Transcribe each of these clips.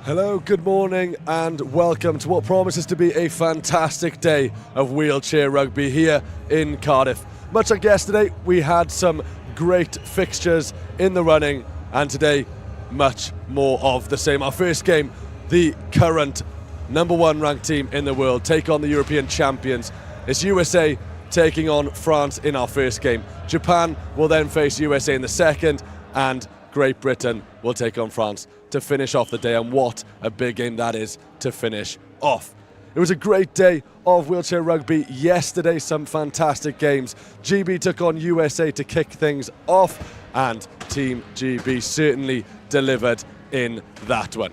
Hello, good morning and welcome to what promises to be a fantastic day of wheelchair rugby here in Cardiff. Much like yesterday, we had some great fixtures in the running, and today much more of the same. Our first game, the current #1 ranked team in the world take on the European champions. It's USA taking on France in our first game. Japan will then face USA in the second, and Great Britain will take on France to finish off the day, and what a big game that is to finish off. It was a great day of wheelchair rugby yesterday, some fantastic games. GB took on USA to kick things off, and Team GB certainly delivered in that one.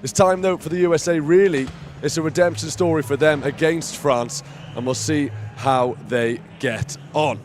This time though for the USA, really, it's a redemption story for them against France, and we'll see how they get on.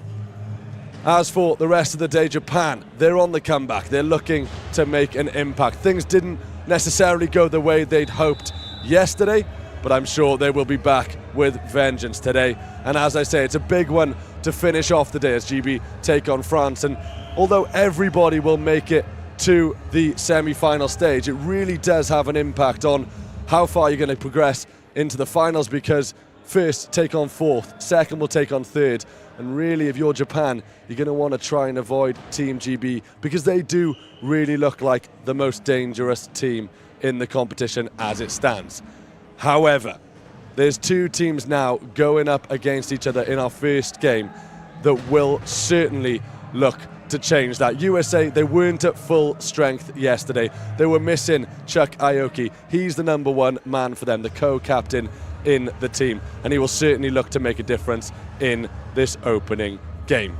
As for the rest of the day, Japan, they're on the comeback. They're looking to make an impact. Things didn't necessarily go the way they'd hoped yesterday, but I'm sure they will be back with vengeance today. And as I say, it's a big one to finish off the day as GB take on France. And although everybody will make it to the semi-final stage, it really does have an impact on how far you're going to progress into the finals, because first take on fourth, second will take on third. And really, if you're Japan, you're going to want to try and avoid Team GB, because they do really look like the most dangerous team in the competition as it stands. However, there's two teams now going up against each other in our first game that will certainly look to change that. USA, they weren't at full strength yesterday. They were missing Chuck Aoki. He's the #1 man for them, the co-captain in the team, and he will certainly look to make a difference in this opening game.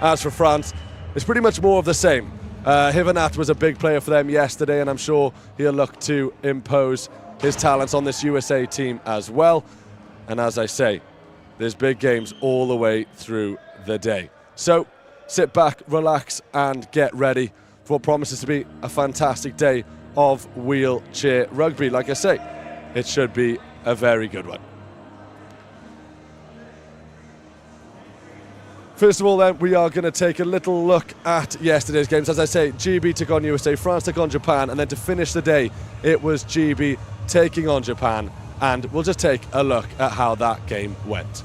As for France, it's pretty much more of the same. Hivanat was a big player for them yesterday, and I'm sure he'll look to impose his talents on this USA team as well. And as I say, there's big games all the way through the day. So sit back, relax, and get ready for what promises to be a fantastic day of wheelchair rugby. Like I say, it should be a very good one. First of all then, we are going to take a little look at yesterday's games. As I say, GB took on USA, France took on Japan, and then to finish the day, it was GB taking on Japan, and we'll just take a look at how that game went.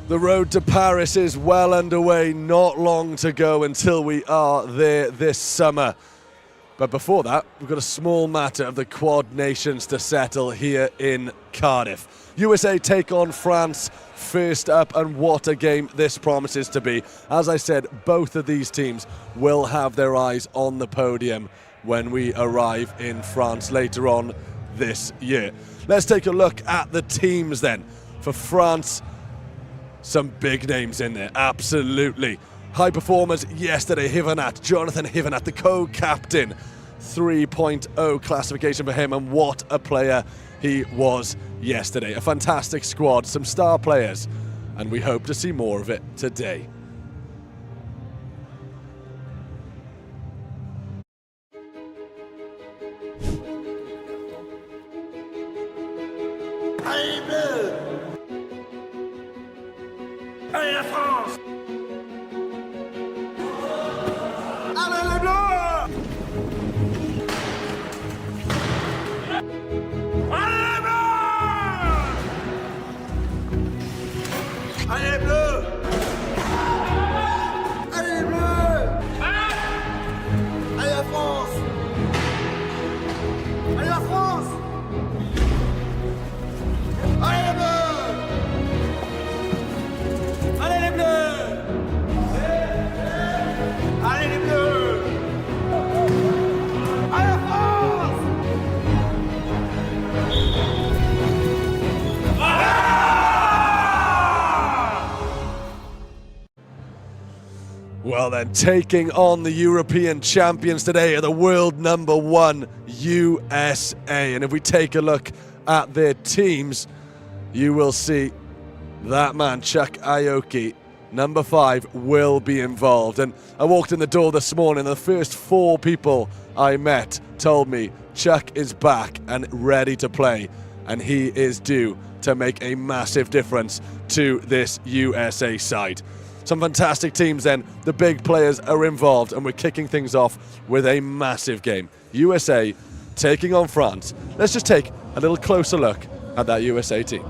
The road to Paris is well underway, not long to go until we are there this summer. But before that, we've got a small matter of the Quad Nations to settle here in Cardiff. USA take on France first up, and what a game this promises to be. As I said, both of these teams will have their eyes on the podium when we arrive in France later on this year. Let's take a look at the teams then. For France, some big names in there, absolutely. High performers yesterday, Hivanat, Jonathan Hivanat, the co-captain. 3.0 classification for him, and what a player he was yesterday. A fantastic squad, some star players, and we hope to see more of it today. Allez bleu! Allez la France! Allez les bleus! Allez les bleus! Allez les bleus! Allez les bleus! Allez la France! Allez la France! Allez les bleus! Allez les bleus! Well then, taking on the European champions today are the world #1 USA. And if we take a look at their teams, you will see that man, Chuck Aoki, #5, will be involved. And I walked in the door this morning, and the first 4 people I met told me Chuck is back and ready to play, and he is due to make a massive difference to this USA side. Some fantastic teams then, the big players are involved, and we're kicking things off with a massive game. USA taking on France. Let's just take a little closer look at that USA team.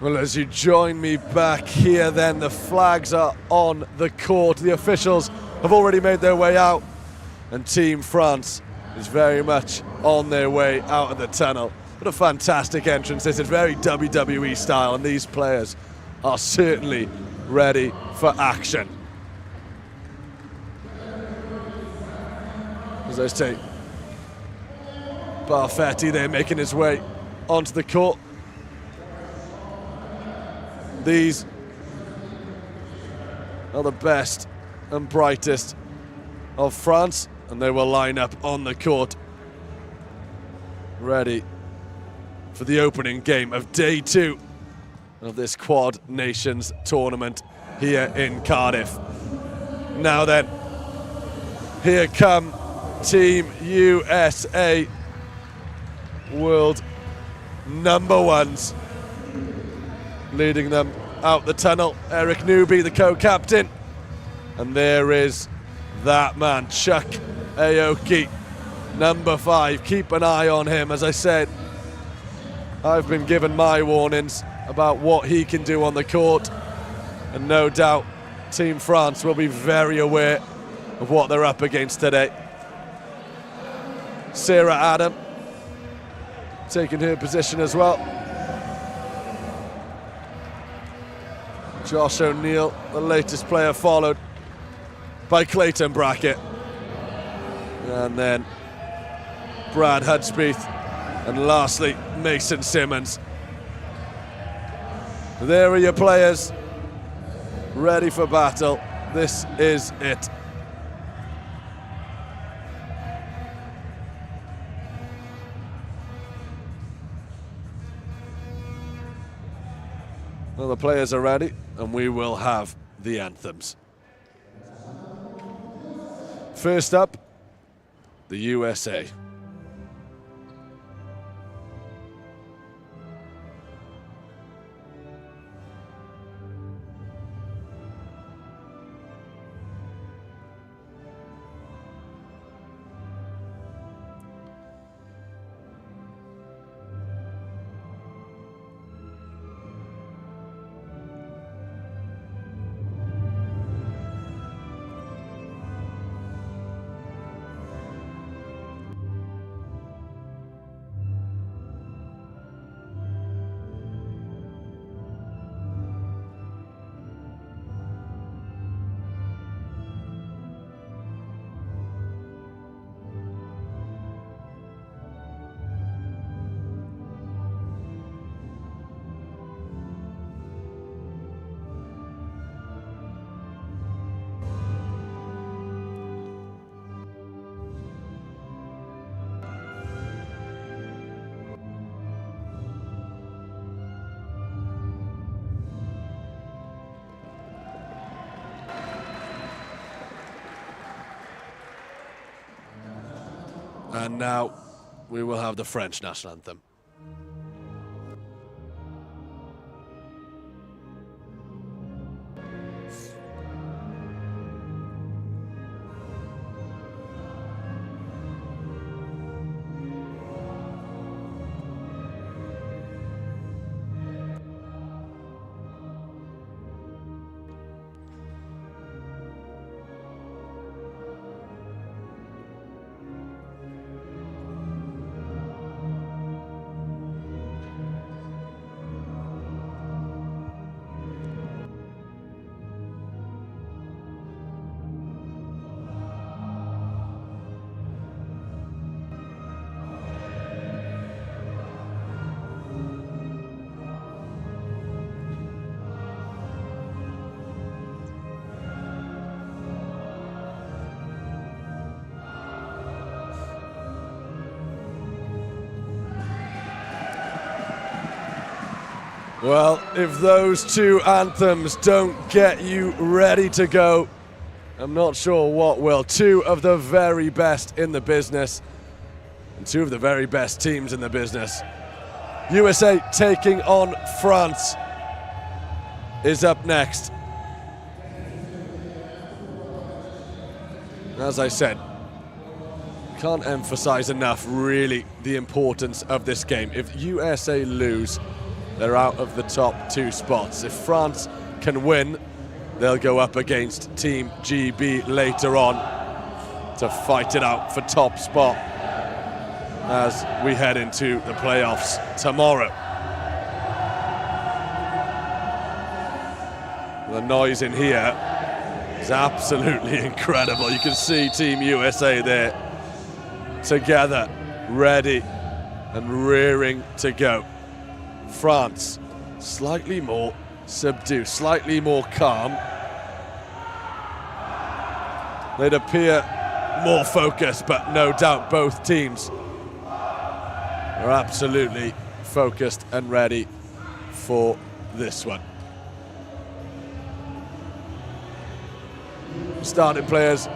Well, as you join me back here then, the flags are on the court. The officials have already made their way out, and Team France is very much on their way out of the tunnel. What a fantastic entrance this is, very WWE style, and these players are certainly ready for action. As I say, Barfetti there making his way onto the court. These are the best and brightest of France, and they will line up on the court ready for the opening game of day 2 of this Quad Nations tournament here in Cardiff. Now then, here come Team USA, world #1s. Leading them out the tunnel, Eric Newby, the co-captain. And there is that man, Chuck Aoki, #5. Keep an eye on him. As I said, I've been given my warnings about what he can do on the court. And no doubt, Team France will be very aware of what they're up against today. Sarah Adam taking her position as well. Josh O'Neill, the latest player, followed by Clayton Brackett. And then Brad Hudspeth. And lastly, Mason Simmons. There are your players, ready for battle. This is it. Well, the players are ready, and we will have the anthems. First up, the USA. And now we will have the French national anthem. Well, if those two anthems don't get you ready to go, I'm not sure what will. Two of the very best in the business, and two of the very best teams in the business. USA taking on France is up next. As I said, can't emphasize enough really the importance of this game. If USA lose, they're out of the top two spots. If France can win, they'll go up against Team GB later on to fight it out for top spot as we head into the playoffs tomorrow. The noise in here is absolutely incredible. You can see Team USA there together, ready and rearing to go. France, slightly more subdued, slightly more calm. They'd appear more focused, but no doubt both teams are absolutely focused and ready for this one. Starting players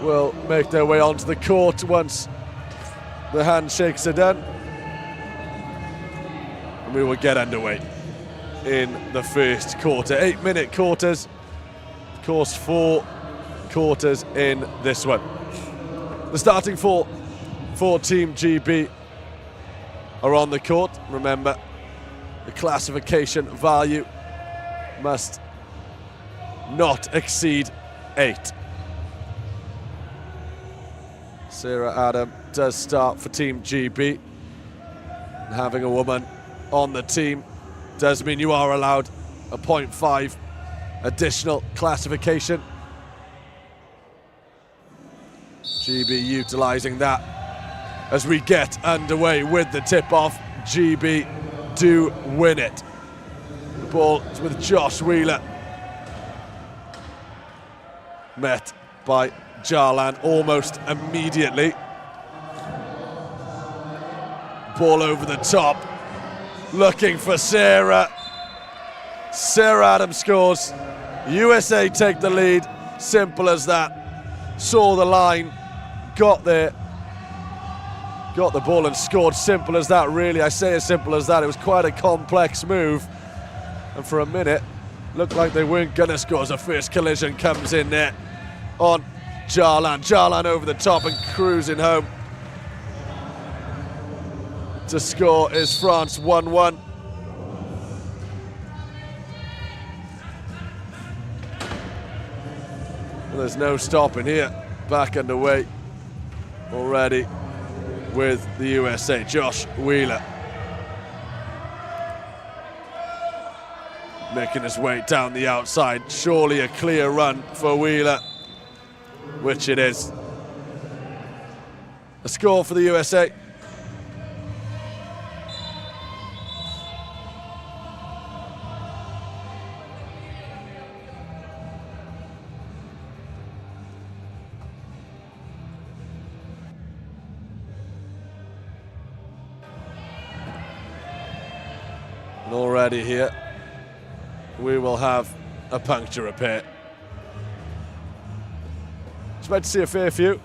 will make their way onto the court once the handshakes are done. We will get underway in the first quarter. 8-minute quarters. Of course, 4 quarters in this one. The starting four for Team GB are on the court. Remember, the classification value must not exceed 8. Sarah Adam does start for Team GB. And having a woman on the team does mean you are allowed a 0.5 additional classification. GB utilising that as we get underway with the tip-off. GB do win it. The ball is with Josh Wheeler. Met by Jarlan almost immediately. Ball over the top. Looking for Sarah. Sarah Adams scores. USA take the lead. Simple as that. Saw the line, got there, got the ball and scored. Simple as that, really. I say as simple as that. It was quite a complex move. And for a minute, looked like they weren't going to score as the first collision comes in there on Jarlan. Jarlan over the top and cruising home. To score is France 1-1. Well, there's no stopping here. Back underway already with the USA. Josh Wheeler making his way down the outside. Surely a clear run for Wheeler, which it is. A score for the USA. And already here, we will have a puncture repair. Expect to see a fair few.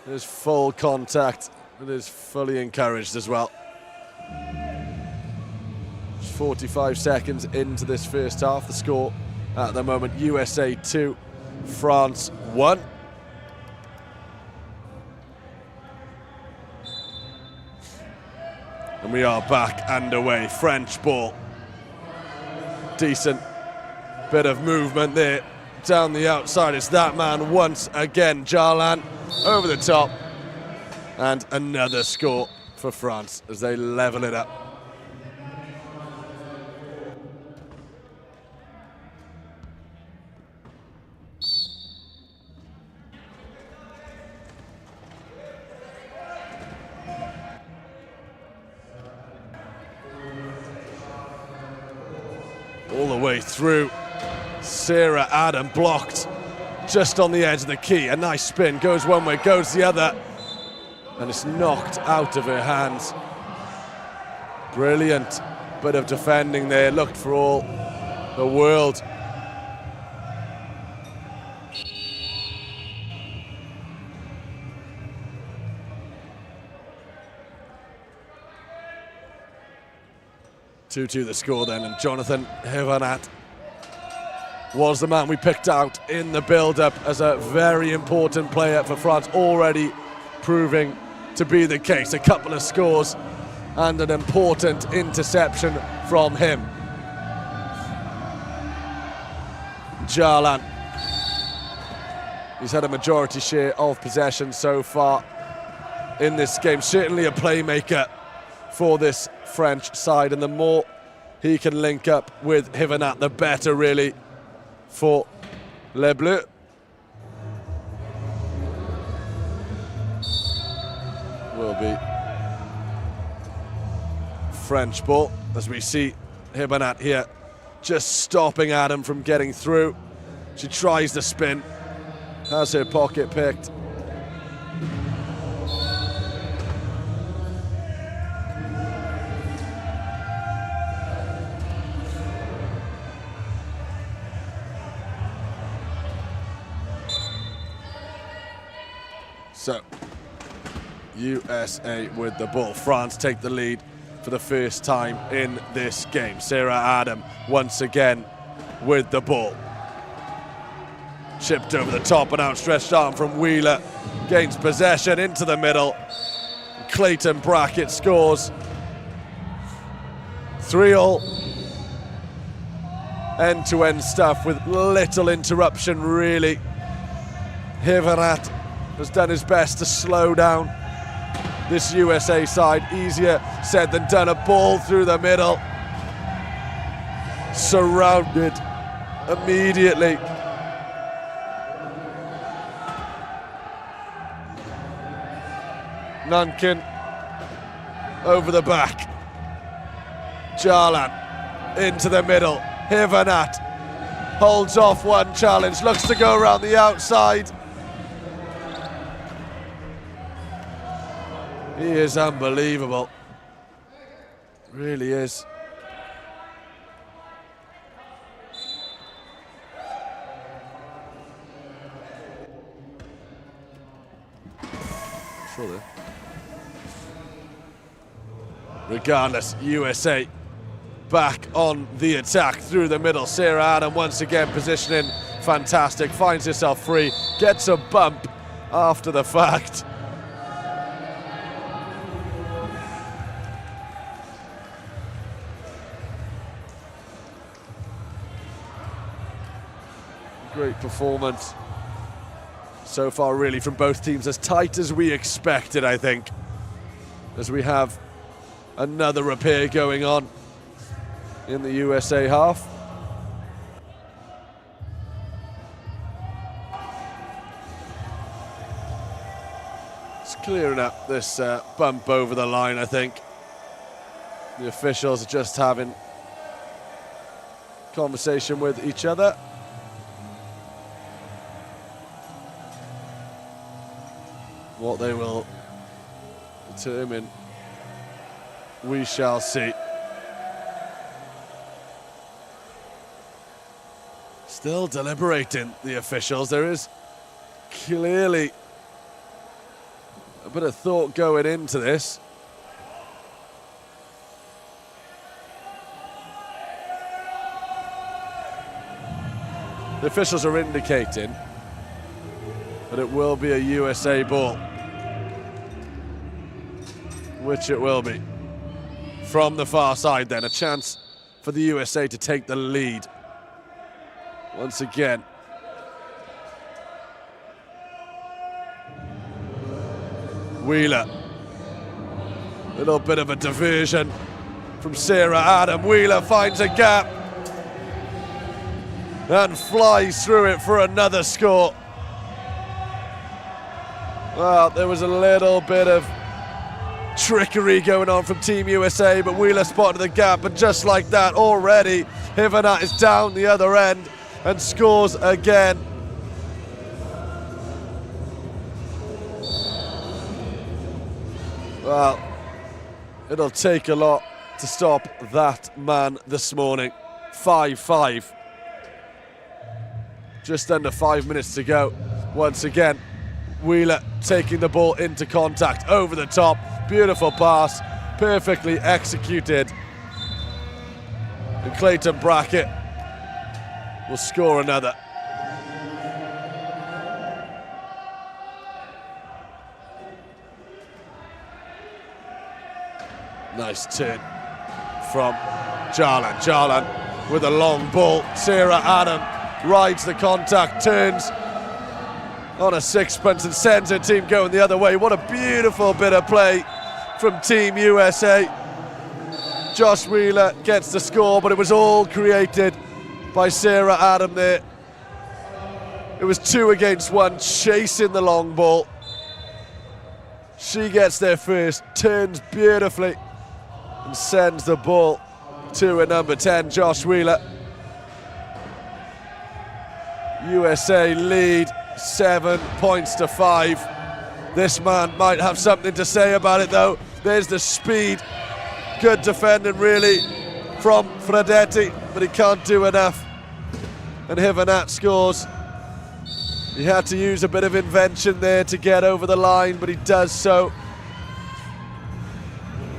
There's full contact. It is fully encouraged as well. 45 seconds into this first half. The score at the moment, USA 2, France 1. And we are back underway. French ball. Decent bit of movement there down the outside. It's that man once again, Jarlan, over the top. And another score for France as they level it up. All the way through. Sarah Adam blocked just on the edge of the key. A nice spin, goes one way, goes the other. And it's knocked out of her hands. Brilliant bit of defending there. Looked for all the world. Two-two the score then, and Jonathan Hivanat was the man we picked out in the build-up as a very important player for France, already proving to be the case. A couple of scores and an important interception from him. Jarlan. He's had a majority share of possession so far in this game. Certainly a playmaker for this French side, and the more he can link up with Hivanat, the better really for Les Bleus. Will be French ball as we see Hivanat here just stopping Adam from getting through. She tries the spin, has her pocket picked. So, USA with the ball. France take the lead for the first time in this game. Sarah Adam once again with the ball. Chipped over the top, an outstretched arm from Wheeler. Gains possession into the middle. Clayton Brackett scores. 3-all. End-to-end stuff with little interruption, really. Hivanat has done his best to slow down this USA side. Easier said than done. A ball through the middle. Surrounded immediately. Nunkin over the back. Jarlan into the middle. Hivanat holds off one challenge, looks to go around the outside. He is unbelievable. Really is. Sure there. Regardless, USA back on the attack through the middle. Sarah Adam once again positioning fantastic, finds herself free, gets a bump after the fact. Great performance so far, really, from both teams. As tight as we expected, I think, as we have another repair going on in the USA half. It's clearing up this bump over the line, I think. The officials are just having conversation with each other. What they will determine, we shall see. Still deliberating, the officials. There is clearly bit of thought going into this. The officials are indicating that it will be a USA ball, which it will be. From the far side then, a chance for the USA to take the lead. Once again. Wheeler. Little bit of a diversion from Sarah Adam. Wheeler finds a gap and flies through it for another score. Well, there was a little bit of trickery going on from Team USA, but Wheeler spotted the gap, and just like that, already Hivanat is down the other end and scores again. Well, it'll take a lot to stop that man this morning. 5-5. Just under 5 minutes to go. Once again, Wheeler taking the ball into contact, over the top. Beautiful pass, perfectly executed. And Clayton Brackett will score another. Nice turn from Jarlan. Jarlan with a long ball. Sarah Adam rides the contact, turns on a sixpence and sends her team going the other way. What a beautiful bit of play from Team USA. Josh Wheeler gets the score, but it was all created by Sarah Adam there. It was 2 against 1, chasing the long ball. She gets there first, turns beautifully, and sends the ball to a number 10, Josh Wheeler. USA lead 7 points to 5. This man might have something to say about it though. There's the speed. Good defending really from Fredetti, but he can't do enough. And Hivanat scores. He had to use a bit of invention there to get over the line, but he does so.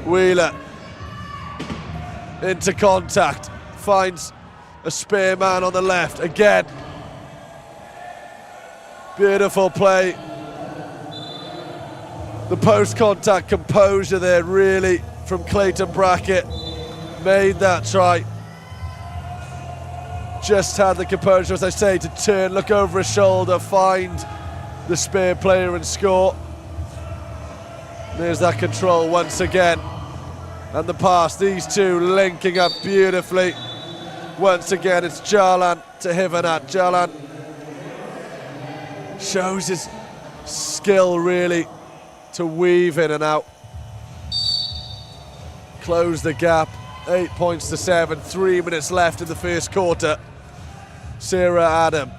Wheeler into contact, finds a spare man on the left again. Beautiful play. The post-contact composure there really from Clayton Brackett. Made that try. Just had the composure, as I say, to turn, look over his shoulder, find the spare player and score. There's that control once again. And the pass, these two linking up beautifully. Once again, it's Jarlan to Hivanat. Jarlan shows his skill really to weave in and out. Close the gap, 8 points to 7, 3 minutes left in the first quarter. Sarah Adam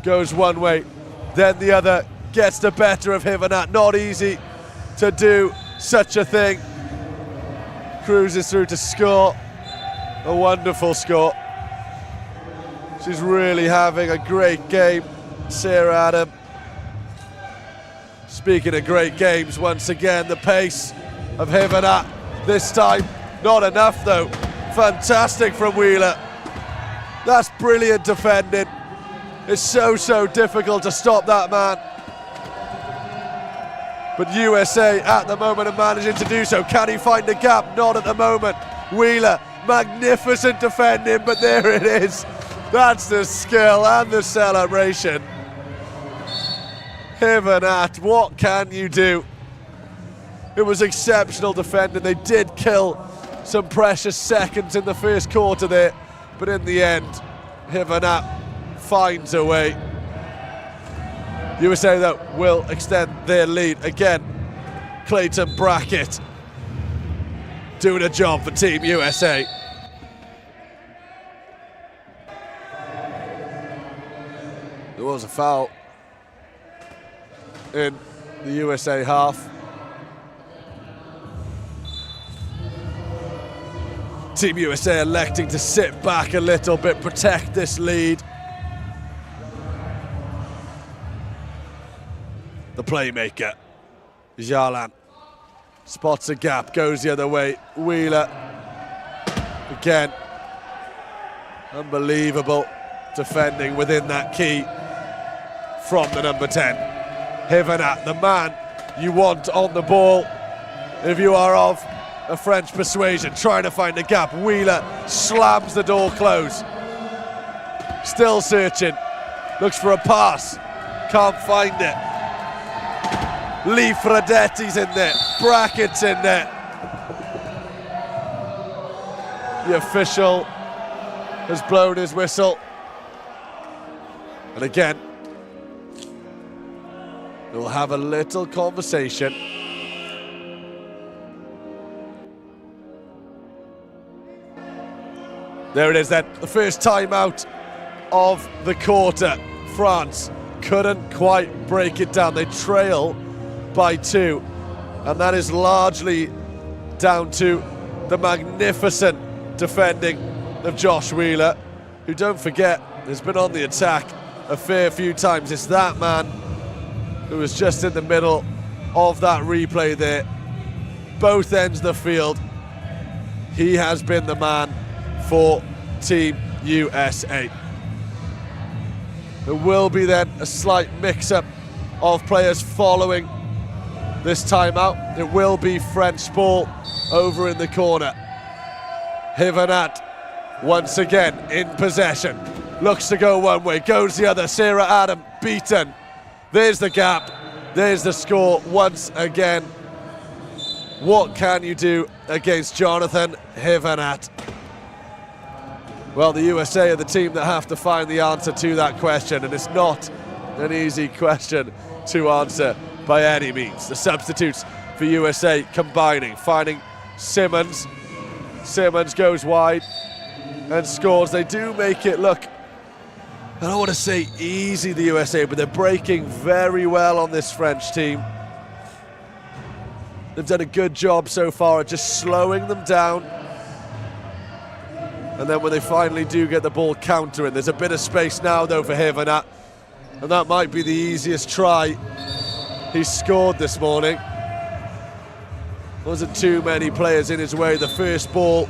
goes one way, then the other, gets the better of Hivanat. Not easy to do such a thing. Cruises through to score, a wonderful score. She's really having a great game, Sarah Adam. Speaking of great games, once again, the pace of Hivanat. This time, not enough though. Fantastic from Wheeler. That's brilliant defending. It's so difficult to stop that man. But USA at the moment are managing to do so. Can he find the gap? Not at the moment. Wheeler, magnificent defending, but there it is. That's the skill and the celebration. Hivanat, what can you do? It was exceptional defending. They did kill some precious seconds in the first quarter there, but in the end, Hivanat finds a way. USA, though, will extend their lead. Again, Clayton Brackett doing a job for Team USA. There was a foul in the USA half. Team USA electing to sit back a little bit, protect this lead. The playmaker, Jalan spots a gap, goes the other way. Wheeler again. Unbelievable defending within that key from the number 10. Hivenat, the man you want on the ball if you are of a French persuasion, trying to find a gap. Wheeler slams the door closed. Still searching, looks for a pass, can't find it. Lee Fredetti's in there, Brackett's in there. The official has blown his whistle. And again, we'll have a little conversation. There it is then, the first timeout of the quarter. France couldn't quite break it down. They trail by 2, and that is largely down to the magnificent defending of Josh Wheeler, who, don't forget, has been on the attack a fair few times. It's that man who was just in the middle of that replay there, both ends of the field. He has been the man for Team USA. There will be then a slight mix-up of players following this timeout. It will be French ball over in the corner. Hivenat once again in possession. Looks to go one way, goes the other. Sarah Adam beaten. There's the gap. There's the score once again. What can you do against Jonathan Hivenat? Well, the USA are the team that have to find the answer to that question, and it's not an easy question to answer by any means. The substitutes for USA combining, finding Simmons. Simmons goes wide and scores. They do make it look, I don't want to say easy, the USA, but they're breaking very well on this French team. They've done a good job so far at just slowing them down. And then when they finally do get the ball countering, there's a bit of space now though for Hivenat, and that might be the easiest try he's scored this morning. Wasn't too many players in his way. The first ball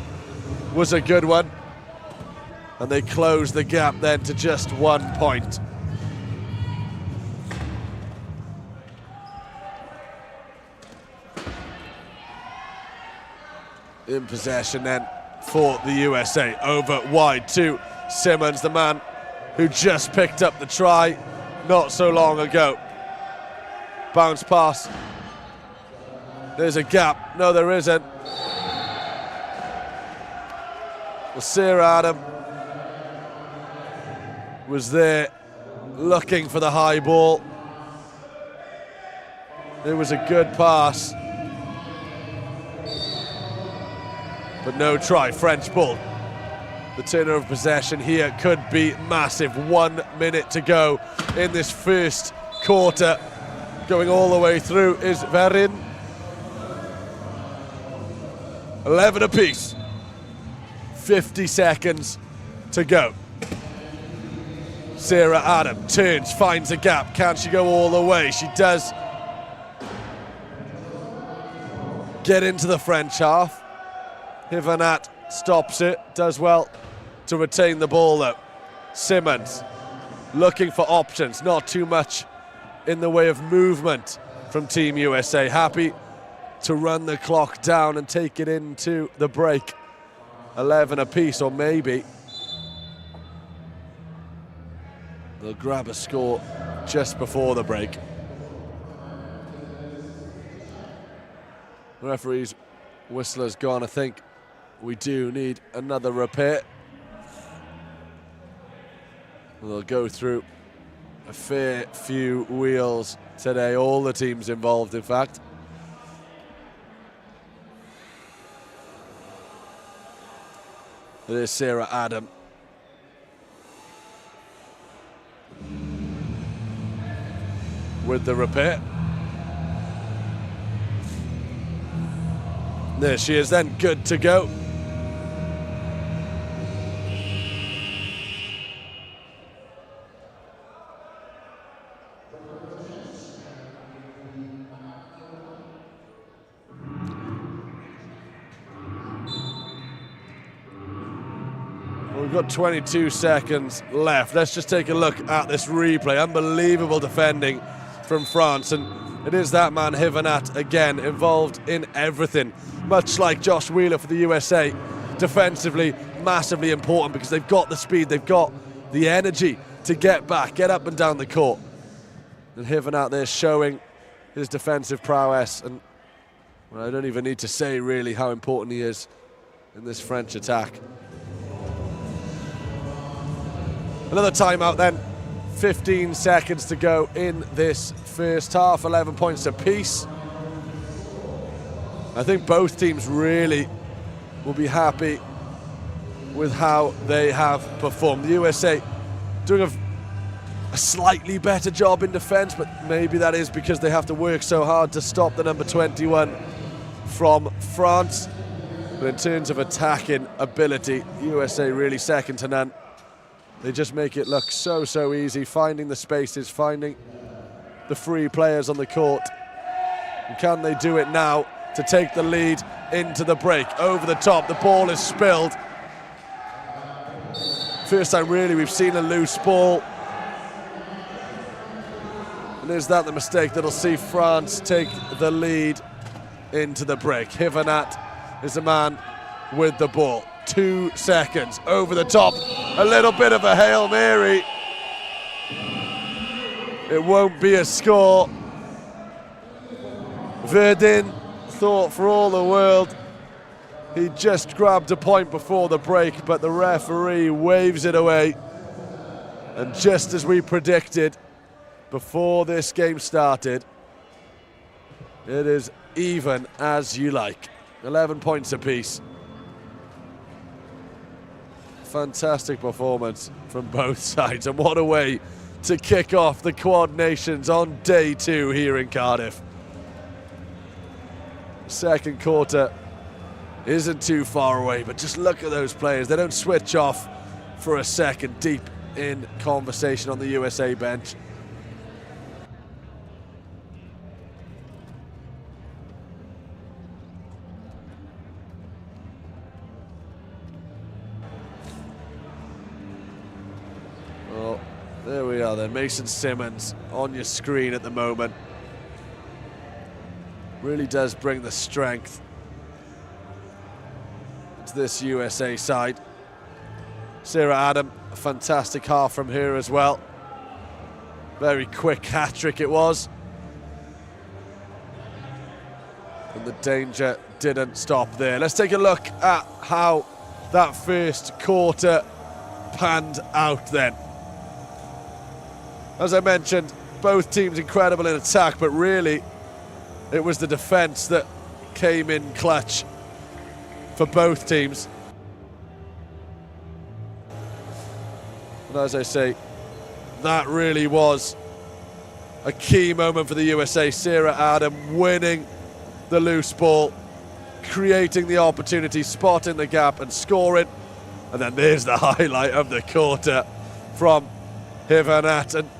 was a good one, and they closed the gap then to just 1 point. In possession then for the USA, over wide to Simmons, the man who just picked up the try not so long ago. Bounce pass. There's a gap. No, there isn't. Well, Sarah Adam was there looking for the high ball. It was a good pass, but no try. French ball. The turn of possession here could be massive. 1 minute to go in this first quarter. Going all the way through is Verin. 11 apiece. 50 seconds to go. Sarah Adam turns, finds a gap. Can she go all the way? She does. Get into the French half. Hivenat stops it, does well to retain the ball though. Simmons looking for options, not too much in the way of movement from Team USA. Happy to run the clock down and take it into the break. 11 apiece, or maybe they'll grab a score just before the break. The referee's whistler's gone. I think we do need another repair. They'll go through a fair few wheels today, all the teams involved, in fact. There's Sarah Adam. With the repair. There she is then, good to go. We've got 22 seconds left. Let's just take a look at this replay. Unbelievable defending from France, and it is that man Hivenat again involved in everything. Much like Josh Wheeler for the USA, defensively massively important because they've got the speed, they've got the energy to get back, get up and down the court. And Hivenat there showing his defensive prowess, and well, I don't even need to say really how important he is in this French attack. Another timeout then. 15 seconds to go in this first half, 11 points apiece. I think both teams really will be happy with how they have performed. The USA doing a slightly better job in defense, but maybe that is because they have to work so hard to stop the number 21 from France. But in terms of attacking ability, USA really second to none. They just make it look so easy, finding the spaces, finding the free players on the court. And can they do it now to take the lead into the break? Over the top, the ball is spilled. First time really we've seen a loose ball. And is that the mistake that'll see France take the lead into the break? Hivenat is the man with the ball. 2 seconds, over the top, a little bit of a Hail Mary. It won't be a score. Verdin thought for all the world he just grabbed a point before the break, but the referee waves it away. And just as we predicted before this game started, it is even as you like. 11 points apiece. Fantastic performance from both sides, and what a way to kick off the Quad Nations on day 2 here in Cardiff. Second quarter isn't too far away, but just look at those players. They don't switch off for a second, deep in conversation on the USA bench. Well, there we are then. Mason Simmons on your screen at the moment. Really does bring the strength to this USA side. Sarah Adam, a fantastic half from her as well. Very quick hat-trick it was. And the danger didn't stop there. Let's take a look at how that first quarter panned out then. As I mentioned, both teams incredible in attack, but really it was the defense that came in clutch for both teams. And as I say, that really was a key moment for the USA. Sarah Adam winning the loose ball, creating the opportunity, spotting the gap and scoring. And then there's the highlight of the quarter from Hivenat. And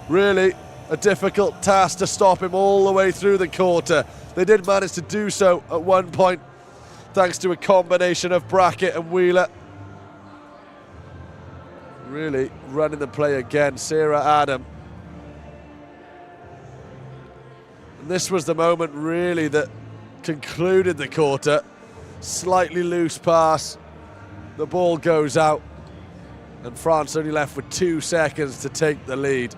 really a difficult task to stop him all the way through the quarter. They did manage to do so at one point, thanks to a combination of Brackett and Wheeler. Really running the play again, Sarah Adam. And this was the moment really that concluded the quarter. Slightly loose pass, the ball goes out, and France only left with 2 seconds to take the lead.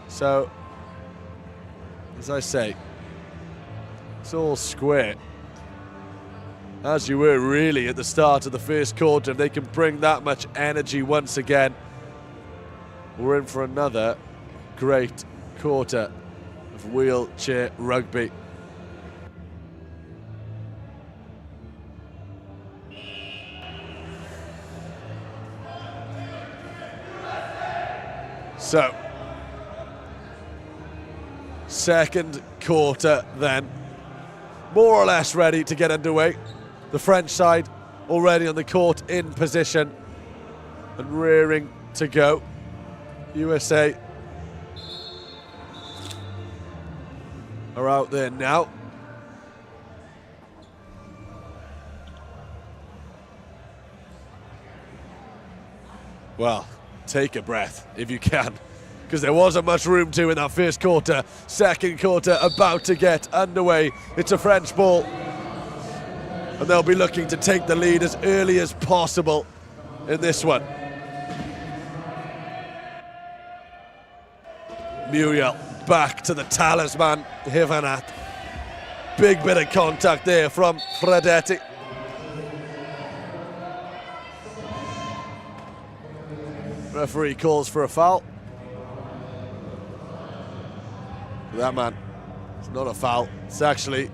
So, as I say, it's all square, as you were really at the start of the first quarter. If they can bring that much energy once again, we're in for another great quarter of wheelchair rugby. So, second quarter then, more or less ready to get underway. The French side already on the court in position and rearing to go. USA are out there now. Well, take a breath if you can, because there wasn't much room to in that first quarter. Second quarter about to get underway. It's a French ball, and they'll be looking to take the lead as early as possible in this one. Muriel back to the talisman, Hivanat. Big bit of contact there from Fredetti. Referee calls for a foul. That man, it's not a foul. It's actually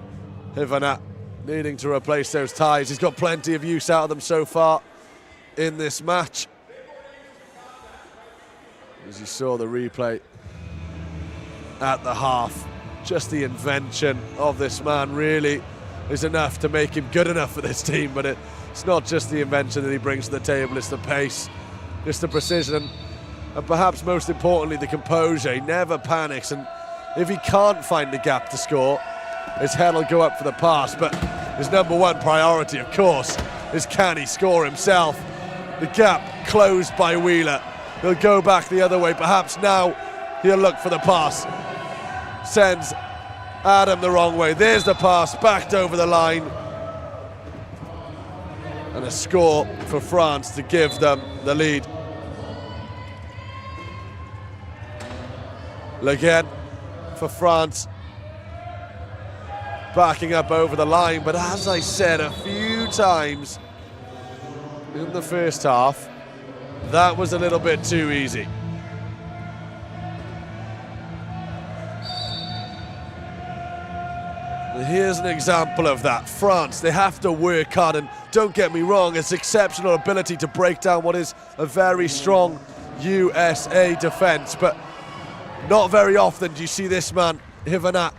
Hivanat needing to replace those ties. He's got plenty of use out of them so far in this match. As you saw the replay at the half, just the invention of this man really is enough to make him good enough for this team. But it's not just the invention that he brings to the table, it's the pace, it's the precision, and perhaps most importantly, the composure. He never panics, and if he can't find the gap to score, his head will go up for the pass. But his number one priority, of course, is can he score himself? The gap closed by Wheeler. He'll go back the other way. Perhaps now he'll look for the pass. Sends Adam the wrong way. There's the pass, backed over the line. And a score for France to give them the lead. Le Guen for France, backing up over the line. But as I said a few times in the first half, that was a little bit too easy. Here's an example of that. France, they have to work hard, and don't get me wrong, it's exceptional ability to break down what is a very strong USA defence, but not very often do you see this man, Hivanat,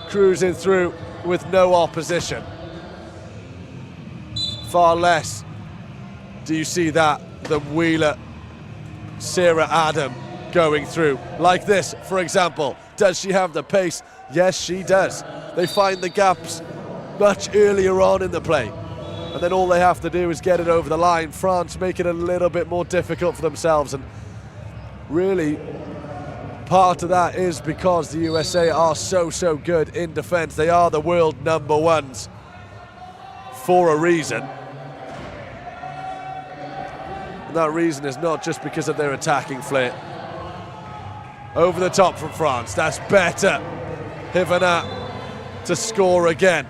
cruising through with no opposition. Far less do you see that than Wheeler, Sarah Adam going through. Like this, for example. Does she have the pace? Yes, she does. They find the gaps much earlier on in the play, and then all they have to do is get it over the line. France make it a little bit more difficult for themselves, and really part of that is because the USA are so good in defence. They are the world number ones for a reason, and that reason is not just because of their attacking flair. Over the top from France, that's better. Hivanat to score again.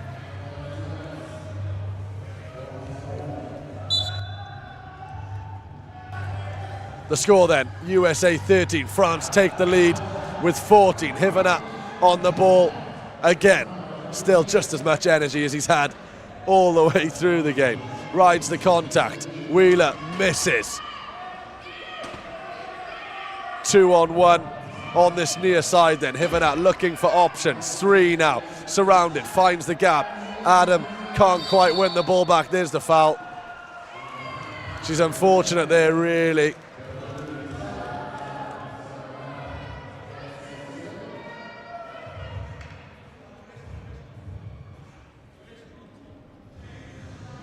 The score then, USA 13, France take the lead with 14. Hivanat on the ball again. Still just as much energy as he's had all the way through the game. Rides the contact, Wheeler misses. 2-on-1 on this near side then. Hivanat looking for options. 3 now, surrounded, finds the gap. Adam can't quite win the ball back. There's the foul. She's unfortunate there, really.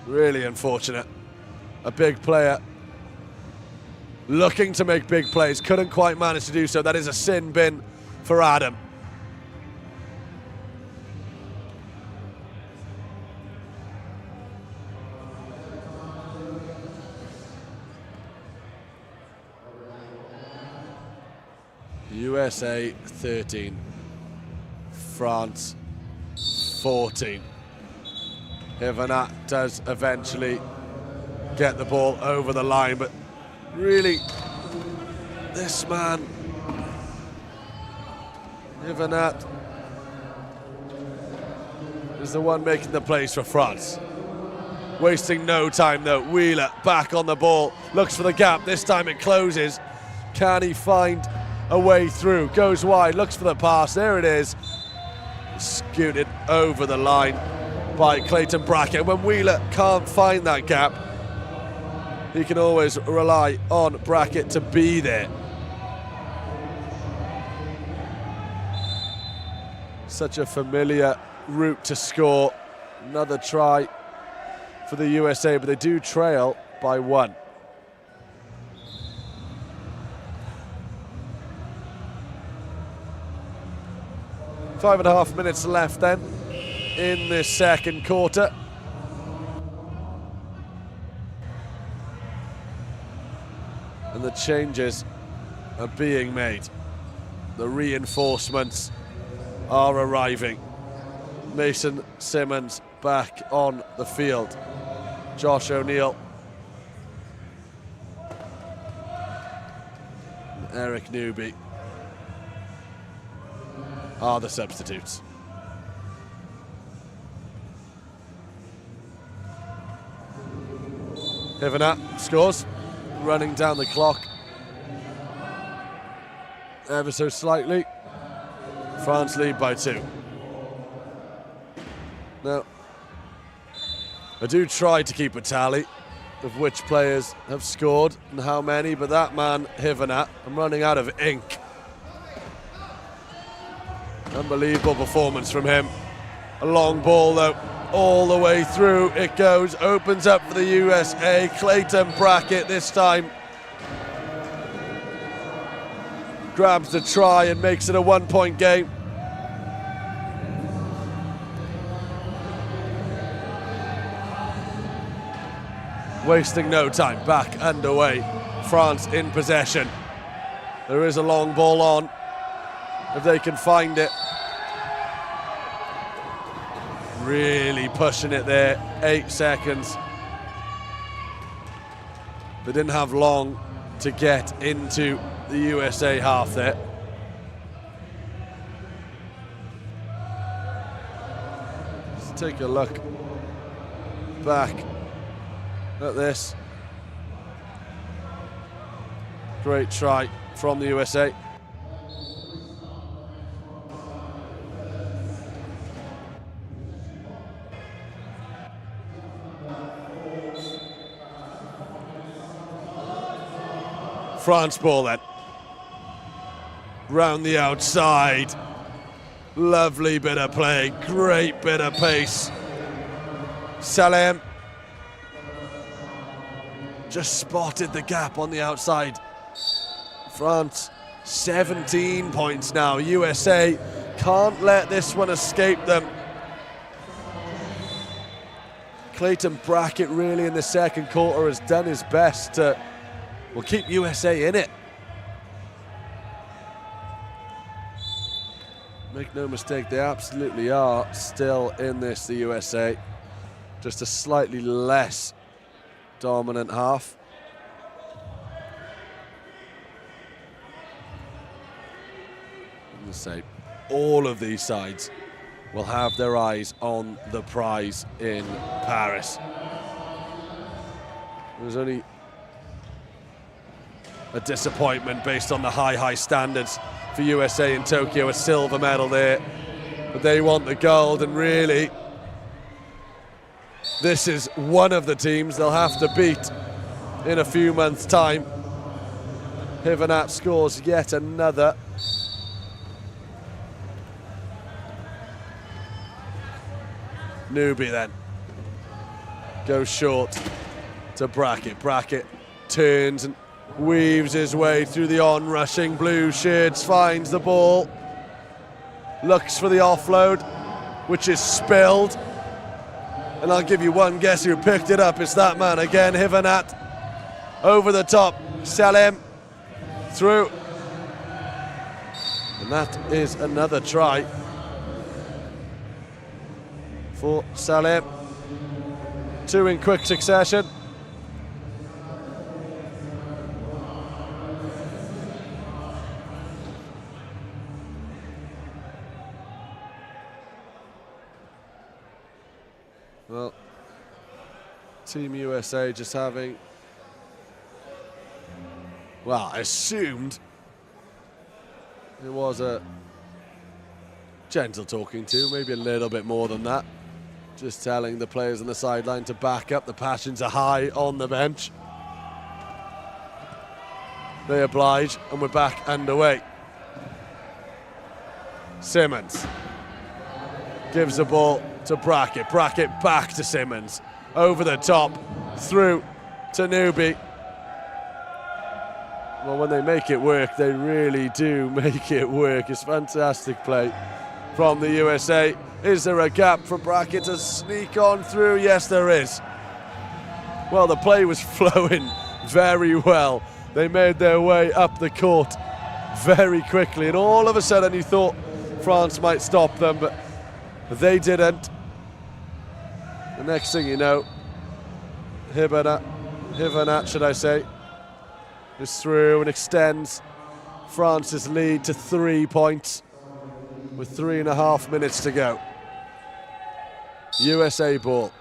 Really unfortunate. A big player looking to make big plays, couldn't quite manage to do so. That is a sin bin for Adam. USA 13, France 14. Hivanat does eventually get the ball over the line, but really, this man, Hivanat, is the one making the plays for France. Wasting no time though. Wheeler back on the ball, looks for the gap. This time it closes. Can he find a way through? Goes wide, looks for the pass. There it is. Scooted over the line by Clayton Brackett. When Wheeler can't find that gap, he can always rely on Brackett to be there. Such a familiar route to score. Another try for the USA, but they do trail by 1. 5.5 minutes left then in this second quarter. And the changes are being made. The reinforcements are arriving. Mason Simmons back on the field. Josh O'Neill. And Eric Newby are the substitutes. Hivenat scores, running down the clock ever so slightly. France lead by 2. Now, I do try to keep a tally of which players have scored and how many, but that man, Hivenat, I'm running out of ink. Unbelievable performance from him. A long ball though, all the way through it goes, opens up for the USA. Clayton Brackett this time grabs the try and makes it a 1-point game. Wasting no time, back underway. France in possession. There is a long ball on, if they can find it. Really pushing it there, 8 seconds. They didn't have long to get into the USA half there. Let's take a look back at this. Great try from the USA. France ball then. Round the outside. Lovely bit of play, great bit of pace. Salem just spotted the gap on the outside. France 17 points now. USA can't let this one escape them. Clayton Brackett really in the second quarter has done his best to keep USA in it. Make no mistake, they absolutely are still in this, the USA. Just a slightly less dominant half. I'm going to say all of these sides will have their eyes on the prize in Paris. There's only a disappointment based on the high standards for USA in Tokyo, a silver medal there, but they want the gold, and really this is one of the teams they'll have to beat in a few months' time. Hivenat scores yet another. Newby then goes short to Brackett. Brackett turns and weaves his way through the on-rushing blue shirts, finds the ball, looks for the offload, which is spilled. And I'll give you one guess who picked it up. It's that man again, Hivenat. Over the top, Salem through. And that is another try for Salem. 2 in quick succession. Well, Team USA just having, well, I assumed it was a gentle talking to, maybe a little bit more than that. Just telling the players on the sideline to back up. The passions are high on the bench. They oblige, and we're back underway. Simmons gives the ball to Brackett. Brackett back to Simmons. Over the top, through to Newby. Well, when they make it work, they really do make it work. It's fantastic play from the USA. Is there a gap for Brackett to sneak on through? Yes, there is. Well, the play was flowing very well. They made their way up the court very quickly, and all of a sudden you thought France might stop them, but they didn't. The next thing you know, Hivanat, should I say, is through and extends France's lead to 3 points with 3.5 minutes to go. USA ball.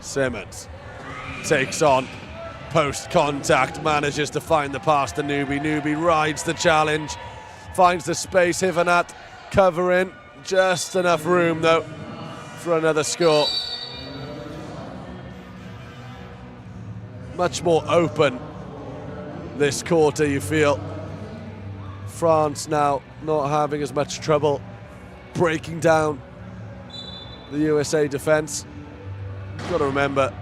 Simmons takes on post contact, manages to find the pass to Newby. Newby rides the challenge, finds the space. Hivanat covering, just enough room though for another score. Much more open this quarter, you feel. France now not having as much trouble breaking down the USA defence. You've got to remember,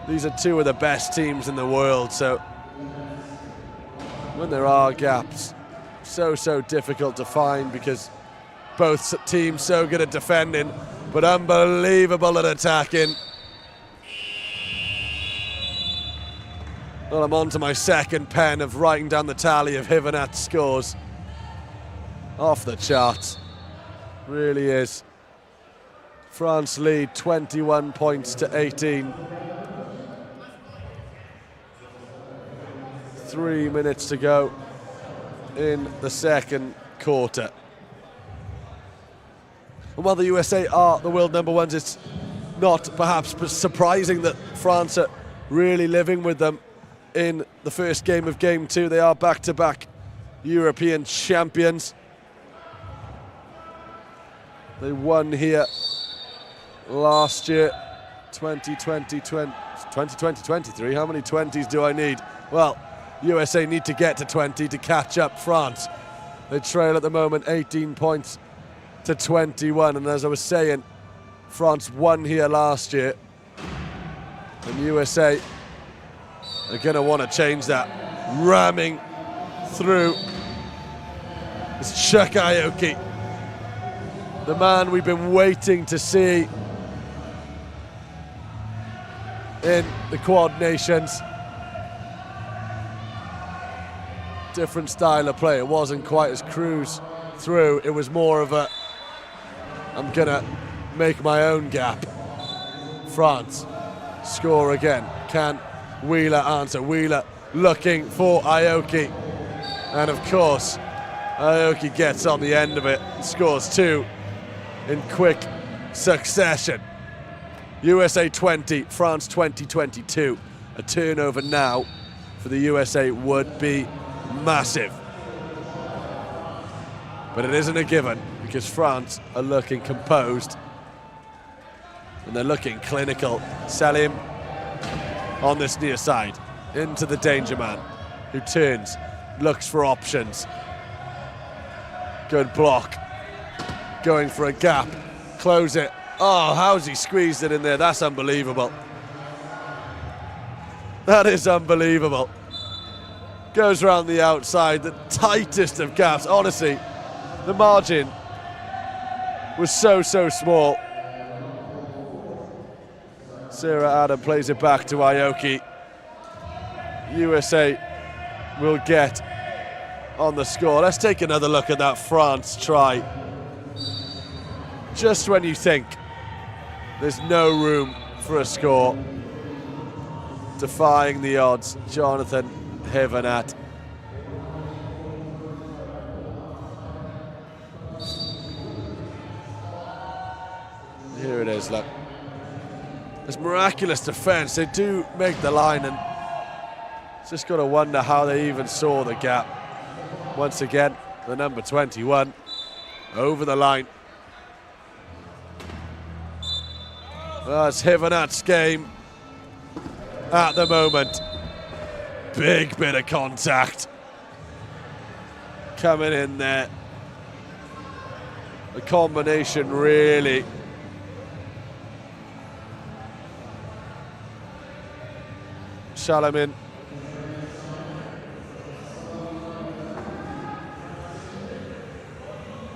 these are two of the best teams in the world, so when there are gaps, so difficult to find because both teams so good at defending, but unbelievable at attacking. Well, I'm on to my second pen of writing down the tally of Hivanat's scores. Off the charts, really is. France lead 21 points to 18. 3 minutes to go in the second quarter. And while the USA are the world number ones, it's not perhaps surprising that France are really living with them in the first game of game two. They are back-to-back European champions. They won here last year, 2020-23. How many 20s do I need? Well, USA need to get to 20 to catch up France. They trail at the moment 18 points to 21, and as I was saying, France won here last year, and USA are going to want to change that. Ramming through is Chuck Aoki, the man we've been waiting to see in the Quad Nations. Different style of play. It wasn't quite as cruise through. It was more of a, I'm gonna make my own gap. France score again. Can Wheeler answer? Wheeler looking for Aoki. And of course, Aoki gets on the end of it, scores two in quick succession. USA 20, France 20-22. A turnover now for the USA would be massive. But it isn't a given because France are looking composed and they're looking clinical. Salim on this near side into the danger man who turns, looks for options. Good block. Going for a gap. Close it. Oh, how's he squeezed it in there? That's unbelievable. That is unbelievable. Goes around the outside, the tightest of gaps. Honestly, the margin was so small. Sarah Adam plays it back to Aoki. USA will get on the score. Let's take another look at that France try. Just when you think there's no room for a score, defying the odds, Jonathan Hivanat. Here it is, look. It's miraculous defense. They do make the line, and just got to wonder how they even saw the gap. Once again, the number 21 over the line. Well, it's Hivanat's game at the moment. Big bit of contact coming in there. The combination really Shalamin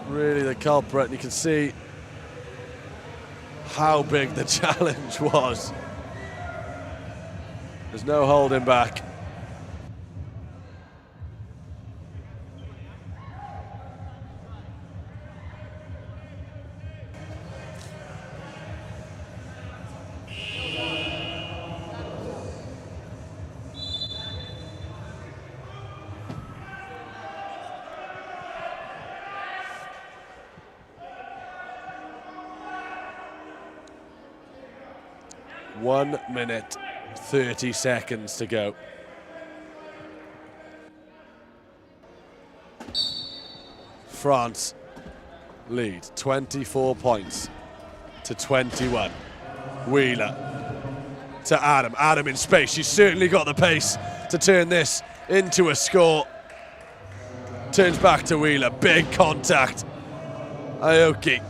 really the culprit, and you can see how big the challenge was. There's no holding back. One minute, 30 seconds to go. France lead 24 points to 21. Wheeler to Adam. Adam in space. She's certainly got the pace to turn this into a score. Turns back to Wheeler. Big contact. Aoki.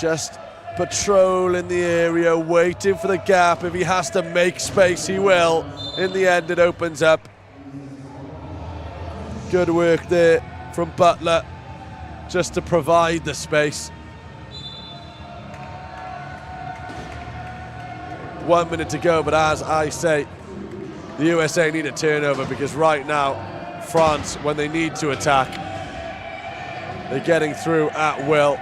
Just patrolling the area, waiting for the gap. If he has to make space, he will. In the end, it opens up. Good work there from Butler, just to provide the space. 1 minute to go, but as I say, the USA need a turnover, because right now, France, when they need to attack, they're getting through at will.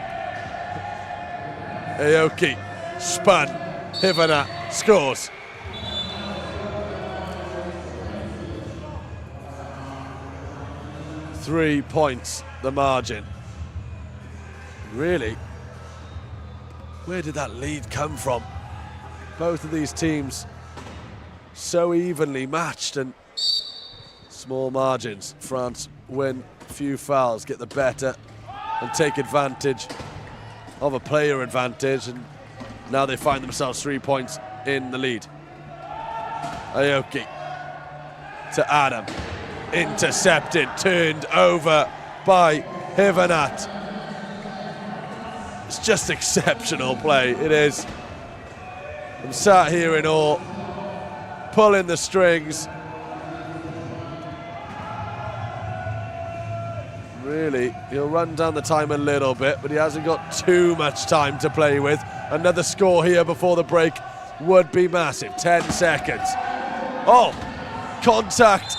Aoki, spun, Hivana scores. Three points, the margin. Really, where did that lead come from? Both of these teams so evenly matched, and small margins. France win, few fouls, get the better and take advantage of a player advantage, and now they find themselves 3 points in the lead. Aoki to Adam, intercepted, turned over by Hivanat. It's just exceptional play, it is. I'm sat here in awe, pulling the strings. Really, he'll run down the time a little bit, but he hasn't got too much time to play with. Another score here before the break would be massive. 10 seconds. Oh, contact.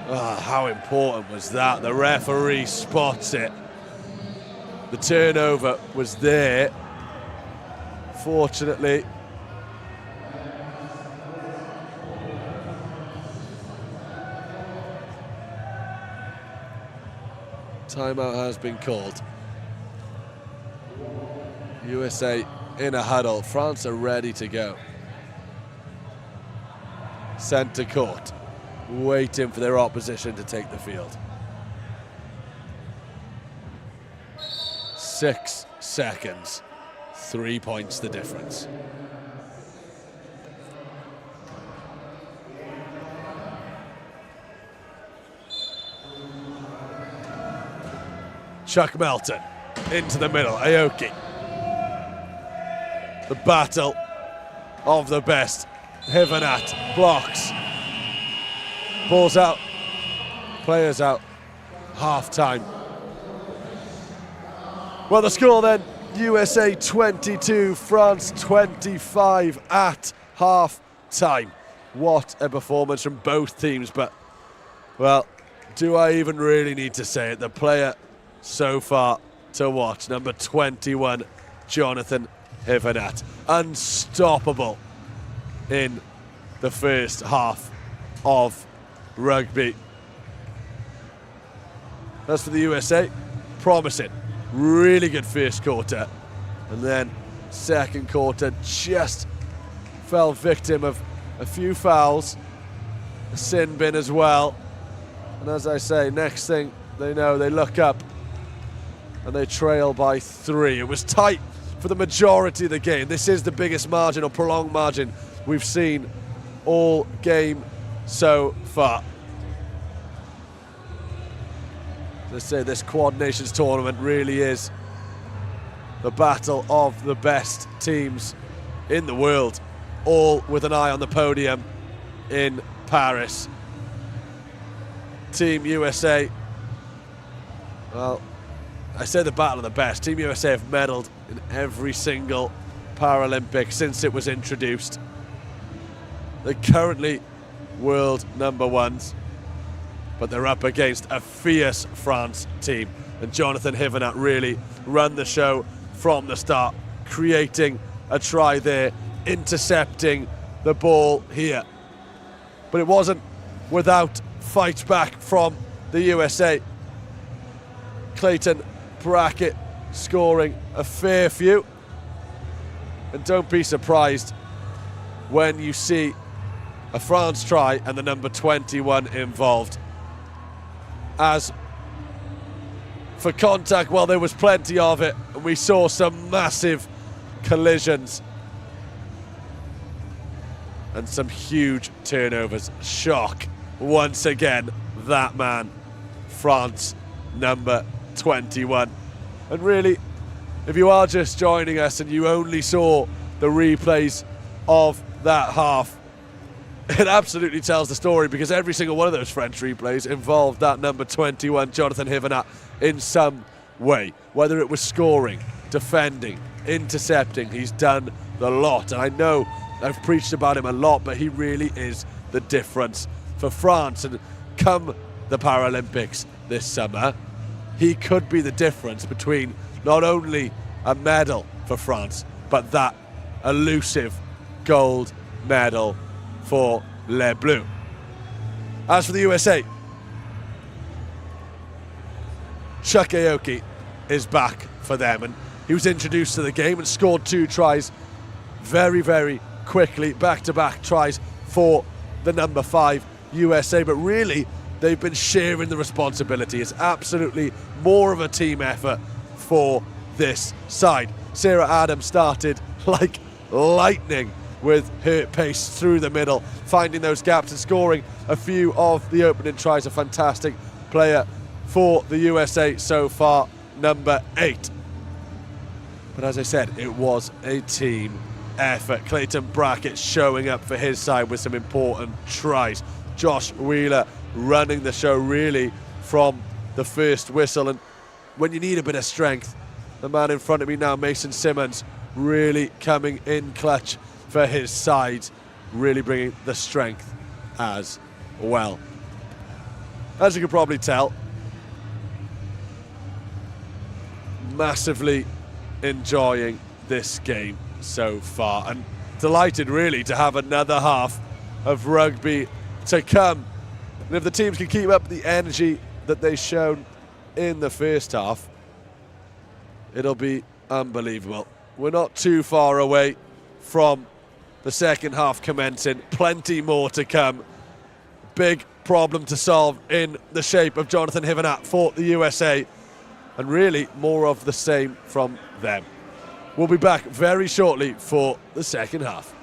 Oh, how important was that? The referee spots it. The turnover was there. Fortunately, timeout has been called. USA in a huddle. France are ready to go. Centre court, waiting for their opposition to take the field. 6 seconds, 3 points the difference. Chuck Melton into the middle, Aoki. The battle of the best. Hivanat blocks. Ball's out, players out, half time. Well, the score then, USA 22, France 25 at half time. What a performance from both teams, but, well, do I even really need to say it? The player so far to watch, number 21, Jonathan Hivanat. Unstoppable in the first half of rugby. As for the USA, promising. Really good first quarter. And then second quarter just fell victim of a few fouls. A sin bin as well. And as I say, next thing they know, they look up and they trail by 3. It was tight for the majority of the game. This is the biggest margin or prolonged margin we've seen all game so far. As I say, this Quad Nations tournament really is the battle of the best teams in the world. all with an eye on the podium in Paris. Team USA, well, I say the battle of the best. Team USA have medalled in every single Paralympic since it was introduced. They're currently world number ones, but they're up against a fierce France team. And Jonathan Hivenat really run the show from the start, creating a try there, intercepting the ball here. But it wasn't without fight back from the USA. Clayton Brackett scoring a fair few. And don't be surprised when you see a France try and the number 21 involved. As for contact, well, there was plenty of it, and we saw some massive collisions and some huge turnovers. Shock once again, that man, France number 21. And really, if you are just joining us and you only saw the replays of that half, it absolutely tells the story, because every single one of those French replays involved that number 21, Jonathan Hivenat, in some way. Whether it was scoring, defending, intercepting, he's done the lot. And I know I've preached about him a lot, but he really is the difference for France. And come the Paralympics this summer, he could be the difference between not only a medal for France, but that elusive gold medal for Les Bleus. As for the USA, Chuck Aoki is back for them, and he was introduced to the game and scored 2 tries very, very quickly, back-to-back tries for the number 5 USA. But really, they've been sharing the responsibility. It's absolutely more of a team effort for this side. Sarah Adams started like lightning with her pace through the middle, finding those gaps and scoring a few of the opening tries. A fantastic player for the USA so far, number 8. But as I said, it was a team effort. Clayton Brackett showing up for his side with some important tries. Josh Wheeler running the show really from the first whistle. And when you need a bit of strength, the man in front of me now, Mason Simmons, really coming in clutch for his side, really bringing the strength as well. As you can probably tell, massively enjoying this game so far, and delighted really to have another half of rugby to come. And if the teams can keep up the energy that they've shown in the first half, it'll be unbelievable. We're not too far away from the second half commencing. Plenty more to come. Big problem to solve in the shape of Jonathan Hivenat for the USA, and really more of the same from them. We'll be back very shortly for the second half.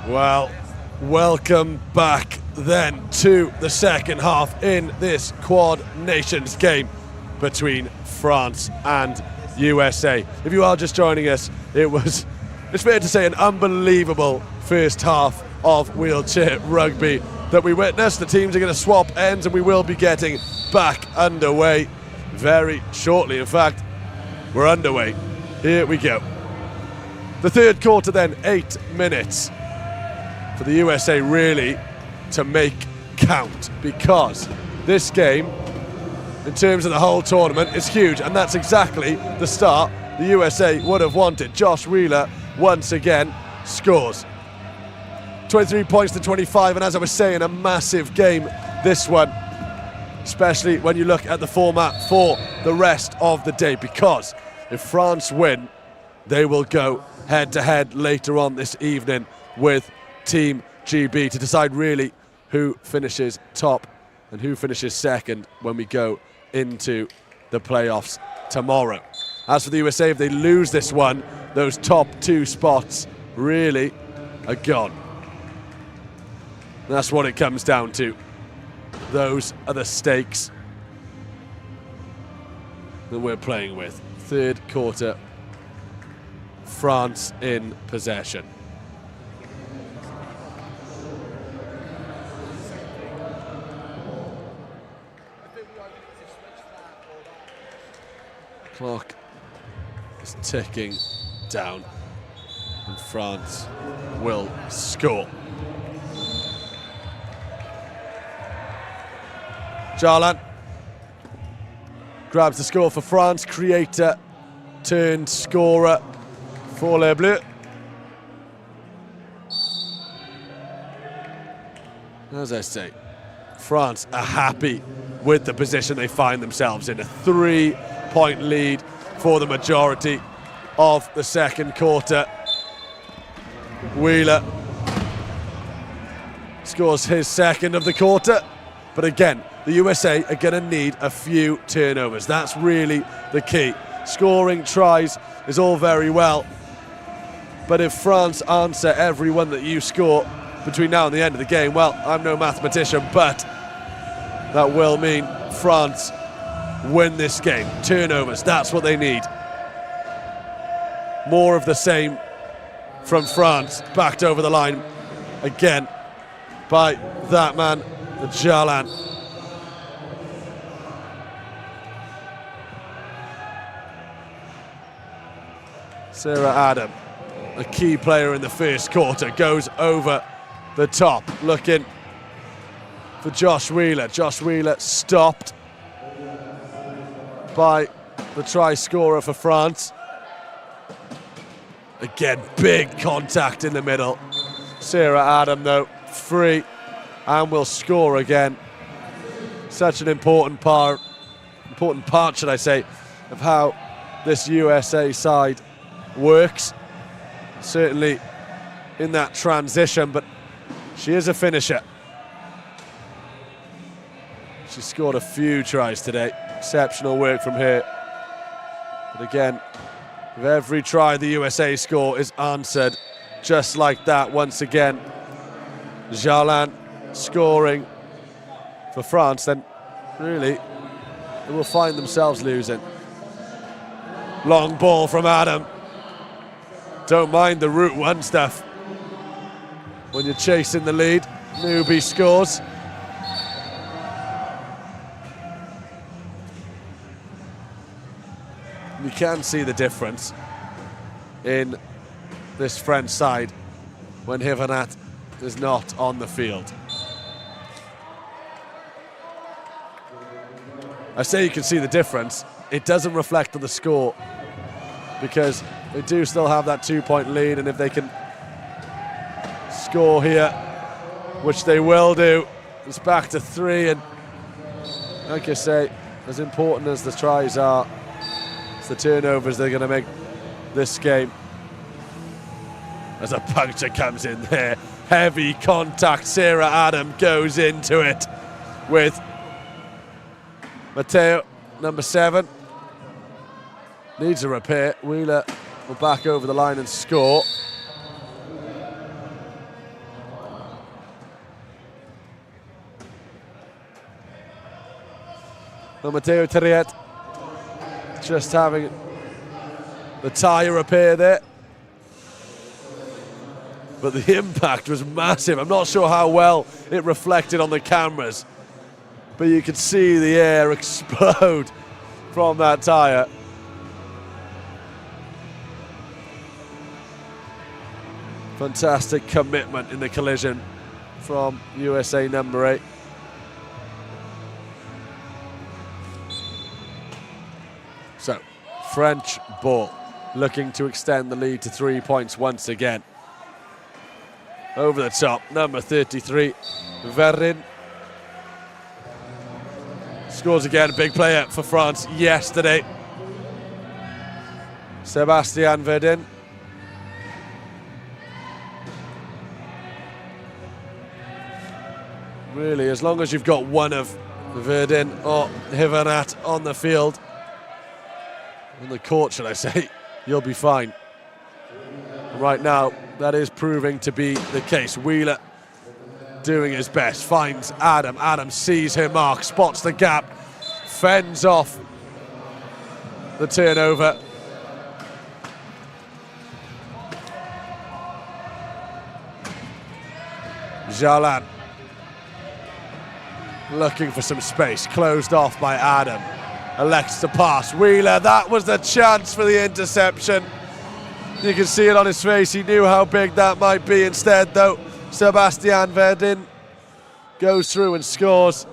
Well, welcome back then to the second half in this Quad Nations game between France and USA. If you are just joining us, it's fair to say, an unbelievable first half of wheelchair rugby that we witnessed. The teams are going to swap ends and we will be getting back underway very shortly. In fact, we're underway. Here we go. The third quarter then, 8 minutes for the USA really to make count, because this game, in terms of the whole tournament, is huge, and that's exactly the start the USA would have wanted. Josh Wheeler once again scores. 23 points to 25, and as I was saying, a massive game, this one, especially when you look at the format for the rest of the day, because if France win, they will go head-to-head later on this evening with Team GB to decide really who finishes top and who finishes second when we go into the playoffs tomorrow. As for the USA, if they lose this one, those top 2 spots really are gone. That's what it comes down to. Those are the stakes that we're playing with. Third quarter, France in possession. Clock is ticking down and France will score. Jarlan grabs the score for France. Creator turned scorer for Les Bleus. As I say, France are happy with the position they find themselves in. A 3-point lead for the majority of the second quarter. Wheeler scores his second of the quarter, but again, the USA are going to need a few turnovers. That's really the key. Scoring tries is all very well, but if France answer every one that you score between now and the end of the game, well, I'm no mathematician, but that will mean France win this game. Turnovers, that's what they need. More of the same from France, backed over the line again by that man, Jarlan. Sarah Adam, a key player in the first quarter, goes over the top, looking for Josh Wheeler. Josh Wheeler stopped by the try scorer for France. Again, big contact in the middle. Sarah Adam, though, free and will score again. Such an important part, should I say, of how this USA side works. Certainly in that transition, but she is a finisher. She scored a few tries today. Exceptional work from her. But again, with every try the USA score is answered just like that. Once again, Jarlan scoring for France, then really they will find themselves losing. Long ball from Adam. Don't mind the Route 1 stuff when you're chasing the lead. Newbie scores. You can see the difference in this French side when Hivanat is not on the field. I say you can see the difference. It doesn't reflect on the score because they do still have that 2-point lead, and if they can score here, which they will do, it's back to 3, and like I say, as important as the tries are, it's the turnovers they're going to make this game. As a puncture comes in there, heavy contact, Sarah Adam goes into it with Mateo, number 7. Needs a repair. Wheeler will back over the line and score. Matteo Terriet just having the tyre repair there. But the impact was massive. I'm not sure how well it reflected on the cameras, but you could see the air explode from that tyre. Fantastic commitment in the collision from USA number 8. So, French ball, looking to extend the lead to 3 points once again. Over the top, number 33, Verdin. Scores again, big player for France yesterday. Sébastien Verdin. Really, as long as you've got one of Verdin or Hivanat on the field, on the court, should I say, you'll be fine. Right now, that is proving to be the case. Wheeler doing his best, finds Adam. Adam sees her mark, spots the gap, fends off the turnover. Jalan looking for some space, closed off by Adam. Elects to pass. Wheeler, that was the chance for the interception. You can see it on his face. He knew how big that might be. Instead, though, Sébastien Verdin goes through and scores.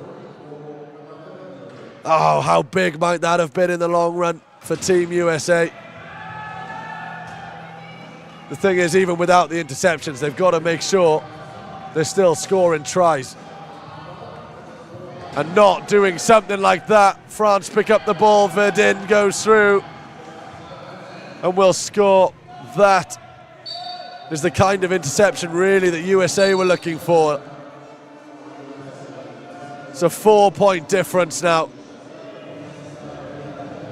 Oh, how big might that have been in the long run for Team USA? The thing is, even without the interceptions, they've got to make sure they're still scoring tries. And not doing something like that. France pick up the ball, Verdin goes through and will score. That is the kind of interception really that USA were looking for. It's a 4-point difference now.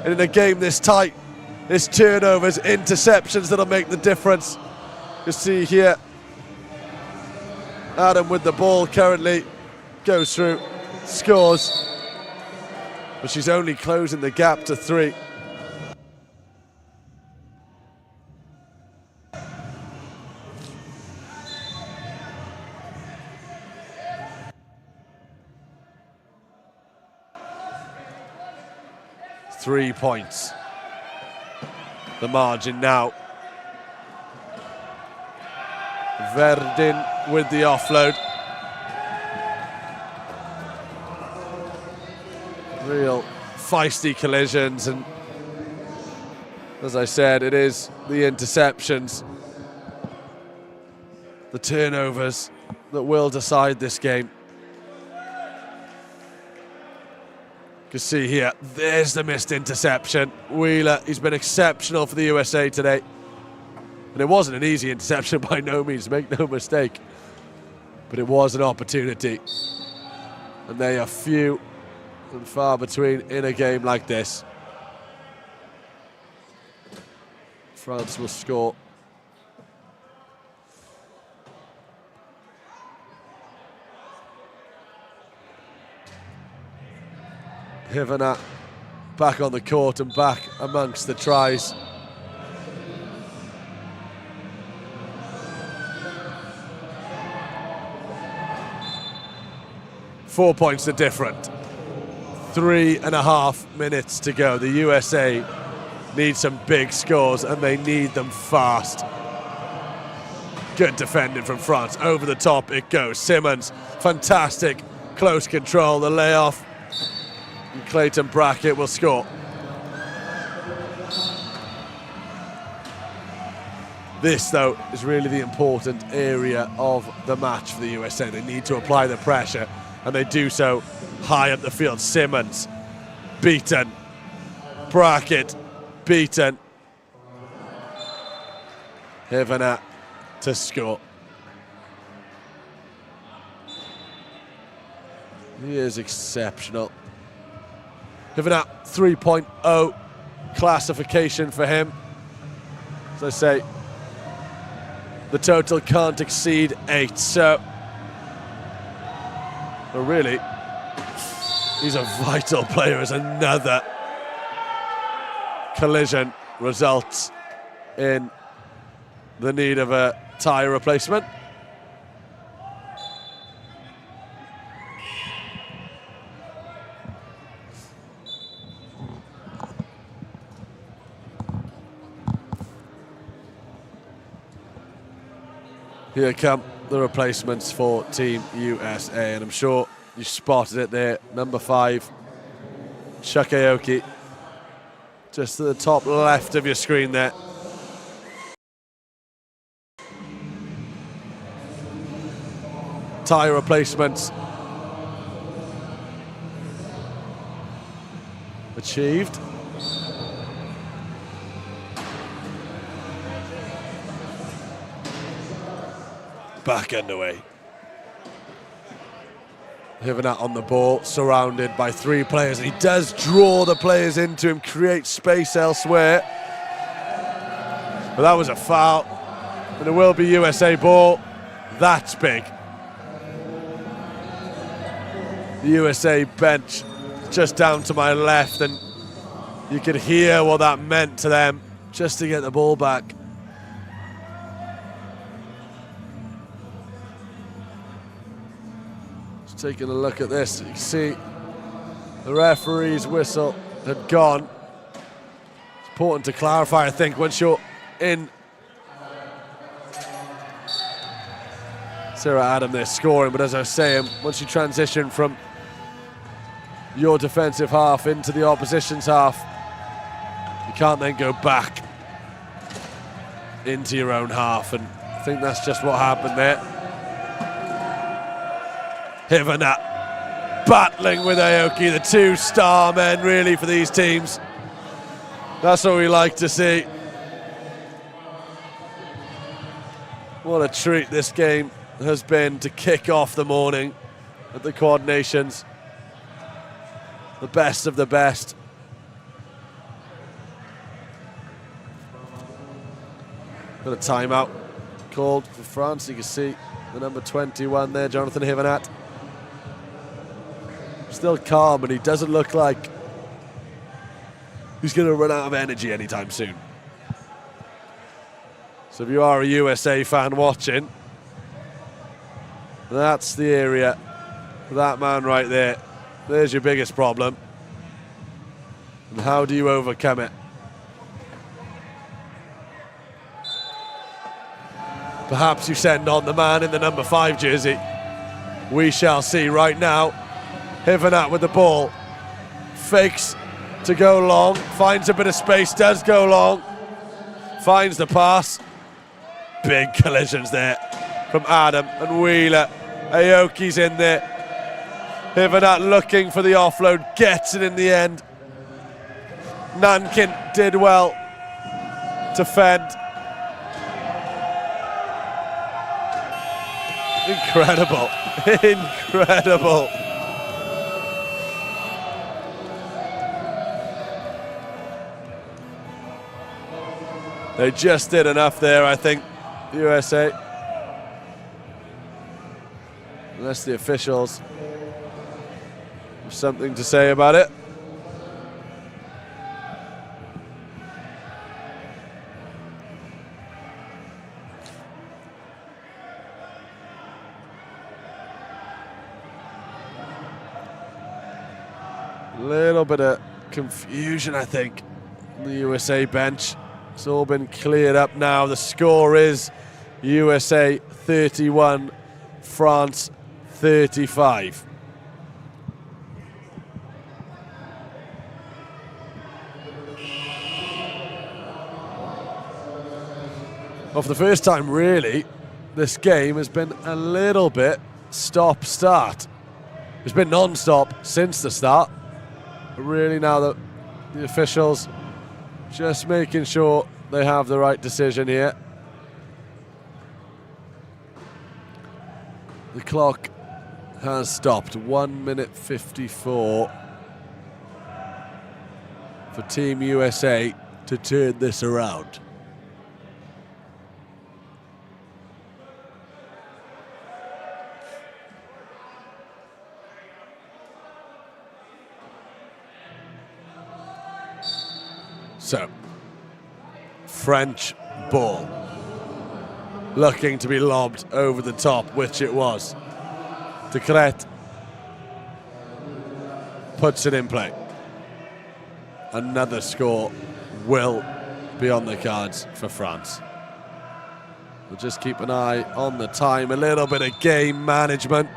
And in a game this tight, it's turnovers, interceptions that'll make the difference. You see here, Adam with the ball currently, goes through, scores, but she's only closing the gap to 3. Three points. The margin now. Verdin with the offload. Real feisty collisions, and as I said, it is the interceptions, the turnovers that will decide this game. You can see here, there's the missed interception. Wheeler, he's been exceptional for the USA today. And it wasn't an easy interception by no means, make no mistake. But it was an opportunity. And they are few and far between in a game like this. France will score. Hivanat back on the court and back amongst the tries. Four points are different. 3.5 minutes to go. The USA need some big scores and they need them fast. Good defending from France. Over the top it goes. Simmons, fantastic close control. The layoff. And Clayton Brackett will score. This, though, is really the important area of the match for the USA. They need to apply the pressure, and they do so high up the field. Simmons, beaten. Brackett, beaten. Hivanat to score. He is exceptional. Hivanat 3.0 classification for him. As I say, the total can't exceed 8, so really He's a vital player as another collision results in the need of a tyre replacement. Here come the replacements for Team USA, and I'm sure you spotted it there. Number 5, Chuck Aoki, just to the top left of your screen there. Tyre replacements achieved. Back underway. Hivenat on the ball, surrounded by 3 players, and he does draw the players into him, create space elsewhere. But that was a foul, and it will be USA ball. That's big. The USA bench just down to my left, and you could hear what that meant to them just to get the ball back. Taking a look at this, you can see the referee's whistle had gone. It's important to clarify, I think, once you're in. Sarah Adam there scoring, but as I was saying, once you transition from your defensive half into the opposition's half, you can't then go back into your own half, and I think that's just what happened there. Hivenat battling with Aoki, the 2 star men really for these teams. That's what we like to see. What a treat this game has been to kick off the morning at the Quad Nations. The best of the best. Got a timeout called for France. You can see the number 21 there, Jonathan Hivenat. Still calm, and he doesn't look like he's going to run out of energy anytime soon. So if you are a USA fan watching, that's the area. That man right there. There's your biggest problem. And how do you overcome it? Perhaps you send on the man in the number 5 jersey. We shall see right now. Hivenat with the ball, fakes to go long, finds a bit of space, does go long, finds the pass. Big collisions there from Adam and Wheeler. Aoki's in there. Hivenat looking for the offload, gets it in the end. Nankin did well to fend. Incredible, incredible. They just did enough there, I think, USA. Unless the officials have something to say about it. A little bit of confusion, I think, on the USA bench. It's all been cleared up now. The score is USA 31, France 35. Well, for the first time, really, this game has been a little bit stop-start. It's been non-stop since the start. But really now that the officials just making sure they have the right decision here. The clock has stopped. 1 minute 54 for Team USA to turn this around. So, French ball. Looking to be lobbed over the top, which it was. Decret puts it in play. Another score will be on the cards for France. We'll just keep an eye on the time. A little bit of game management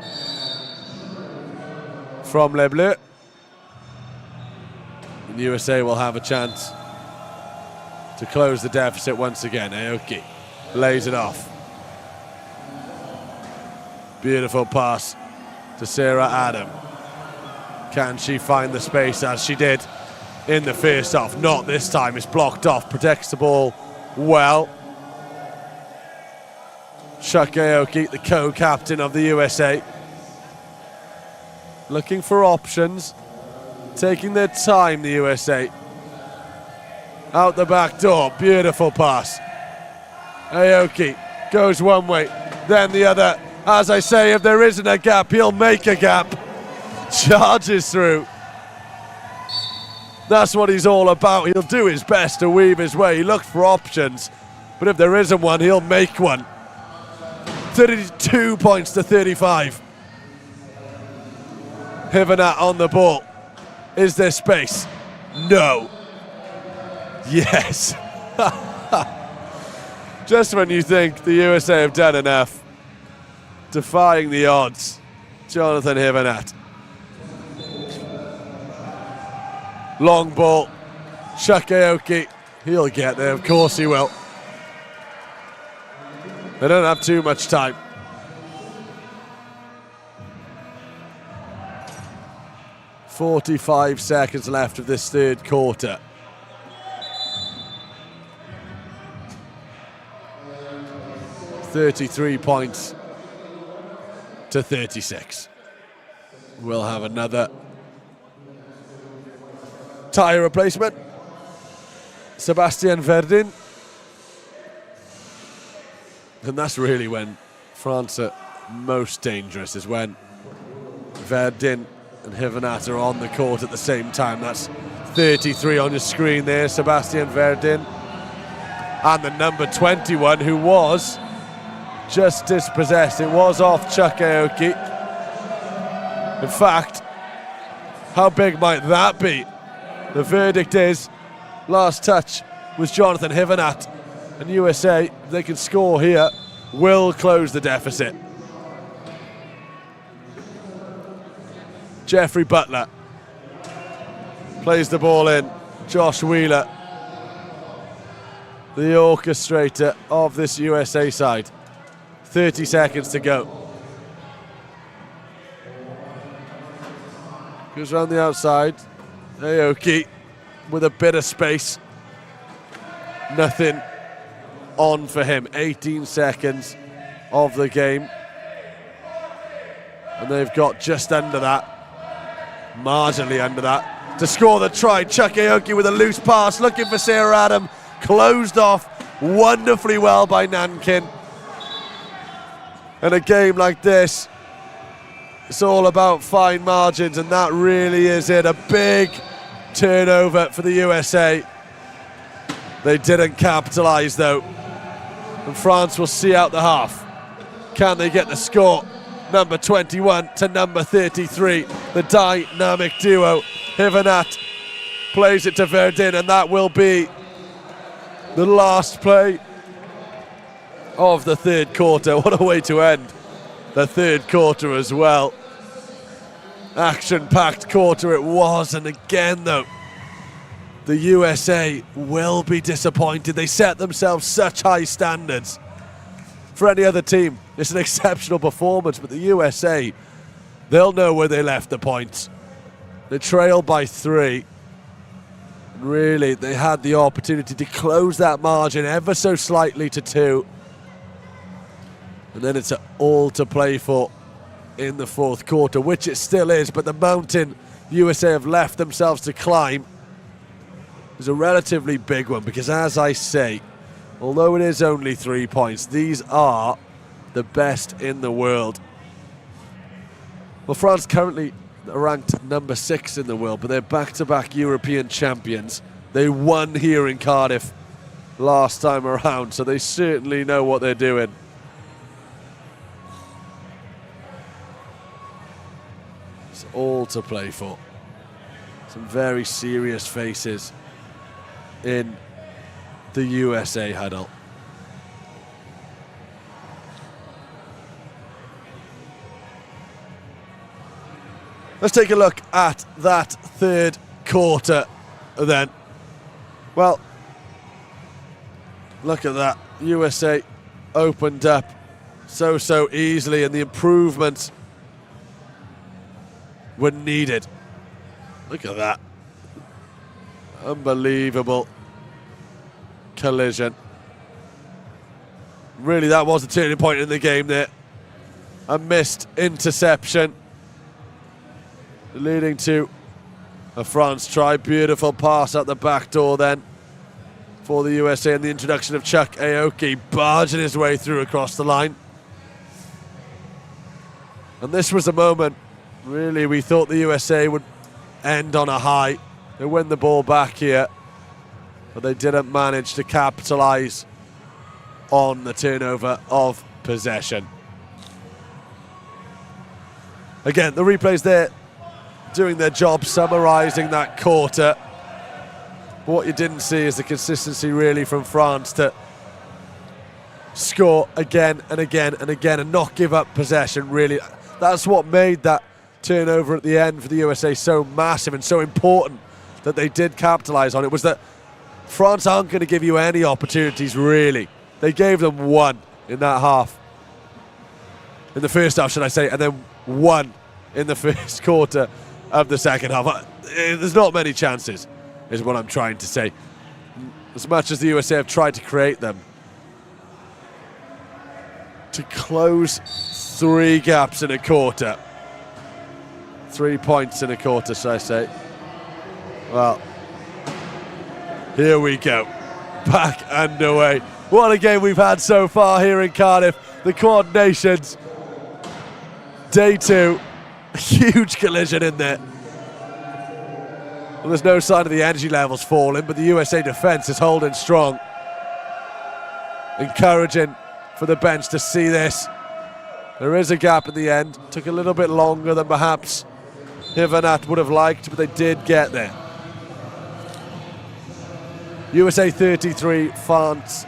from Les Bleus. And USA will have a chance to close the deficit once again. Aoki lays it off. Beautiful pass to Sarah Adam. Can she find the space as she did in the first half? Not this time. It's blocked off. Protects the ball well. Chuck Aoki, the co-captain of the USA. Looking for options. Taking their time, the USA. Out the back door. Beautiful pass. Aoki goes one way, then the other. As I say, if there isn't a gap, he'll make a gap. Charges through. That's what he's all about. He'll do his best to weave his way. He looked for options, but if there isn't one, he'll make one. 32 points to 35. Hivenat on the ball. Is there space? No. Yes. Just when you think the USA have done enough, defying the odds, Jonathan Hivenat. Long ball, Chuck Aoki, he'll get there, of course he will. They don't have too much time. "45 seconds left of this third quarter. "33 points to 36. We'll have another tyre replacement. Sebastian Verdin. And that's really when France are most dangerous, is when Verdin and Hivenat are on the court at the same time. That's 33 on your screen there, Sebastian Verdin. And the number 21, who was just dispossessed. It was off Chuck Aoki. In fact, how big might that be? The verdict is, last touch was Jonathan Hivenat. And USA, if they can score here, will close the deficit. Jeffrey Butler plays the ball in. Josh Wheeler, the orchestrator of this USA side. 30 seconds to go. Goes around the outside. Aoki with a bit of space. Nothing on for him. 18 seconds of the game. And they've got just under that. Marginally under that. To score the try, Chuck Aoki with a loose pass. Looking for Sarah Adam. Closed off wonderfully well by Nankin. And a game like this, it's all about fine margins, and that really is it. A big turnover for the USA. They didn't capitalise though. And France will see out the half. Can they get the score? Number 21 to number 33. The dynamic duo. Hivenat plays it to Verdin, and that will be the last play of the third quarter. What a way to end the third quarter as well. Action-packed quarter it was, and again though, the USA will be disappointed. They set themselves such high standards. For any other team, it's an exceptional performance, but the USA, they'll know where they left the points. They trailed by 3. Really, they had the opportunity to close that margin ever so slightly to 2. And then it's all to play for in the fourth quarter, which it still is, but the mountain the USA have left themselves to climb is a relatively big one, because as I say, although it is only 3 points, these are the best in the world. Well, France currently ranked number 6 in the world, but they're back-to-back European champions. They won here in Cardiff last time around, so they certainly know what they're doing. It's all to play for. Some very serious faces in the USA huddle. Let's take a look at that third quarter then. Well, look at that. USA opened up so easily, and the improvements were needed. Look at that. Unbelievable collision. Really, that was the turning point in the game there. A missed interception leading to a France try. Beautiful pass out the back door then for the USA, and the introduction of Chuck Aoki barging his way through across the line. And this was a moment, really, we thought the USA would end on a high. They win the ball back here, but they didn't manage to capitalise on the turnover of possession. Again, the replays there doing their job, summarising that quarter. But what you didn't see is the consistency really from France to score again and again and again and not give up possession, really. That's what made that turnover at the end for the USA so massive and so important, that they did capitalise on it, was that France aren't going to give you any opportunities, really. They gave them one in that half. In the first half, should I say, and then one in the first quarter of the second half. There's not many chances, is what I'm trying to say. As much as the USA have tried to create them. To close 3 gaps in a quarter. 3 points in a quarter, should I say. Well, here we go. Back underway. What a game we've had so far here in Cardiff. The Quad Nations. Day 2. A huge collision in there. Well, there's no sign of the energy levels falling, but the USA defence is holding strong. Encouraging for the bench to see this. There is a gap at the end. Took a little bit longer than perhaps Hivanat would have liked, but they did get there. USA 33, France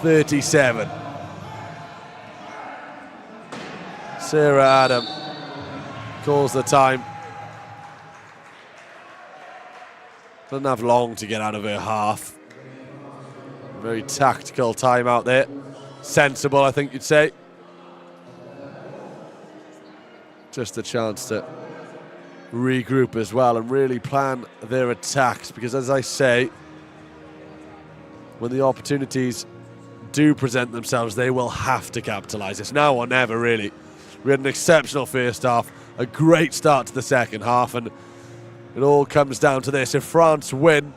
37. Sarah Adam calls the time. Doesn't have long to get out of her half. Very tactical time out there. Sensible, I think you'd say. Just a chance to regroup as well and really plan their attacks, because as I say, when the opportunities do present themselves, they will have to capitalise. It's now or never, really. We had an exceptional first half, a great start to the second half, and it all comes down to this. If France win,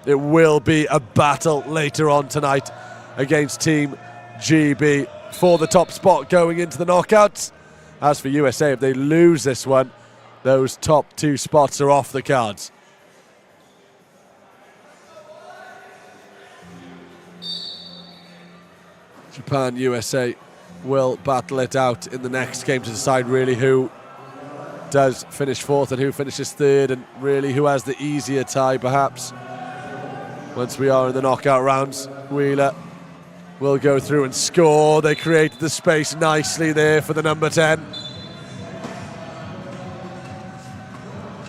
it will be a battle later on tonight against Team GB for the top spot going into the knockouts. As for USA, if they lose this one, those top 2 spots are off the cards. Japan, USA will battle it out in the next game to decide really who does finish 4th and who finishes 3rd, and really who has the easier tie perhaps. Once we are in the knockout rounds, Wheeler will go through and score. They created the space nicely there for the number 10.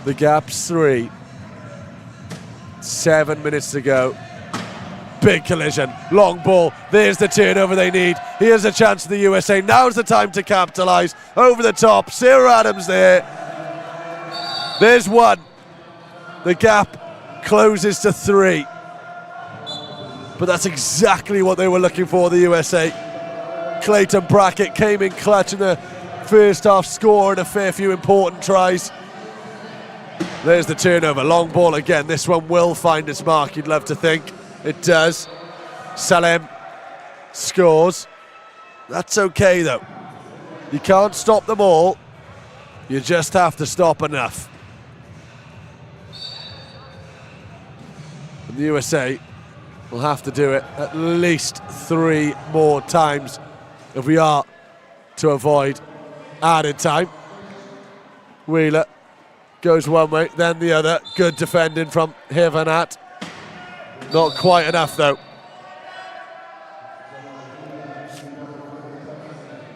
The gap's 3. 7 minutes to go. Big collision, long ball, there's the turnover they need. Here's a chance for the USA, now's the time to capitalise. Over the top, Sarah Adams there. There's 1. The gap closes to 3. But that's exactly what they were looking for, the USA. Clayton Brackett came in clutch in the first half, scoring a fair few important tries. There's the turnover, long ball again. This one will find its mark, you'd love to think. It does. Salem scores. That's okay though. You can't stop them all. You just have to stop enough. And the USA will have to do it at least 3 more times if we are to avoid added time. Wheeler goes one way, then the other. Good defending from Hivanat. Not quite enough though.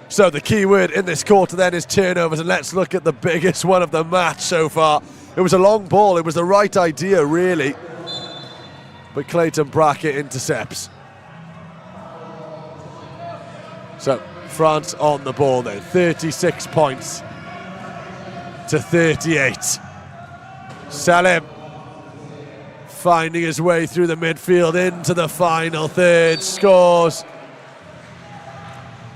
So the key word in this quarter then is turnovers, and let's look at the biggest one of the match so far. It was a long ball, it was the right idea really, but Clayton Brackett intercepts. So France on the ball then, 36 points to 38. Salim finding his way through the midfield into the final third, scores.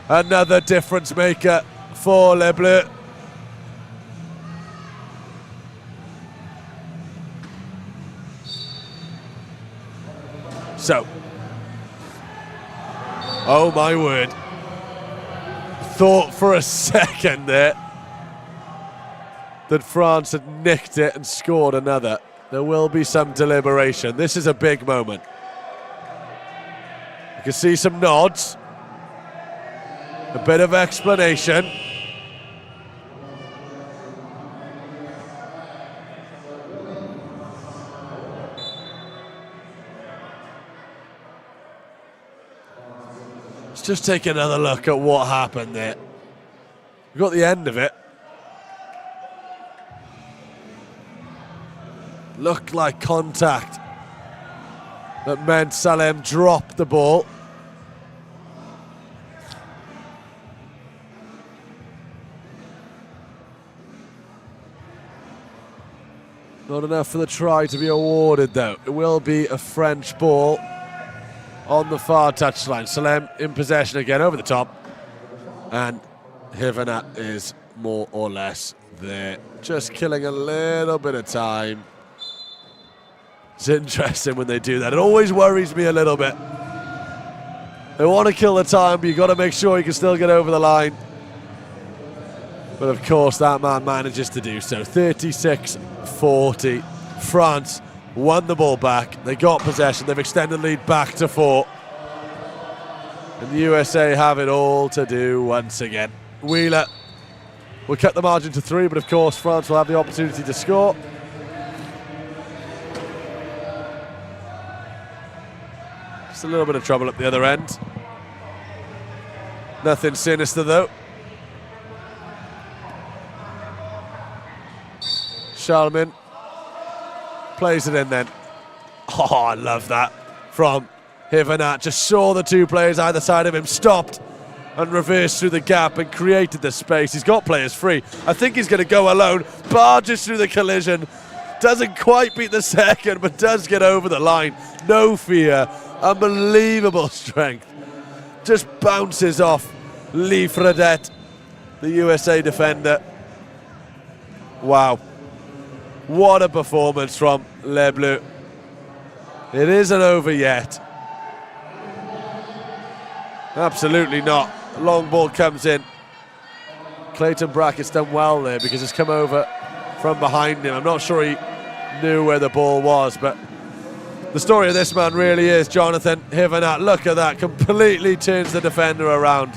Another difference maker for Les Bleus. So, oh my word. Thought for a second there that France had nicked it and scored another. There will be some deliberation. This is a big moment. You can see some nods. A bit of explanation. Let's just take another look at what happened there. We got the end of it. Looked like contact that meant Salem dropped the ball. Not enough for the try to be awarded though. It will be a French ball on the far touchline. Salem in possession again over the top. And Hivanat is more or less there. Just killing a little bit of time. It's interesting when they do that. It always worries me a little bit. They want to kill the time, but you've got to make sure you can still get over the line. But of course, that man manages to do so. 36-40. France won the ball back. They got possession. They've extended the lead back to 4. And the USA have it all to do once again. Wheeler will cut the margin to 3, but of course, France will have the opportunity to score. Just a little bit of trouble at the other end. Nothing sinister though. Charlemagne plays it in then. Oh, I love that from Hivanat. Just saw the 2 players either side of him, stopped and reversed through the gap and created the space. He's got players free. I think he's going to go alone. Barges through the collision. Doesn't quite beat the second, but does get over the line. No fear. Unbelievable strength. Just bounces off Lee Fredette, the USA defender. Wow. What a performance from Les Bleus. It isn't over yet. Absolutely not. Long ball comes in. Clayton Brackett's done well there because it's come over from behind him. I'm not sure he knew where the ball was, but the story of this man really is Jonathan Hivanat. Look at that. Completely turns the defender around.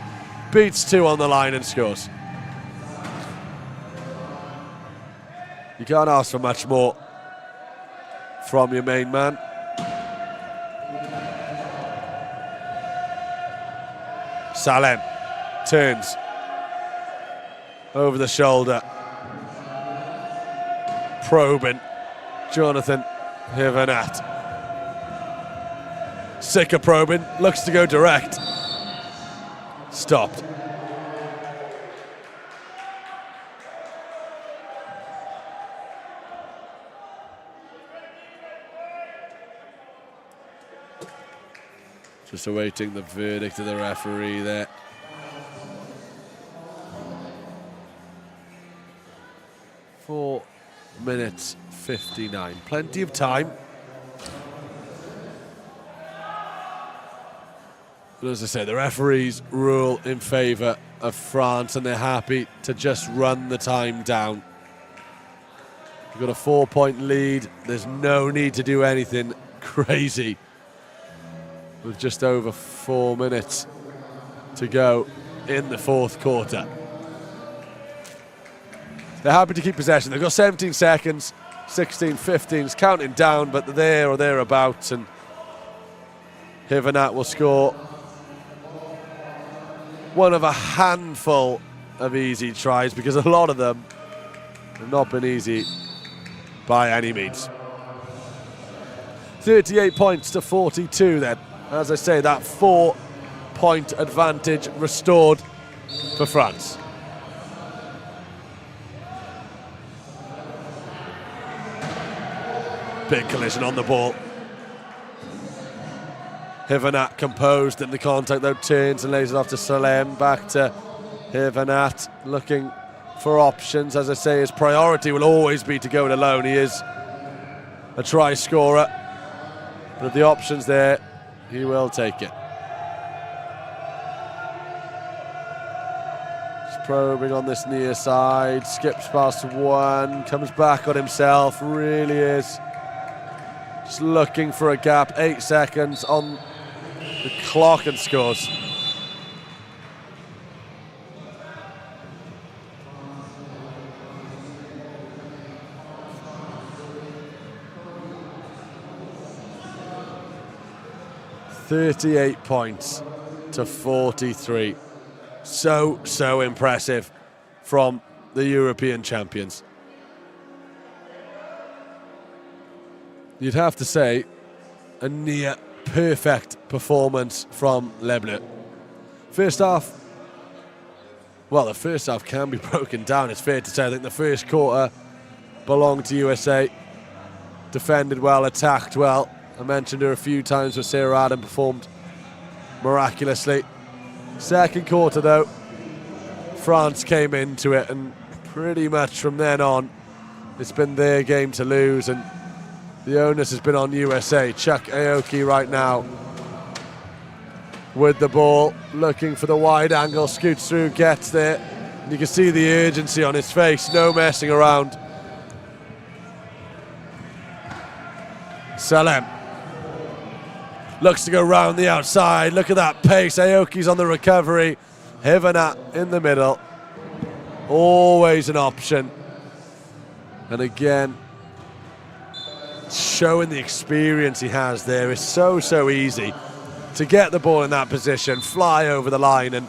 Beats 2 on the line and scores. You can't ask for much more from your main man. Salem turns over the shoulder. Probing Jonathan Hivanat. Sick of probing, looks to go direct. Stopped. Just awaiting the verdict of the referee there. Four minutes 59. Plenty of time. But as I say, the referees rule in favour of France and they're happy to just run the time down. You've got a 4-point lead. There's no need to do anything crazy. With just over 4 minutes to go in the fourth quarter. They're happy to keep possession. They've got 17 seconds, 16, 15, it's counting down, but they're there or thereabouts, and Hivenat will score one of a handful of easy tries, because a lot of them have not been easy by any means. 38 points to 42 then. As I say, that 4-point advantage restored for France. Big collision on the ball. Hivenat composed in the contact, though, turns and lays it off to Salem. Back to Hivenat, looking for options. As I say, his priority will always be to go it alone. He is a try scorer, but if the option's there, he will take it. Just probing on this near side, skips past one, comes back on himself, really is just looking for a gap. 8 seconds on the clock and scores. $38 points to 43. So impressive from the European champions. You'd have to say a near perfect performance from Les Bleus. First half, well, the first half can be broken down, it's fair to say. I think the first quarter belonged to USA. Defended well, attacked well. I mentioned her a few times, where Sarah Adam performed miraculously. Second quarter, though, France came into it, and pretty much from then on, it's been their game to lose, and the onus has been on USA. Chuck Aoki right now with the ball, looking for the wide angle, scoots through, gets there. And you can see the urgency on his face, no messing around. Salem looks to go round the outside. Look at that pace. Aoki's on the recovery. Hivenat in the middle. Always an option. And again, showing the experience he has there. It's so easy to get the ball in that position, fly over the line, and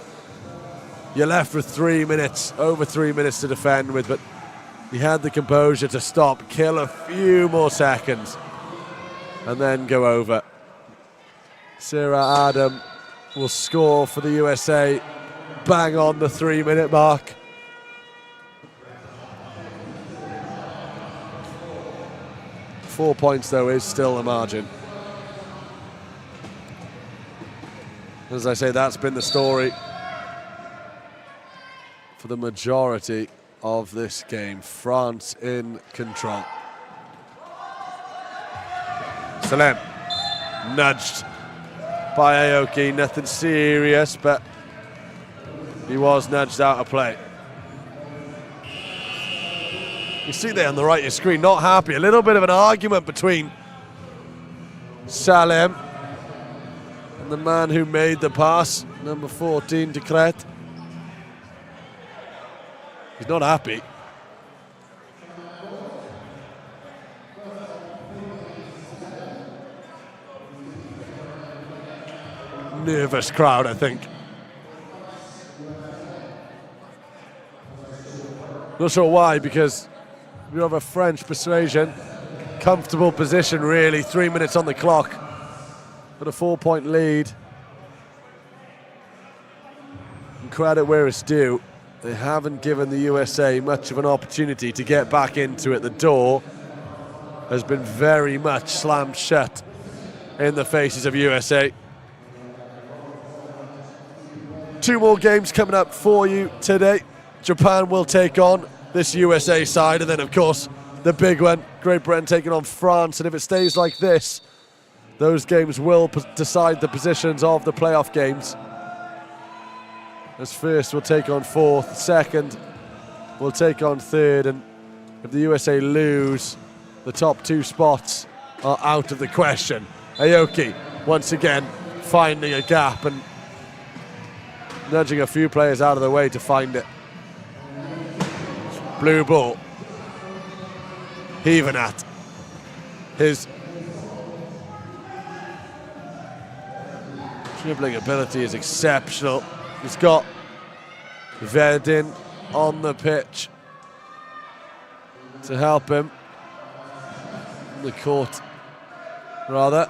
you're left with 3 minutes, over 3 minutes to defend with, but he had the composure to stop, kill a few more seconds, and then go over. Sarah Adam will score for the USA, bang on the 3-minute mark. Four points, though, is still the margin. As I say, that's been the story for the majority of this game. France in control. Salem nudged by Aoki, nothing serious, but he was nudged out of play. You see there on the right of your screen, not happy. A little bit of an argument between Salem and the man who made the pass, number 14, Decret. He's not happy. Nervous crowd, I think. Not sure why, because we have a French persuasion. Comfortable position, really. 3 minutes on the clock. Got a 4-point lead. And credit where it's due. They haven't given the USA much of an opportunity to get back into it. The door has been very much slammed shut in the faces of USA. 2 more games coming up for you today. Japan will take on this USA side, and then of course the big one, Great Britain taking on France. And if it stays like this, those games will decide the positions of the playoff games. As first will take on fourth, second will take on third, and if the USA lose, the top 2 spots are out of the question. Aoki, once again, finding a gap and nudging a few players out of the way to find it. Blue ball. Heaving at. His dribbling ability is exceptional. He's got Verdin on the pitch to help him. In the court, rather.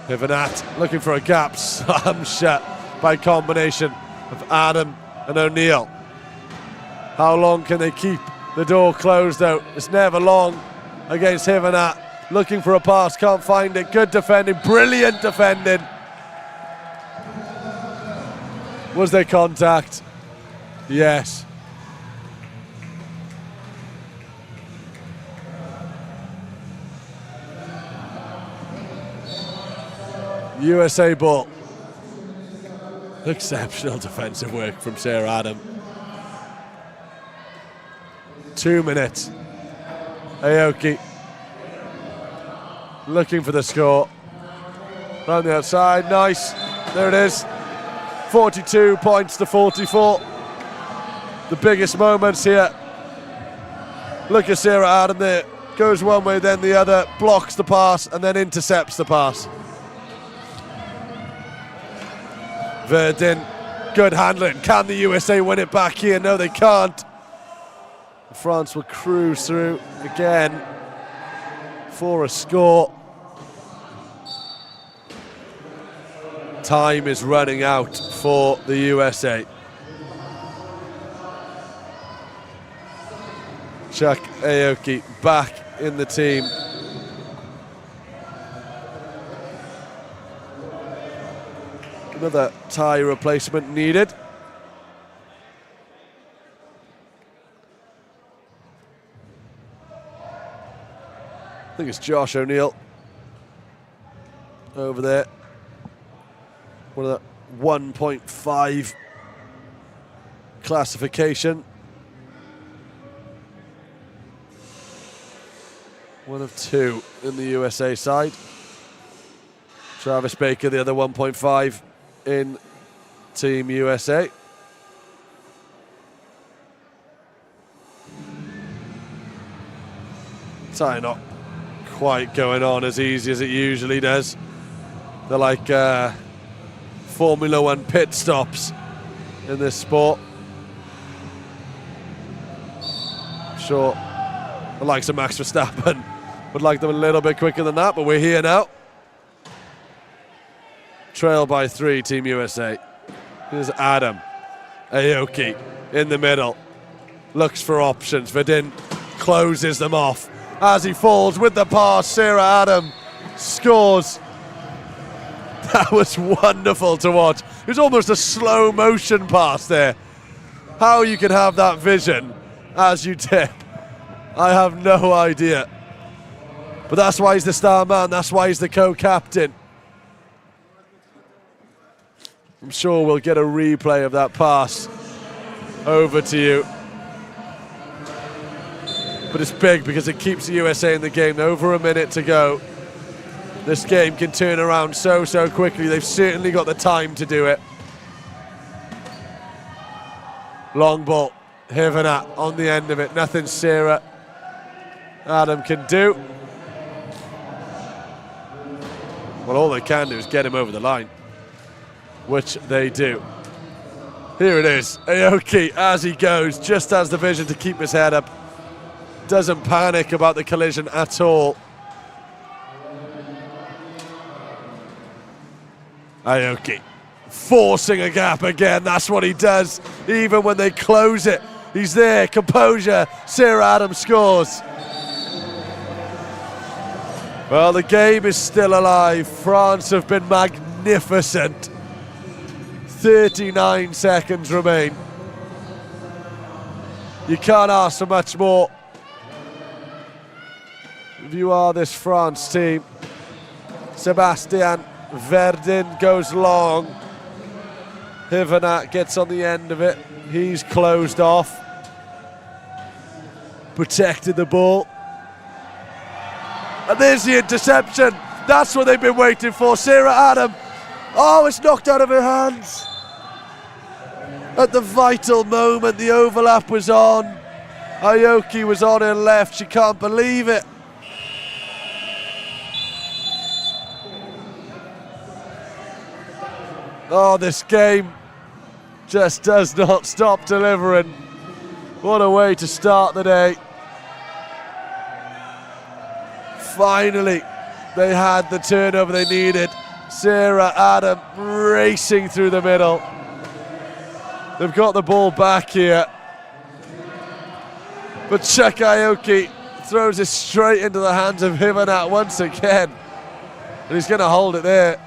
Hivanat looking for a gap, slam shut by combination of Adam and O'Neill. How long can they keep the door closed out? It's never long against Hivanat. Looking for a pass, can't find it. Good defending, brilliant defending. Was there contact? Yes. USA ball. Exceptional defensive work from Sarah Adam. 2 minutes. Aoki looking for the score. Round the outside, nice. There it is. 42 points to 44. The biggest moments here. Look at Sarah Adam there. Goes one way, then the other. Blocks the pass and then intercepts the pass. Verdin, good handling. Can the USA win it back here? No, they can't. France will cruise through again for a score. Time is running out for the USA. Chuck Aoki back in the team. Another tie replacement needed. I think it's Josh O'Neill over there. One of the 1.5 classification. One of two in the USA side. Travis Baker, the other 1.5 in Team USA. Tie not quite going on as easy as it usually does. They're like Formula One pit stops in this sport. Sure, the likes of Max Verstappen would like them a little bit quicker than that, but we're here now. Trail by 3, Team USA. Here's Adam. Aoki in the middle. Looks for options. Verdin closes them off. As he falls with the pass, Sarah Adam scores. That was wonderful to watch. It was almost a slow motion pass there. How you can have that vision as you tip, I have no idea. But that's why he's the star man. That's why he's the co-captain. I'm sure we'll get a replay of that pass over to you. But it's big because it keeps the USA in the game. Over a minute to go. This game can turn around so quickly. They've certainly got the time to do it. Long ball. Hivanat on the end of it. Nothing Sarah Adam can do. Well, all they can do is get him over the line, which they do. Here it is. Aoki, as he goes, just has the vision to keep his head up. Doesn't panic about the collision at all. Aoki forcing a gap again. That's what he does. Even when they close it, he's there. Composure. Sarah Adam scores. Well, the game is still alive. France have been magnificent. 39 seconds remain. You can't ask for much more. If you are this France team, Sebastian Verdin goes long. Hivanat gets on the end of it. He's closed off. Protected the ball. And there's the interception. That's what they've been waiting for. Sarah Adam. Oh, it's knocked out of her hands. At the vital moment, the overlap was on. Aoki was on her left. She can't believe it. Oh, this game just does not stop delivering. What a way to start the day. Finally, they had the turnover they needed. Sarah Adam racing through the middle. They've got the ball back here. But Chuck Aoki throws it straight into the hands of Hivanat once again. And he's going to hold it there.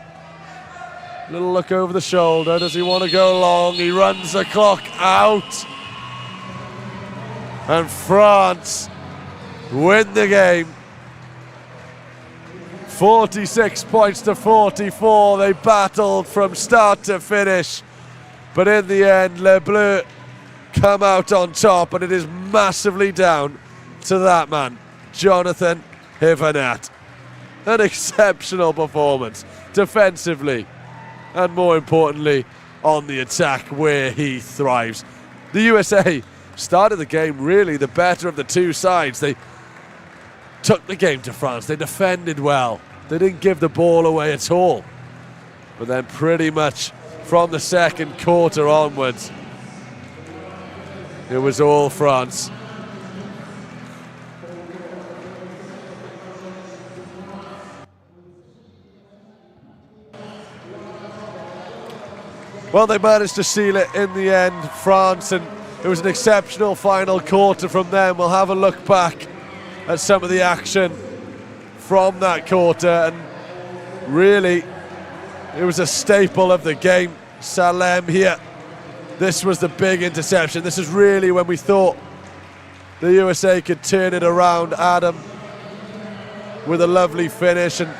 Little look over the shoulder. Does he want to go long? He runs the clock out. And France win the game. 46 points to 44. They battled from start to finish. But in the end, Les Bleus come out on top, and it is massively down to that man, Jonathan Hivanat. An exceptional performance defensively, and more importantly, on the attack where he thrives. The USA started the game really the better of the two sides. They took the game to France. They defended well. They didn't give the ball away at all. But then pretty much from the second quarter onwards, it was all France. Well, they managed to seal it in the end, France, and it was an exceptional final quarter from them. We'll have a look back at some of the action from that quarter, and really, it was a staple of the game. Salem here. This was the big interception. This is really when we thought the USA could turn it around. Adam with a lovely finish, and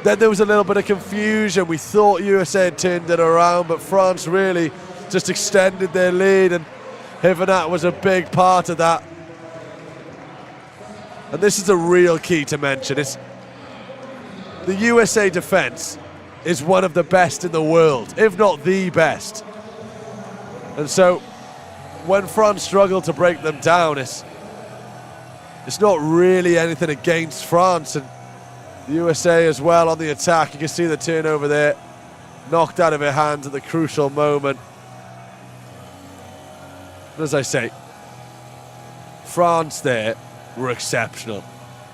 then there was a little bit of confusion. We thought USA had turned it around, but France really just extended their lead, and Hivanat was a big part of that. And this is a real key to mention. It's the USA defense is one of the best in the world, if not the best. And so when France struggled to break them down, it's not really anything against France. And the USA as well on the attack. You can see the turnover there, knocked out of her hands at the crucial moment. But as I say, France there were exceptional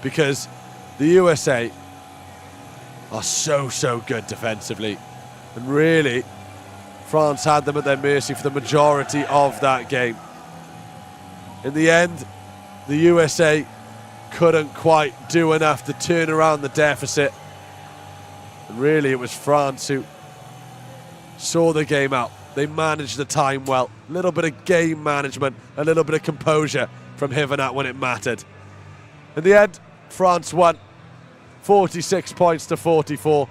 because the USA are so good defensively, and really France had them at their mercy for the majority of that game. In the end, the USA couldn't quite do enough to turn around the deficit, and really it was France who saw the game out. They managed the time well. A little bit of game management, a little bit of composure from Hivanat when it mattered. In the end, France won 46 points to 44.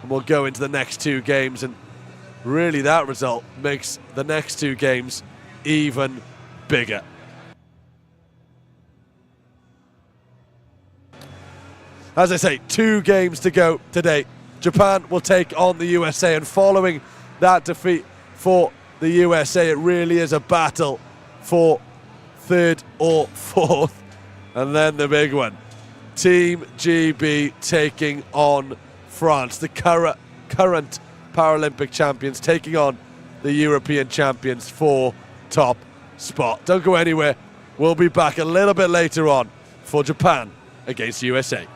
And we'll go into the next two games, and really that result makes the next two games even bigger. As I say, 2 games to go today. Japan will take on the USA, and following that defeat for the USA, it really is a battle for 3rd or 4th. And then the big one, Team GB taking on France, the current Paralympic champions, taking on the European champions for top spot. Don't go anywhere. We'll be back a little bit later on for Japan against USA.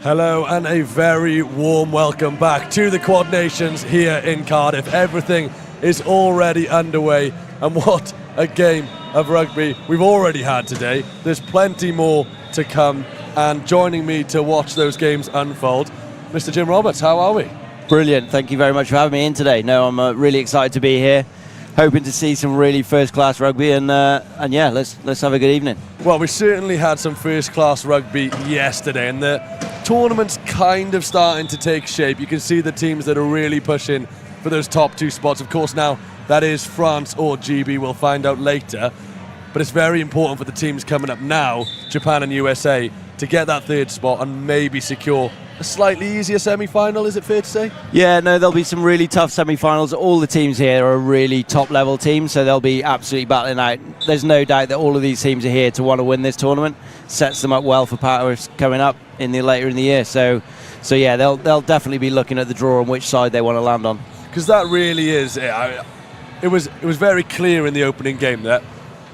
Hello and a very warm welcome back to the Quad Nations here in Cardiff. Everything is already underway, and what a game of rugby we've already had today. There's plenty more to come, and joining me to watch those games unfold, Mr. Jim Roberts, how are we? Brilliant, thank you very much for having me in today. No, I'm really excited to be here, hoping to see some really first-class rugby, and yeah, let's have a good evening. Well, we certainly had some first-class rugby yesterday, and the tournament's kind of starting to take shape. You can see the teams that are really pushing for those top two spots. Of course, now that is France or GB. We'll find out later. But it's very important for the teams coming up now, Japan and USA, to get that third spot and maybe secure a slightly easier semi-final, is it fair to say? Yeah, no, there'll be some really tough semi-finals. All the teams here are really top-level teams, so they'll be absolutely battling out. There's no doubt that all of these teams are here to want to win this tournament. Sets them up well for Paris coming up later in the year. So yeah, they'll definitely be looking at the draw and which side they want to land on. Because that really is it. It was very clear in the opening game that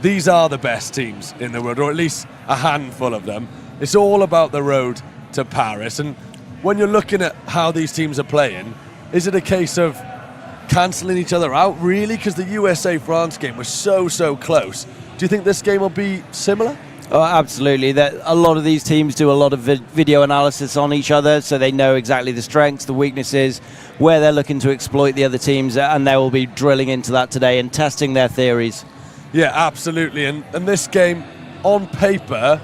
these are the best teams in the world, or at least a handful of them. It's all about the road to Paris. And when you're looking at how these teams are playing, is it a case of cancelling each other out, really? Because the USA-France game was so close. Do you think this game will be similar? Oh, absolutely. A lot of these teams do a lot of video analysis on each other, so they know exactly the strengths, the weaknesses, where they're looking to exploit the other teams, and they will be drilling into that today and testing their theories. Yeah, absolutely. And this game, on paper,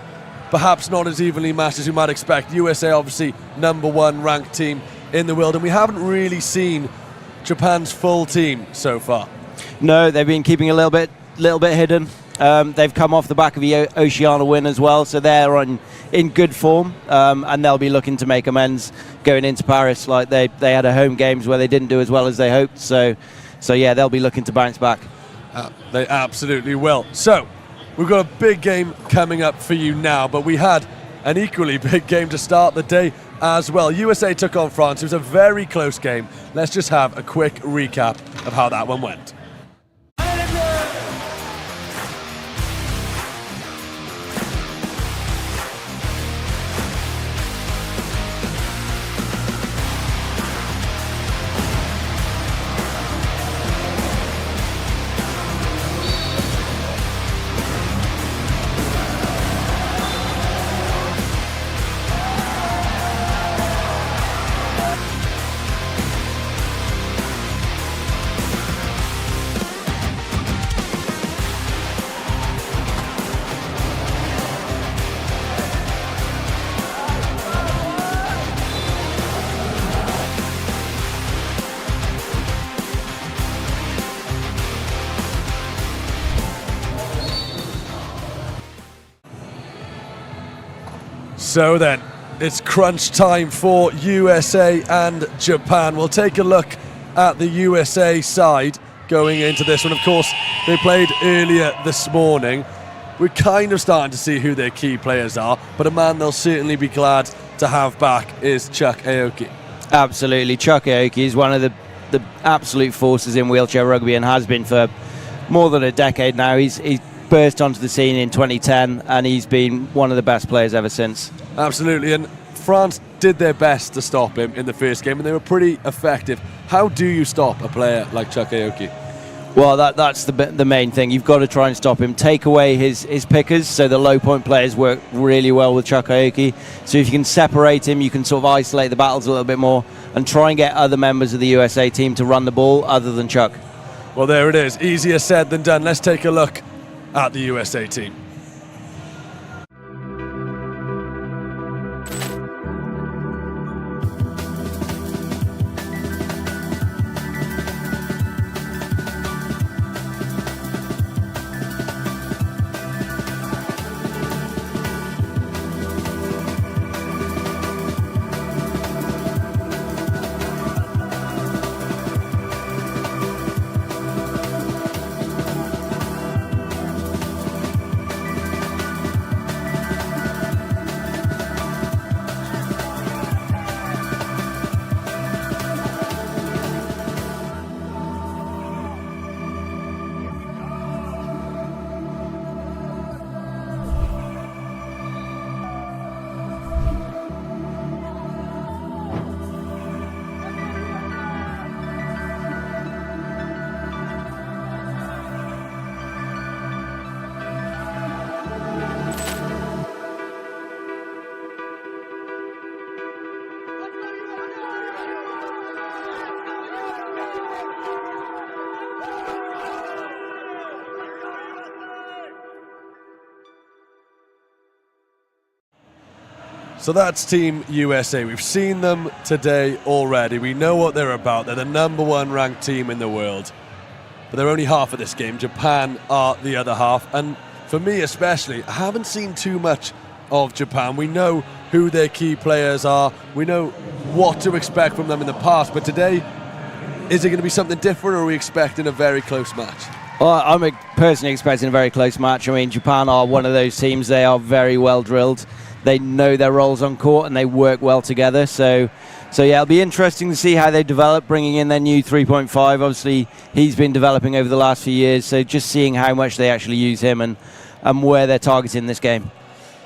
perhaps not as evenly matched as you might expect. USA obviously #1 ranked team in the world, and we haven't really seen Japan's full team so far. No, they've been keeping a little bit hidden. They've come off the back of the Oceania win as well, so they're in good form, and they'll be looking to make amends going into Paris. Like they had a home games where they didn't do as well as they hoped, so yeah, they'll be looking to bounce back. They absolutely will. So we've got a big game coming up for you now, but we had an equally big game to start the day as well. USA took on France. It was a very close game. Let's just have a quick recap of how that one went. So then, it's crunch time for USA and Japan. We'll take a look at the USA side going into this one. Of course, they played earlier this morning. We're kind of starting to see who their key players are, but a man they'll certainly be glad to have back is Chuck Aoki. Absolutely. Chuck Aoki is one of the absolute forces in wheelchair rugby and has been for more than a decade now. He's burst onto the scene in 2010, and he's been one of the best players ever since. Absolutely, and France did their best to stop him in the first game, and they were pretty effective. How do you stop a player like Chuck Aoki? Well, that's the main thing. You've got to try and stop him. Take away his pickers, so the low point players work really well with Chuck Aoki. So if you can separate him, you can sort of isolate the battles a little bit more and try and get other members of the USA team to run the ball other than Chuck. Well, there it is. Easier said than done. Let's take a look at the USA team. So that's Team USA. We've seen them today already. We know what they're about. They're the #1 ranked team in the world. But they're only half of this game. Japan are the other half. And for me especially, I haven't seen too much of Japan. We know who their key players are. We know what to expect from them in the past. But today, is it going to be something different, or are we expecting a very close match? Well, I'm personally expecting a very close match. I mean, Japan are one of those teams. They are very well drilled. They know their roles on court and they work well together. So yeah, it'll be interesting to see how they develop, bringing in their new 3.5. Obviously, he's been developing over the last few years. So just seeing how much they actually use him and where they're targeting this game.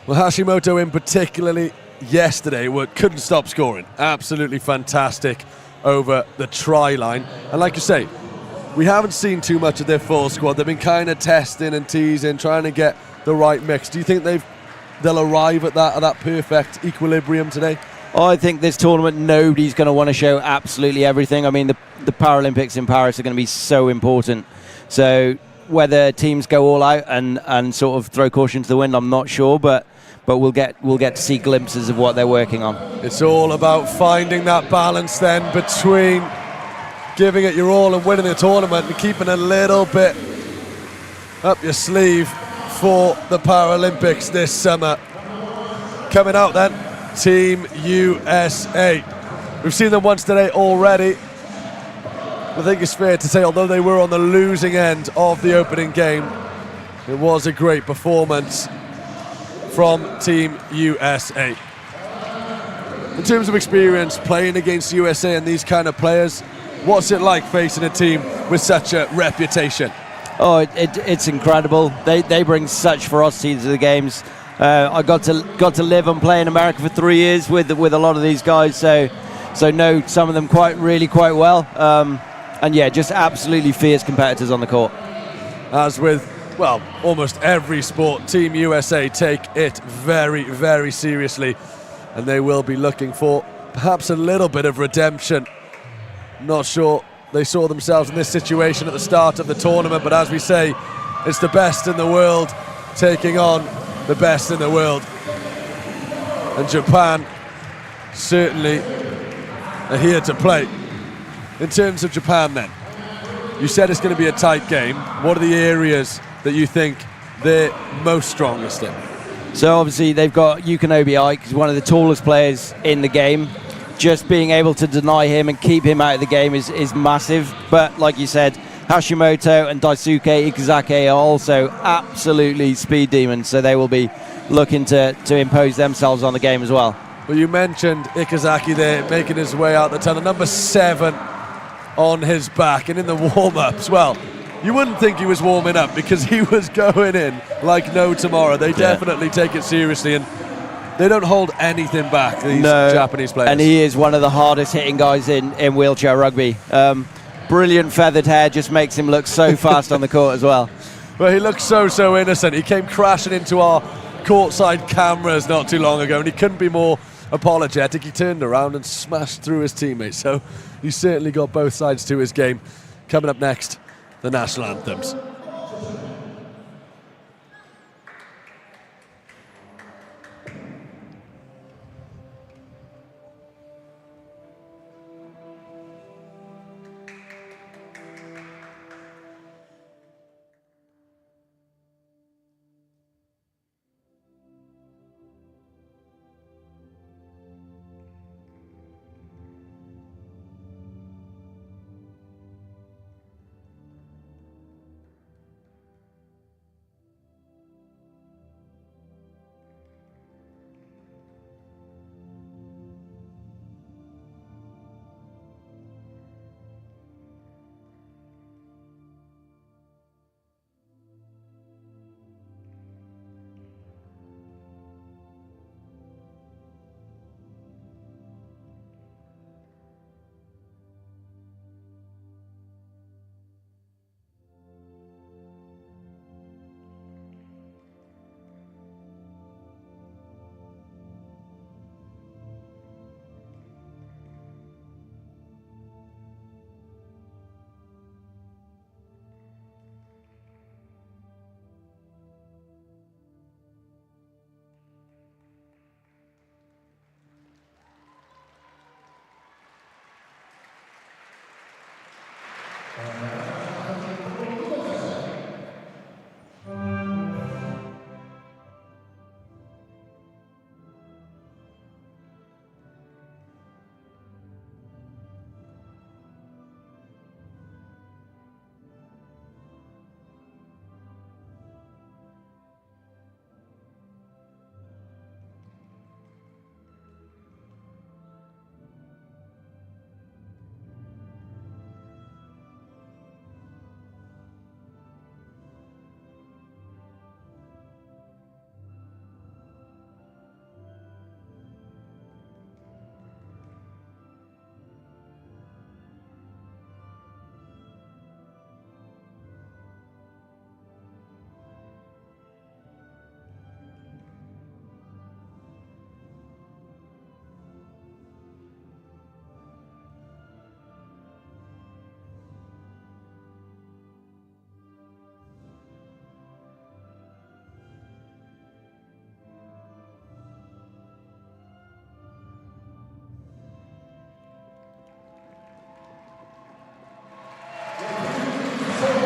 Well, Hashimoto in particularly yesterday couldn't stop scoring. Absolutely fantastic over the try line. And like you say, we haven't seen too much of their full squad. They've been kind of testing and teasing, trying to get the right mix. Do you think they'll arrive at that perfect equilibrium today? Oh, I think this tournament, nobody's going to want to show absolutely everything. I mean, the Paralympics in Paris are going to be so important. So whether teams go all out and sort of throw caution to the wind, I'm not sure, but we'll get to see glimpses of what they're working on. It's all about finding that balance then between giving it your all and winning the tournament and keeping a little bit up your sleeve for the Paralympics this summer. Coming out then, Team USA. We've seen them once today already. I think it's fair to say, although they were on the losing end of the opening game, it was a great performance from Team USA. In terms of experience playing against USA and these kind of players, what's it like facing a team with such a reputation? Oh, it's incredible. They bring such ferocity to the games. I got to live and play in America for 3 years with a lot of these guys, so know some of them quite well. And yeah, just absolutely fierce competitors on the court. As with, well, almost every sport, Team USA take it very, very seriously, and they will be looking for perhaps a little bit of redemption. Not sure they saw themselves in this situation at the start of the tournament, but as we say, it's the best in the world taking on the best in the world. And Japan certainly are here to play. In terms of Japan then, you said it's going to be a tight game. What are the areas that you think they're most strongest in? So obviously they've got Yukinobi Ike, who's one of the tallest players in the game. Just being able to deny him and keep him out of the game is massive. But like you said, Hashimoto and Daisuke Ikazaki are also absolutely speed demons, so they will be looking to impose themselves on the game as well. Well, you mentioned Ikazaki there making his way out the tunnel, number 7 on his back, and in the warm-ups, well, you wouldn't think he was warming up because he was going in like no tomorrow. They definitely take it seriously, and they don't hold anything back, these Japanese players. And he is one of the hardest hitting guys in wheelchair rugby. Brilliant feathered hair, just makes him look so fast on the court as well. Well, he looks so innocent. He came crashing into our courtside cameras not too long ago, and he couldn't be more apologetic. He turned around and smashed through his teammates, so he's certainly got both sides to his game. Coming up next, the national anthems.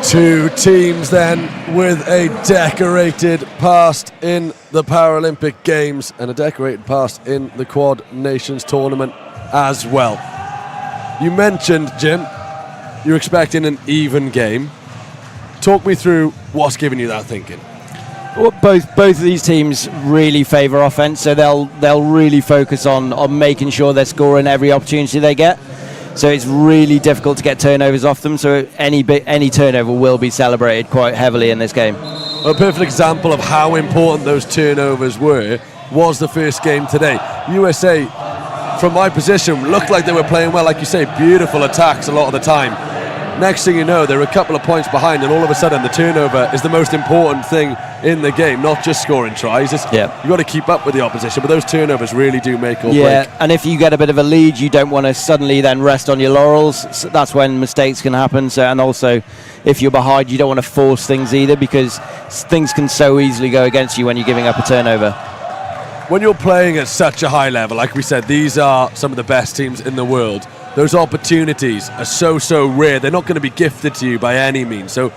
Two teams then with a decorated past in the Paralympic Games and a decorated past in the Quad Nations tournament as well. You mentioned, Jim, you're expecting an even game. Talk me through what's giving you that thinking. Well, both of these teams really favour offence, so they'll really focus on making sure they're scoring every opportunity they get. So it's really difficult to get turnovers off them. So any turnover will be celebrated quite heavily in this game. A perfect example of how important those turnovers were was the first game today. USA, from my position, looked like they were playing well. Like you say, beautiful attacks a lot of the time. Next thing you know, they're a couple of points behind, and all of a sudden the turnover is the most important thing in the game, not just scoring tries. You've got to keep up with the opposition, but those turnovers really do make or break. Yeah, and if you get a bit of a lead, you don't want to suddenly then rest on your laurels. So that's when mistakes can happen. So, and also, if you're behind, you don't want to force things either, because things can so easily go against you when you're giving up a turnover. When you're playing at such a high level, like we said, these are some of the best teams in the world. Those opportunities are so rare. They're not going to be gifted to you by any means. So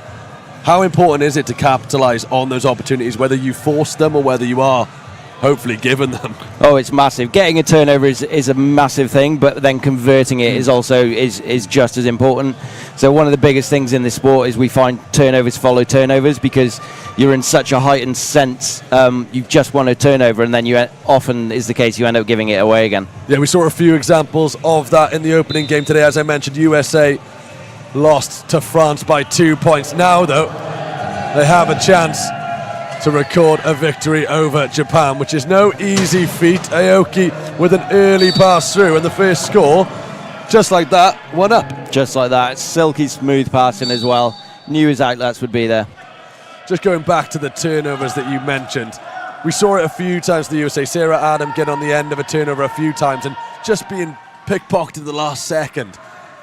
how important is it to capitalise on those opportunities, whether you force them or whether you are hopefully given them? Oh, it's massive. Getting a turnover is a massive thing, but then converting it is also is just as important. So one of the biggest things in this sport is we find turnovers follow turnovers, because you're in such a heightened sense. You just want a turnover, and then you often is the case you end up giving it away again. Yeah, we saw a few examples of that in the opening game today. As I mentioned, USA lost to France by 2 points. Now, though, they have a chance to record a victory over Japan, which is no easy feat. Aoki with an early pass through, and the first score, just like that, 1-up. Just like that. It's silky smooth passing as well. Knew his outlets would be there. Just going back to the turnovers that you mentioned, we saw it a few times for the USA. Sarah Adam getting on the end of a turnover a few times and just being pickpocketed at the last second.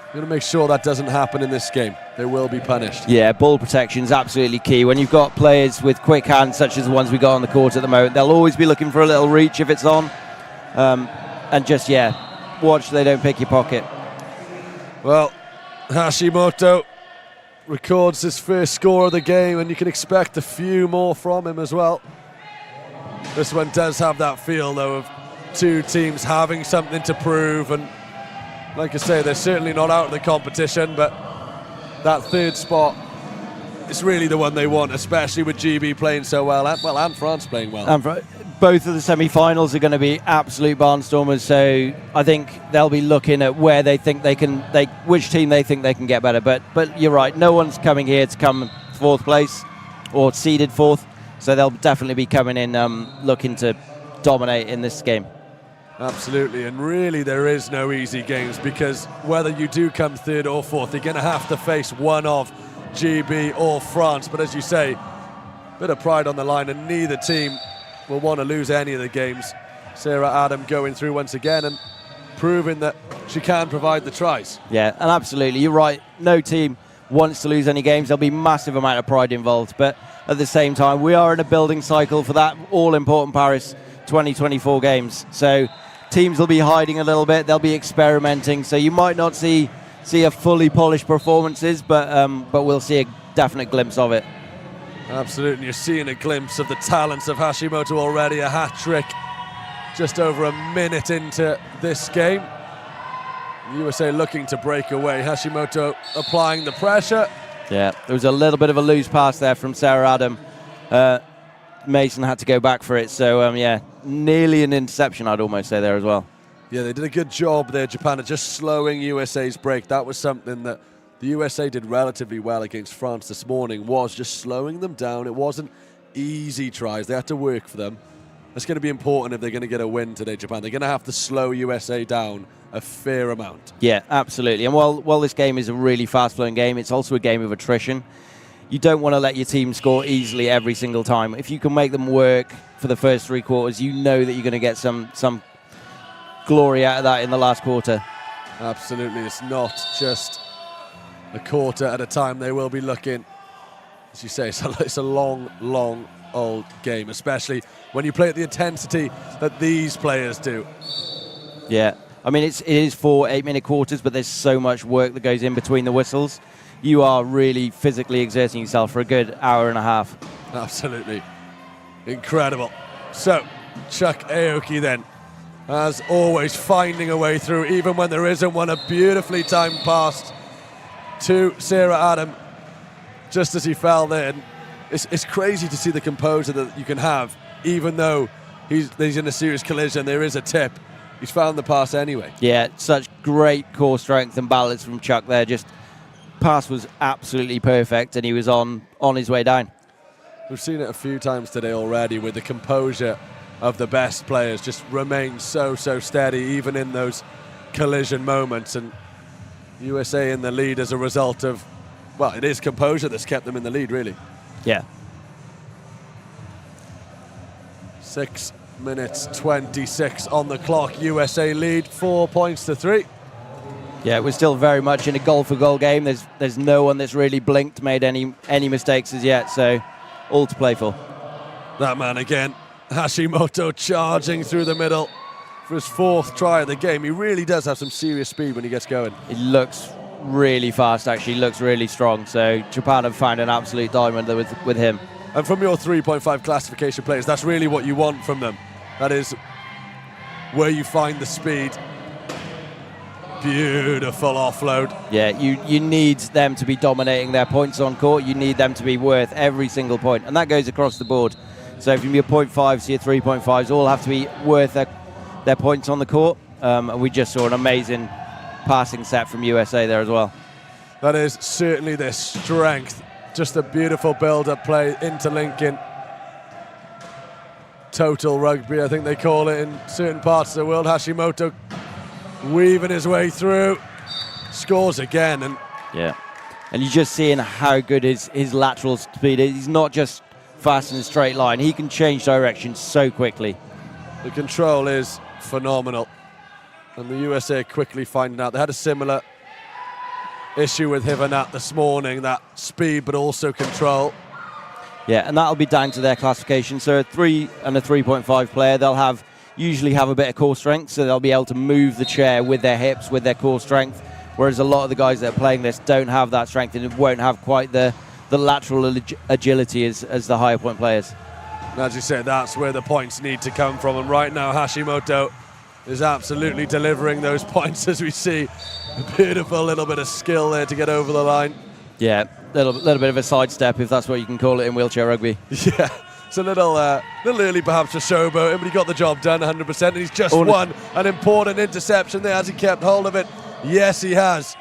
We're going to make sure that doesn't happen in this game. They will be punished. Yeah, ball protection is absolutely key. When you've got players with quick hands, such as the ones we got on the court at the moment, they'll always be looking for a little reach if it's on. And just, watch they don't pick your pocket. Well, Hashimoto records his first score of the game, and you can expect a few more from him as well. This one does have that feel, though, of two teams having something to prove, and like I say, they're certainly not out of the competition, but that third spot is really the one they want, especially with GB playing so well, and France playing well. And both of the semi-finals are going to be absolute barnstormers, so I think they'll be looking at where they think which team they think they can get better. But you're right, no one's coming here to come fourth place or seeded fourth, so they'll definitely be coming in looking to dominate in this game. Absolutely, and really there is no easy games, because whether you do come third or fourth, you're going to have to face one of GB or France. But as you say, a bit of pride on the line, and neither team will want to lose any of the games. Sarah Adam going through once again and proving that she can provide the tries. Yeah, and absolutely, you're right. No team wants to lose any games. There'll be massive amount of pride involved, but at the same time, we are in a building cycle for that all-important Paris 2024 games. So teams will be hiding a little bit. They'll be experimenting. So you might not see a fully polished performances, but we'll see a definite glimpse of it. Absolutely, you're seeing a glimpse of the talents of Hashimoto already. A hat-trick just over a minute into this game. The USA looking to break away. Hashimoto applying the pressure. Yeah, there was a little bit of a loose pass there from Sarah Adam. Mason had to go back for it, so nearly an interception, I'd almost say there as well. Yeah, they did a good job there, Japan, of just slowing USA's break. That was something that the USA did relatively well against France this morning, was just slowing them down. It wasn't easy tries. They had to work for them. That's going to be important if they're going to get a win today, Japan. They're going to have to slow USA down a fair amount. Yeah, absolutely. And while this game is a really fast-flowing game, it's also a game of attrition. You don't want to let your team score easily every single time. If you can make them work for the first three quarters, you know that you're going to get some glory out of that in the last quarter. Absolutely. It's not just a quarter at a time. They will be looking, as you say, it's a long old game, especially when you play at the intensity that these players do. Yeah. I mean, it is 4 8-minute quarters, but there's so much work that goes in between the whistles. you are really physically exerting yourself for a good hour and a half. Absolutely. Incredible. So, Chuck Aoki then, as always, finding a way through, even when there isn't one. A beautifully timed pass to Sarah Adam, just as he fell there. And it's crazy to see the composure that you can have, even though he's in a serious collision, there is a tip. He's found the pass anyway. Yeah, such great core strength and balance from Chuck there. Just pass was absolutely perfect, and he was on his way down. We've seen it a few times today already, with the composure of the best players just remain so steady, even in those collision moments. And USA in the lead as a result of, well, it is composure that's kept them in the lead, really. Yeah. 6 minutes 26 on the clock. USA lead 4 points to 3. Yeah, we're still very much in a goal-for-goal game. There's no one that's really blinked, made any mistakes as yet, so all to play for. That man again, Hashimoto, charging through the middle for his 4th try of the game. He really does have some serious speed when he gets going. He looks really fast, actually, looks really strong, so Japan have found an absolute diamond with him. And from your 3.5 classification players, that's really what you want from them. That is where you find the speed. Beautiful offload. Yeah, you need them to be dominating their points on court. You need them to be worth every single point, and that goes across the board. So from your 0.5s to your 3.5s, all have to be worth their points on the court. And we just saw an amazing passing set from USA there as well. That is certainly their strength. Just a beautiful build-up play, interlinking. Total rugby, I think they call it in certain parts of the world. Hashimoto weaving his way through, scores again. And yeah, and you're just seeing how good his lateral speed is. He's not just fast in a straight line. He can change direction so quickly. The control is phenomenal. And the USA are quickly finding out. They had a similar issue with Hivanat this morning, that speed but also control. Yeah, and that'll be down to their classification. So a 3 and a 3.5 player, they'll usually have a bit of core strength, so they'll be able to move the chair with their hips, with their core strength, whereas a lot of the guys that are playing this don't have that strength and won't have quite the lateral agility as the higher point players. And as you said, that's where the points need to come from, and right now Hashimoto is absolutely delivering those points, as we see. A beautiful little bit of skill there to get over the line. Yeah, little bit of a sidestep, if that's what you can call it in wheelchair rugby. Yeah, it's a little early perhaps for showboat, but he got the job done 100%, and he's just won an important interception there. Has he kept hold of it? Yes, he has.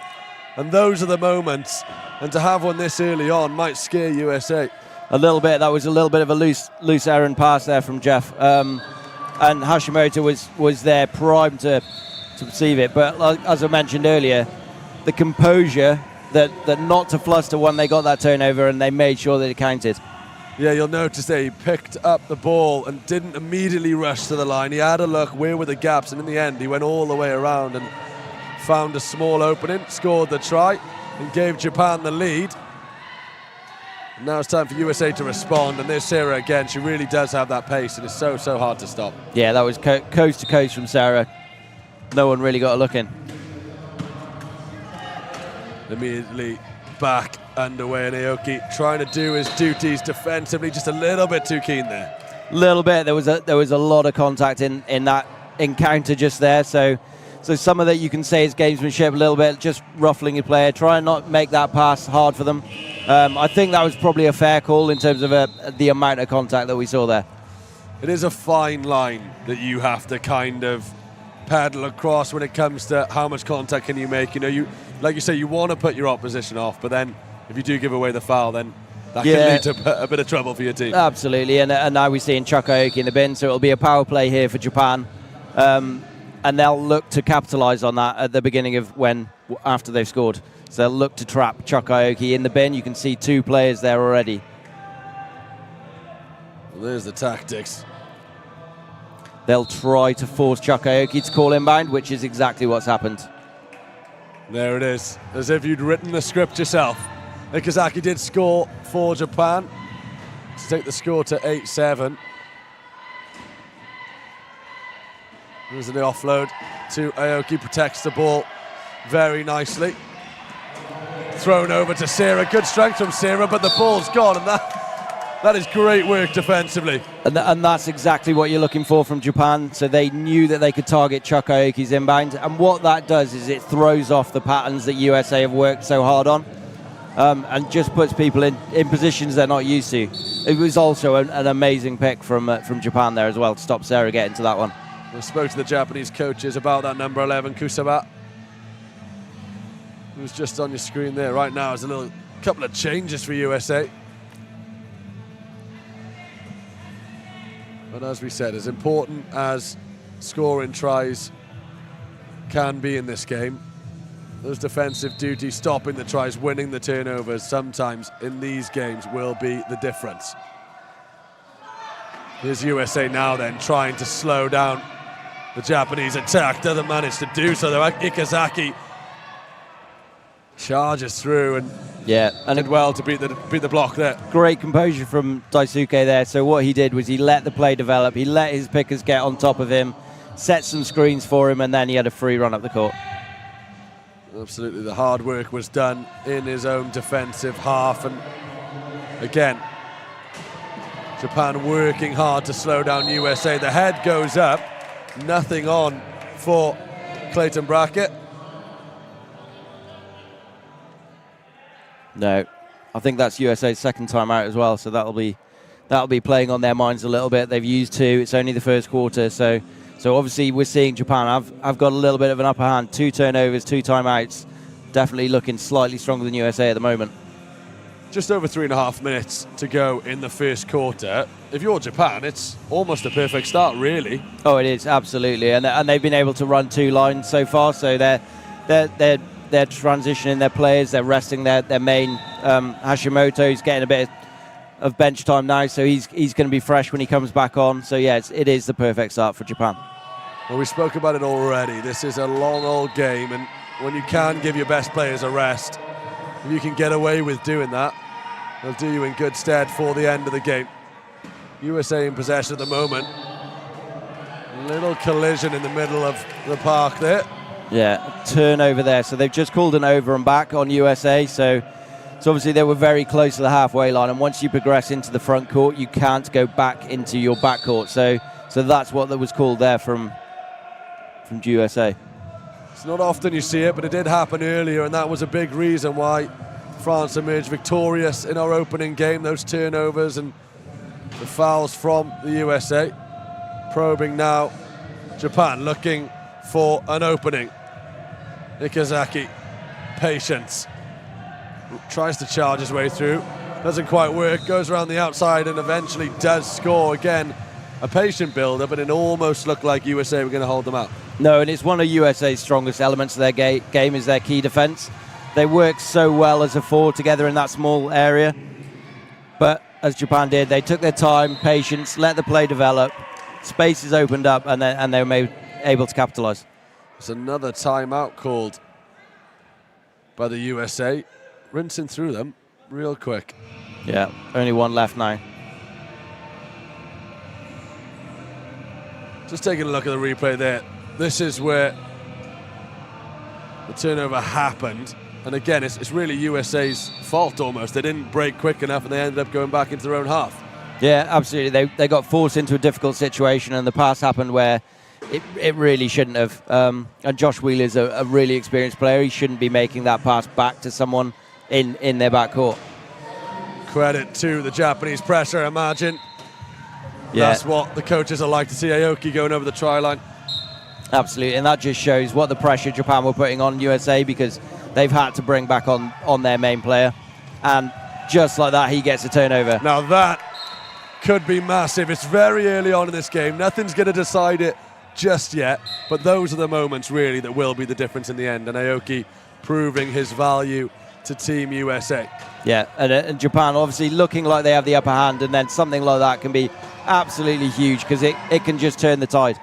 And those are the moments, and to have one this early on might scare USA. A little bit. That was a little bit of a loose errand pass there from Jeff. And Hashimoto was there primed to perceive it. But as I mentioned earlier, the composure that not to fluster when they got that turnover, and they made sure that it counted. Yeah, you'll notice there he picked up the ball and didn't immediately rush to the line. He had a look, where were the gaps, and in the end he went all the way around and found a small opening, scored the try and gave Japan the lead. And now it's time for USA to respond, and there's Sarah again. She really does have that pace, and it's so hard to stop. Yeah, that was coast to coast from Sarah. No one really got a look in. Immediately back underway, and Aoki trying to do his duties defensively, just a little bit too keen there. Little bit. There was a lot of contact in that encounter just there. So some of that you can say is gamesmanship a little bit, just ruffling your player, try and not make that pass hard for them. I think that was probably a fair call in terms of the amount of contact that we saw there. It is a fine line that you have to kind of paddle across when it comes to how much contact can you make. You know, like you say, you want to put your opposition off, but then if you do give away the foul, then that can lead to a bit of trouble for your team. Absolutely, and now we're seeing Chuck Aoki in the bin, so it'll be a power play here for Japan. And they'll look to capitalise on that at the beginning of after they've scored. So they'll look to trap Chuck Aoki in the bin. You can see 2 players there already. Well, there's the tactics. They'll try to force Chuck Aoki to call inbound, which is exactly what's happened. There it is, as if you'd written the script yourself. Ikazaki did score for Japan to take the score to 8-7. There's the offload to Aoki, protects the ball very nicely. thrown over to Sarah. Good strength from Sarah, but the ball's gone, and that is great work defensively. And that's exactly what you're looking for from Japan. So they knew that they could target Chuck Aoki's inbound, and what that does is it throws off the patterns that USA have worked so hard on, and just puts people in positions they're not used to. It was also an amazing pick from Japan there as well to stop Sarah getting to that one. We spoke to the Japanese coaches about that number 11, Kusaba, who's just on your screen there right now. There's a couple of changes for USA. But as we said, as important as scoring tries can be in this game, those defensive duties, stopping the tries, winning the turnovers, sometimes in these games will be the difference. Here's USA now then trying to slow down the Japanese attack. Doesn't manage to do so though. Ikazaki charges through and did well to beat the block there. Great composure from Daisuke there. So what he did was he let the play develop. He let his pickers get on top of him, set some screens for him, and then he had a free run up the court. Absolutely, the hard work was done in his own defensive half, and again, Japan working hard to slow down USA. The head goes up, nothing on for Clayton Brackett. No, I think that's USA's second time out as well, so that'll be playing on their minds a little bit. They've used 2. It's only the first quarter, so obviously we're seeing Japan. I've got a little bit of an upper hand. 2 turnovers, 2 timeouts. Definitely looking slightly stronger than USA at the moment. Just over 3.5 minutes to go in the first quarter. If you're Japan, it's almost a perfect start, really. Oh, it is, absolutely, and they've been able to run 2 lines so far, so they're transitioning their players, they're resting their main Hashimoto's getting a bit of bench time now, so he's going to be fresh when he comes back on. So yeah, it is the perfect start for Japan. Well, we spoke about it already. This is a long old game, and when you can give your best players a rest, if you can get away with doing that, they'll do you in good stead for the end of the game. USA in possession at the moment. A little collision in the middle of the park there. Yeah, turnover there. So they've just called an over and back on USA. So obviously they were very close to the halfway line. And once you progress into the front court, you can't go back into your back court. So that's what that was called there from USA. It's not often you see it, but it did happen earlier, and that was a big reason why France emerged victorious in our opening game. Those turnovers and the fouls from the USA. Probing now Japan, looking for an opening. Ikazaki, patience, tries to charge his way through, doesn't quite work, goes around the outside and eventually does score. Again, a patient builder, but it almost looked like USA were going to hold them out. No, and it's one of USA's strongest elements of their game is their key defense. They work so well as a 4 together in that small area, but as Japan did, they took their time, patience, let the play develop, spaces opened up, and they were able to capitalize. It's another timeout called by the USA, rinsing through them real quick. Yeah, only one left now. Just taking a look at the replay there. This is where the turnover happened. And again, it's really USA's fault almost. They didn't break quick enough and they ended up going back into their own half. Yeah, absolutely. They got forced into a difficult situation, and the pass happened where it really shouldn't have. And Josh Wheeler's a really experienced player. He shouldn't be making that pass back to someone in their backcourt. Credit to the Japanese pressure, I imagine. Yeah. That's what the coaches are like to see. Aoki going over the try line. Absolutely, and that just shows what the pressure Japan were putting on USA, because they've had to bring back on their main player. And just like that, he gets a turnover. Now that could be massive. It's very early on in this game. Nothing's going to decide it just yet, but those are the moments really that will be the difference in the end. And Aoki proving his value to Team USA. Yeah, and Japan obviously looking like they have the upper hand, and then something like that can be absolutely huge, because it can just turn the tide.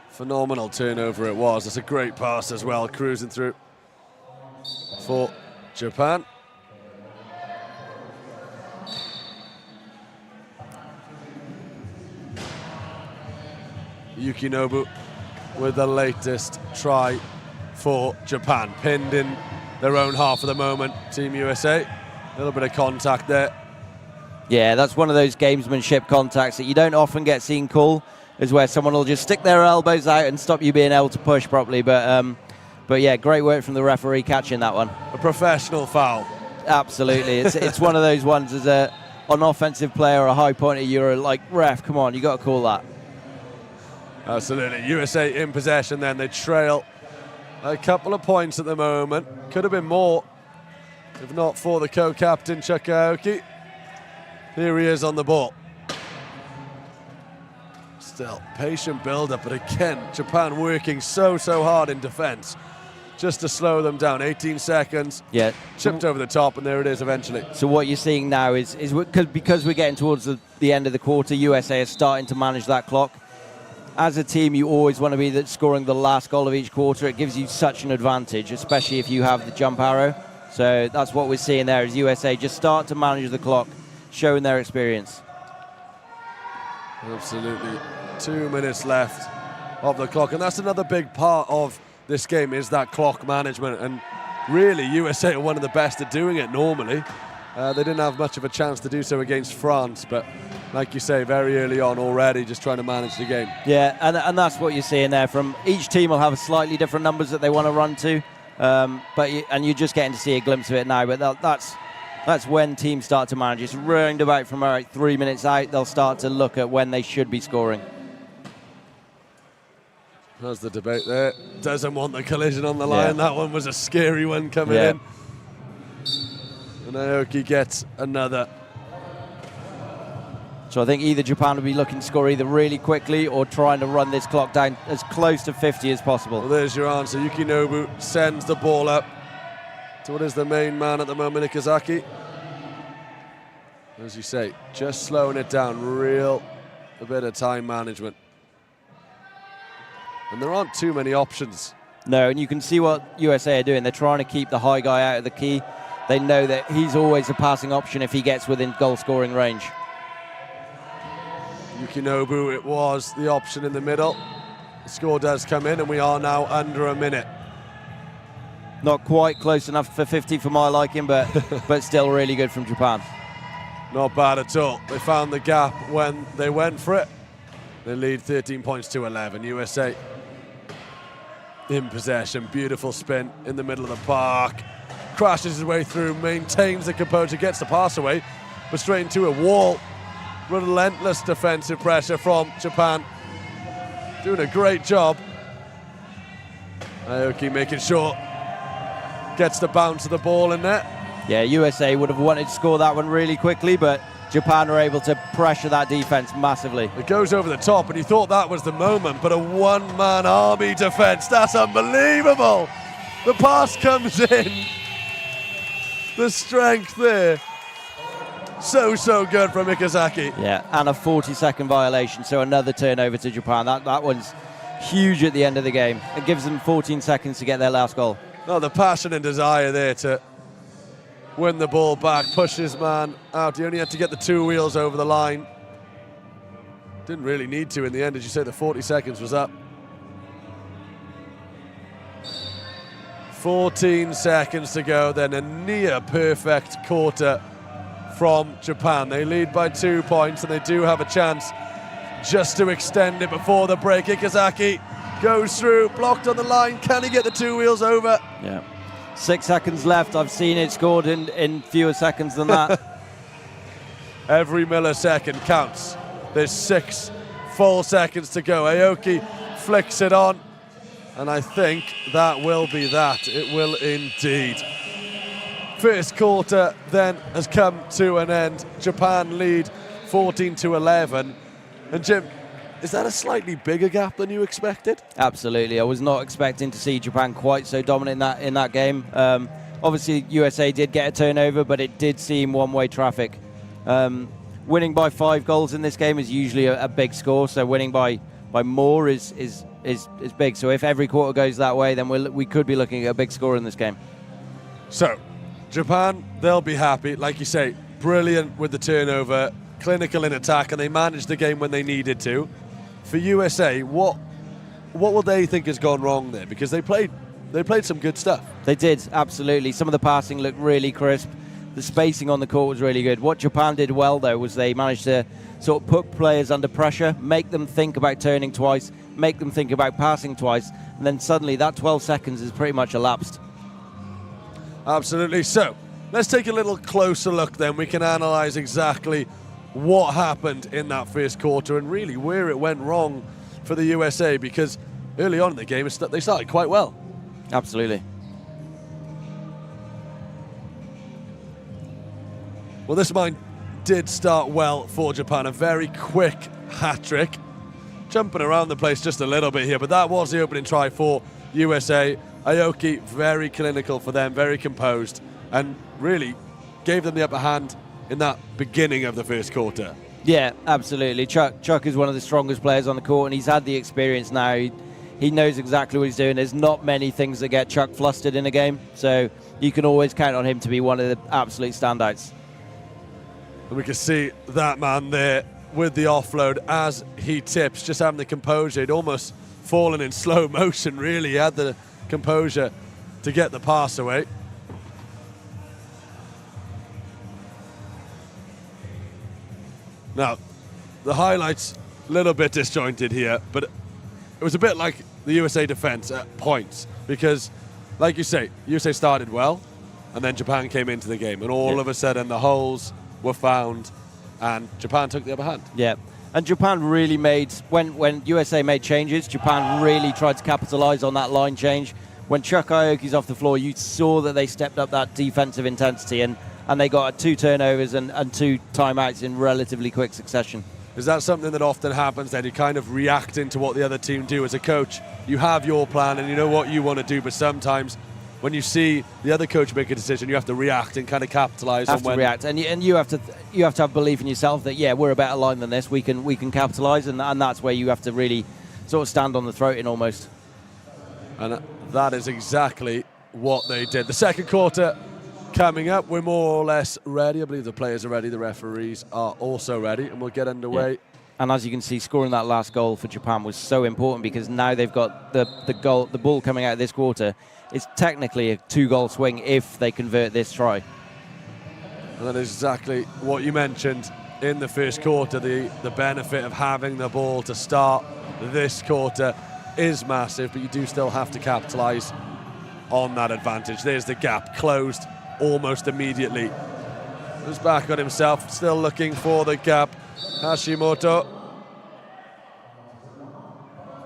Phenomenal turnover it was. It's a great pass as well, cruising through for Japan. Yukinobu with the latest try for Japan, pinned in their own half at the moment, Team USA. A little bit of contact there. Yeah, that's one of those gamesmanship contacts that you don't often get seen call, is where someone will just stick their elbows out and stop you being able to push properly. But yeah, great work from the referee catching that one. A professional foul. Absolutely. It's one of those ones as an offensive player, a high pointer, you're like, ref, come on, you got to call that. Absolutely. USA in possession then. They trail a couple of points at the moment. Could have been more if not for the co-captain, Chuck Aoki. Here he is on the ball. Still, patient build-up, but again, Japan working so hard in defence just to slow them down. 18 seconds, yeah, chipped over the top, and there it is eventually. So what you're seeing now is because we're getting towards the end of the quarter, USA is starting to manage that clock. As a team, you always want to be scoring the last goal of each quarter. It gives you such an advantage, especially if you have the jump arrow. So that's what we're seeing there, is USA just start to manage the clock, showing their experience. Absolutely. 2 minutes left of the clock, and that's another big part of this game, is that clock management. And really, USA are one of the best at doing it normally. They didn't have much of a chance to do so against France, but like you say, very early on already, just trying to manage the game. Yeah, and that's what you're seeing there. From each team will have a slightly different numbers that they want to run to, and you're just getting to see a glimpse of it now. But that's when teams start to manage. It's round about from about 3 minutes out, they'll start to look at when they should be scoring. There's the debate there. Doesn't want the collision on the line. Yeah. That one was a scary one coming in. And Aoki gets another. So I think either Japan will be looking to score either really quickly or trying to run this clock down as close to 50 as possible. Well, there's your answer. Yukinobu sends the ball up to what is the main man at the moment, Ikazaki. As you say, just slowing it down, a bit of time management. And there aren't too many options. No, and you can see what USA are doing. They're trying to keep the high guy out of the key. They know that he's always a passing option if he gets within goal-scoring range. Yukinobu, it was the option in the middle. The score does come in, and we are now under a minute. Not quite close enough for 50 for my liking, but still really good from Japan. Not bad at all. They found the gap when they went for it. They lead 13 points to 11. USA in possession. Beautiful spin in the middle of the park. Crashes his way through, maintains the composure, gets the pass away, but straight into a wall. Relentless defensive pressure from Japan. Doing a great job. Aoki making sure. Gets the bounce of the ball in there. Yeah, USA would have wanted to score that one really quickly, but Japan are able to pressure that defense massively. It goes over the top, and you thought that was the moment, but a one-man army defense. That's unbelievable. The pass comes in. The strength there. So good from Ikazaki. Yeah, and a 40-second violation, so another turnover to Japan. That one's huge at the end of the game. It gives them 14 seconds to get their last goal. No, the passion and desire there to win the ball back, push his man out. He only had to get the 2 wheels over the line. Didn't really need to in the end. As you say, the 40 seconds was up. 14 seconds to go, then a near perfect quarter from Japan. They lead by 2 points, and they do have a chance just to extend it before the break. Ikazaki goes through, blocked on the line. Can he get the 2 wheels over? Yeah. 6 seconds left. I've seen it scored in fewer seconds than that. Every millisecond counts. There's 6 full seconds to go. Aoki flicks it on, and I think that will be that. It will indeed. First quarter then has come to an end. Japan lead 14-11. And Jim, is that a slightly bigger gap than you expected? Absolutely. I was not expecting to see Japan quite so dominant in that game. Obviously, USA did get a turnover, but it did seem one-way traffic. Winning by 5 goals in this game is usually a big score, so winning by more is big. So if every quarter goes that way, then we could be looking at a big score in this game. So, Japan, they'll be happy. Like you say, brilliant with the turnover, clinical in attack, and they managed the game when they needed to. For USA, what will they think has gone wrong there? Because they played they played some good stuff. They did, absolutely. Some of the passing looked really crisp. The spacing on the court was really good. What Japan did well, though, was they managed to sort of put players under pressure, make them think about turning twice, make them think about passing twice, and then suddenly that 12 seconds is pretty much elapsed. Absolutely. So let's take a little closer look then. We can analyse exactly what happened in that first quarter and really where it went wrong for the USA, because early on in the game they started quite well. Absolutely. Well, this mine did start well for Japan. A very quick hat-trick. Jumping around the place just a little bit here, but that was the opening try for USA. Aoki, very clinical for them, very composed, and really gave them the upper hand in that beginning of the first quarter. Yeah, absolutely. Chuck is one of the strongest players on the court, and he's had the experience now. He knows exactly what he's doing. There's not many things that get Chuck flustered in a game, so you can always count on him to be one of the absolute standouts. And we can see that man there with the offload as he tips, just having the composure. He'd almost fallen in slow motion, really. He had the composure to get the pass away. Now, the highlights, a little bit disjointed here, but it was a bit like the USA defense at points, because, like you say, USA started well, and then Japan came into the game, and all of a sudden the holes were found, and Japan took the upper hand. Yeah, and Japan really made, when USA made changes, Japan really tried to capitalize on that line change. When Chuck Aoki's off the floor, you saw that they stepped up that defensive intensity, and they got 2 turnovers and 2 timeouts in relatively quick succession. Is that something that often happens then? You kind of reacting to what the other team do. As a coach, you have your plan and you know what you want to do, but sometimes when you see the other coach make a decision, you have to react and kind of capitalize on when... react, and you have to have belief in yourself that, yeah, we're a better line than this, we can capitalize, and that's where you have to really sort of stand on the throat in almost. And that is exactly what they did. The second quarter coming up, we're more or less ready. I believe the players are ready, the referees are also ready, and we'll get underway. Yeah. And as you can see, scoring that last goal for Japan was so important, because now they've got the ball coming out of this quarter. It's technically a 2-goal swing if they convert this try. And that is exactly what you mentioned in the first quarter. The benefit of having the ball to start this quarter is massive, but you do still have to capitalize on that advantage. There's the gap, closed almost immediately. Who's back on himself, still looking for the gap. Hashimoto.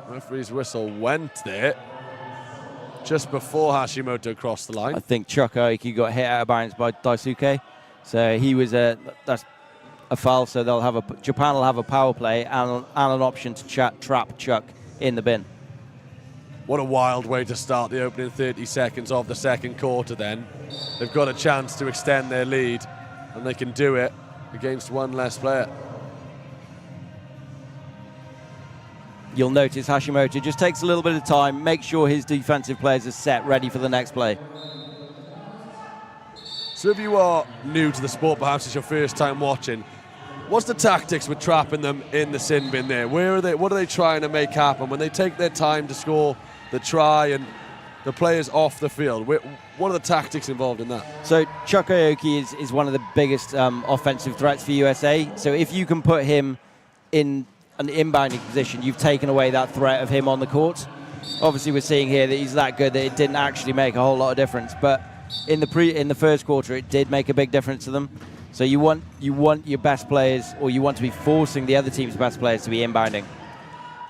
Referee's whistle went there just before Hashimoto crossed the line. I think Chuck Aoki got hit out of bounds by Daisuke, so he was that's a foul. So Japan will have a power play and an option to trap Chuck in the bin. What a wild way to start the opening 30 seconds of the second quarter then. They've got a chance to extend their lead, and they can do it against one less player. You'll notice Hashimoto just takes a little bit of time, make sure his defensive players are set, ready for the next play. So if you are new to the sport, perhaps it's your first time watching, what's the tactics with trapping them in the sin bin there? What are they trying to make happen when they take their time to score the try and the players off the field? What are the tactics involved in that? So Chuck Aoki is one of the biggest offensive threats for USA. So if you can put him in an inbounding position, you've taken away that threat of him on the court. Obviously, we're seeing here that he's that good that it didn't actually make a whole lot of difference. But in the first quarter, it did make a big difference to them. So you want your best players, or you want to be forcing the other team's best players to be inbounding.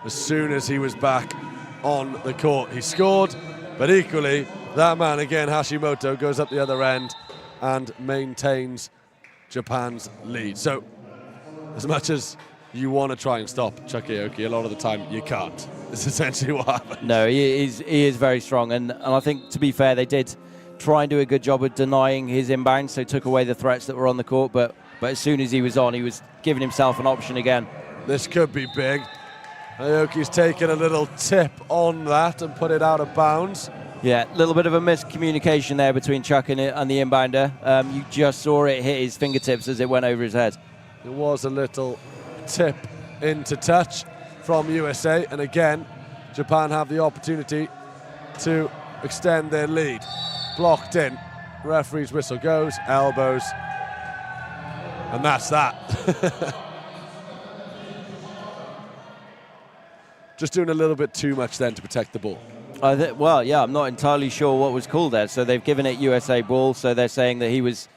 As soon as he was back on the court, he scored. But equally, that man again, Hashimoto, goes up the other end and maintains Japan's lead. So as much as you want to try and stop Chuck Aoki, a lot of the time you can't. It's essentially what happened. No, he is very strong, and I think, to be fair, they did try and do a good job of denying his inbound, so took away the threats that were on the court, but as soon as he was on, he was giving himself an option again. This could be big. Aoki's taken a little tip on that and put it out of bounds. Yeah, a little bit of a miscommunication there between Chuck and the inbounder. You just saw it hit his fingertips as it went over his head. It was a little tip into touch from USA, and again Japan have the opportunity to extend their lead. Blocked in. Referee's whistle goes, elbows, and that's that. Just doing a little bit too much then to protect the ball. Well, yeah, I'm not entirely sure what was called there. So they've given it USA ball, so they're saying that he was...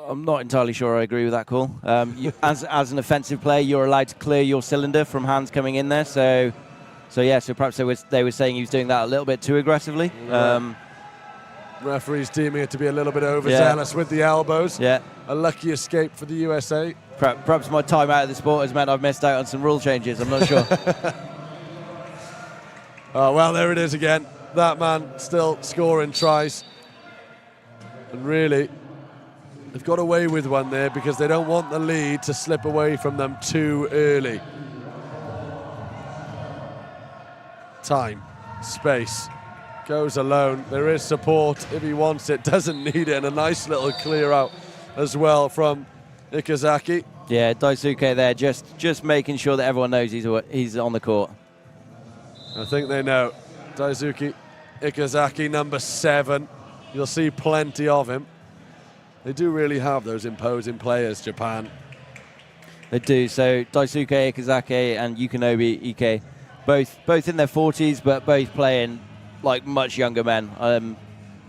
I'm not entirely sure I agree with that call. As an offensive player, you're allowed to clear your cylinder from hands coming in there. So perhaps they were saying he was doing that a little bit too aggressively. Referees deeming it to be a little bit overzealous with the elbows. Yeah. A lucky escape for the USA. Perhaps my time out of the sport has meant I've missed out on some rule changes. I'm not sure. Oh, well, there it is again. That man still scoring tries. And really, they've got away with one there because they don't want the lead to slip away from them too early. Time, space, goes alone. There is support if he wants it, doesn't need it, and a nice little clear out as well from Ikazaki. Yeah, Daisuke there, just making sure that everyone knows he's on the court. I think they know. Daisuke Ikazaki, number 7. You'll see plenty of him. They do really have those imposing players, Japan. They do. So Daisuke Ikazaki and Yukinobu Ike, both in their 40s, but both playing like much younger men.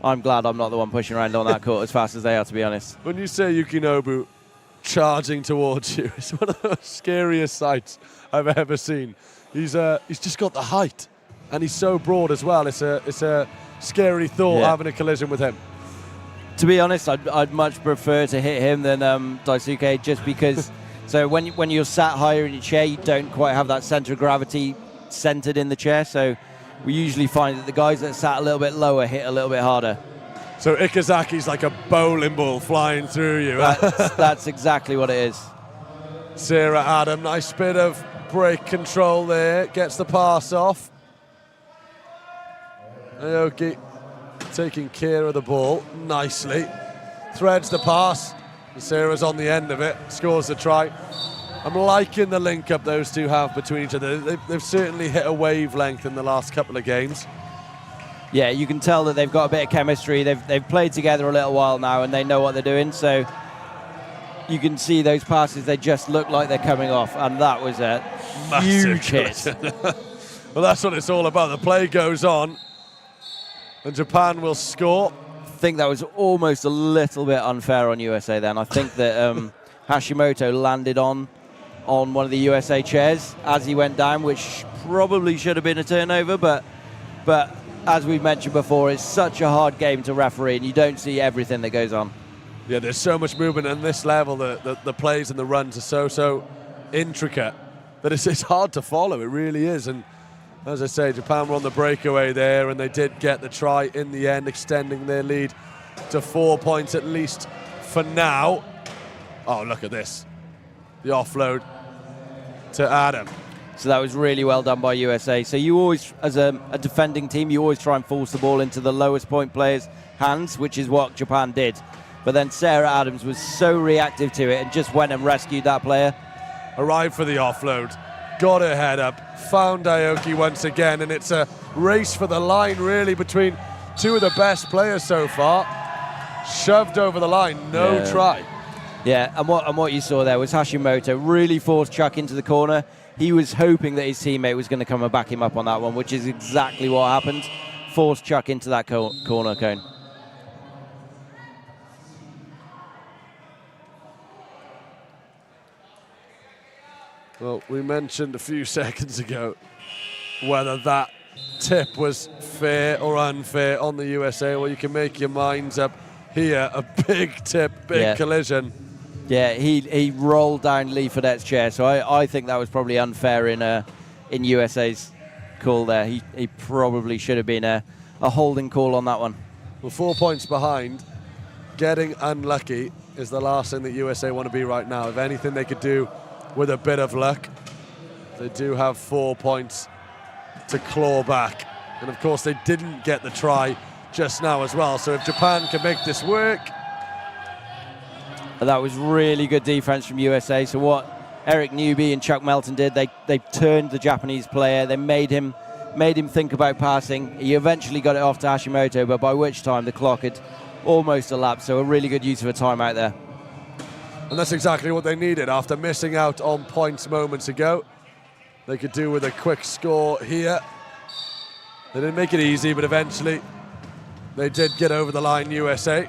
I'm glad I'm not the one pushing around on that court as fast as they are, to be honest. When you say Yukinobu charging towards you, it's one of the scariest sights I've ever seen. He's just got the height, and he's so broad as well. It's a scary thought having a collision with him. To be honest, I'd much prefer to hit him than Daisuke, just because. So when you're sat higher in your chair, you don't quite have that center of gravity centered in the chair. So we usually find that the guys that sat a little bit lower hit a little bit harder. So Ikazaki's like a bowling ball flying through you. That's exactly what it is. Sarah Adam, nice bit of break control there, gets the pass off. Aoki taking care of the ball nicely, threads the pass, and Sarah's on the end of it, scores the try. I'm liking the link up those two have between each other. They've certainly hit a wavelength in the last couple of games. Yeah, you can tell that they've got a bit of chemistry. They've played together a little while now, and they know what they're doing. So you can see those passes, they just look like they're coming off, and that was a huge hit. Well, that's what it's all about. The play goes on, and Japan will score. I think that was almost a little bit unfair on USA then. I think that Hashimoto landed on one of the USA chairs as he went down, which probably should have been a turnover, but as we've mentioned before, it's such a hard game to referee, and you don't see everything that goes on. Yeah, there's so much movement on this level. The plays and the runs are so intricate that it's hard to follow. It really is. And as I say, Japan were on the breakaway there, and they did get the try in the end, extending their lead to 4 points at least for now. Oh, look at this. The offload to Adam. So that was really well done by USA. So you always, as a defending team, you always try and force the ball into the lowest point player's hands, which is what Japan did. But then Sarah Adams was so reactive to it and just went and rescued that player. Arrived for the offload, got her head up, found Aoki once again, and it's a race for the line really between two of the best players so far. Shoved over the line, no try. Yeah, and what you saw there was Hashimoto really forced Chuck into the corner. He was hoping that his teammate was going to come and back him up on that one, which is exactly what happened. Forced Chuck into that corner cone. Well, we mentioned a few seconds ago whether that tip was fair or unfair on the USA. Well, you can make your minds up here. A big tip, big collision. Yeah, he rolled down Lee Fredette's chair, so I think that was probably unfair in USA's call there. He probably should have been a holding call on that one. Well, 4 points behind. Getting unlucky is the last thing that USA want to be right now. If anything they could do with a bit of luck, they do have 4 points to claw back. And of course they didn't get the try just now as well, so if Japan can make this work. That was really good defense from USA. So what Eric Newby and Chuck Melton did, they turned the Japanese player, they made him made him think about passing. He eventually got it off to Hashimoto, but by which time the clock had almost elapsed, so a really good use of a timeout there. And that's exactly what they needed after missing out on points moments ago. They could do with a quick score here. They didn't make it easy, but eventually they did get over the line, USA.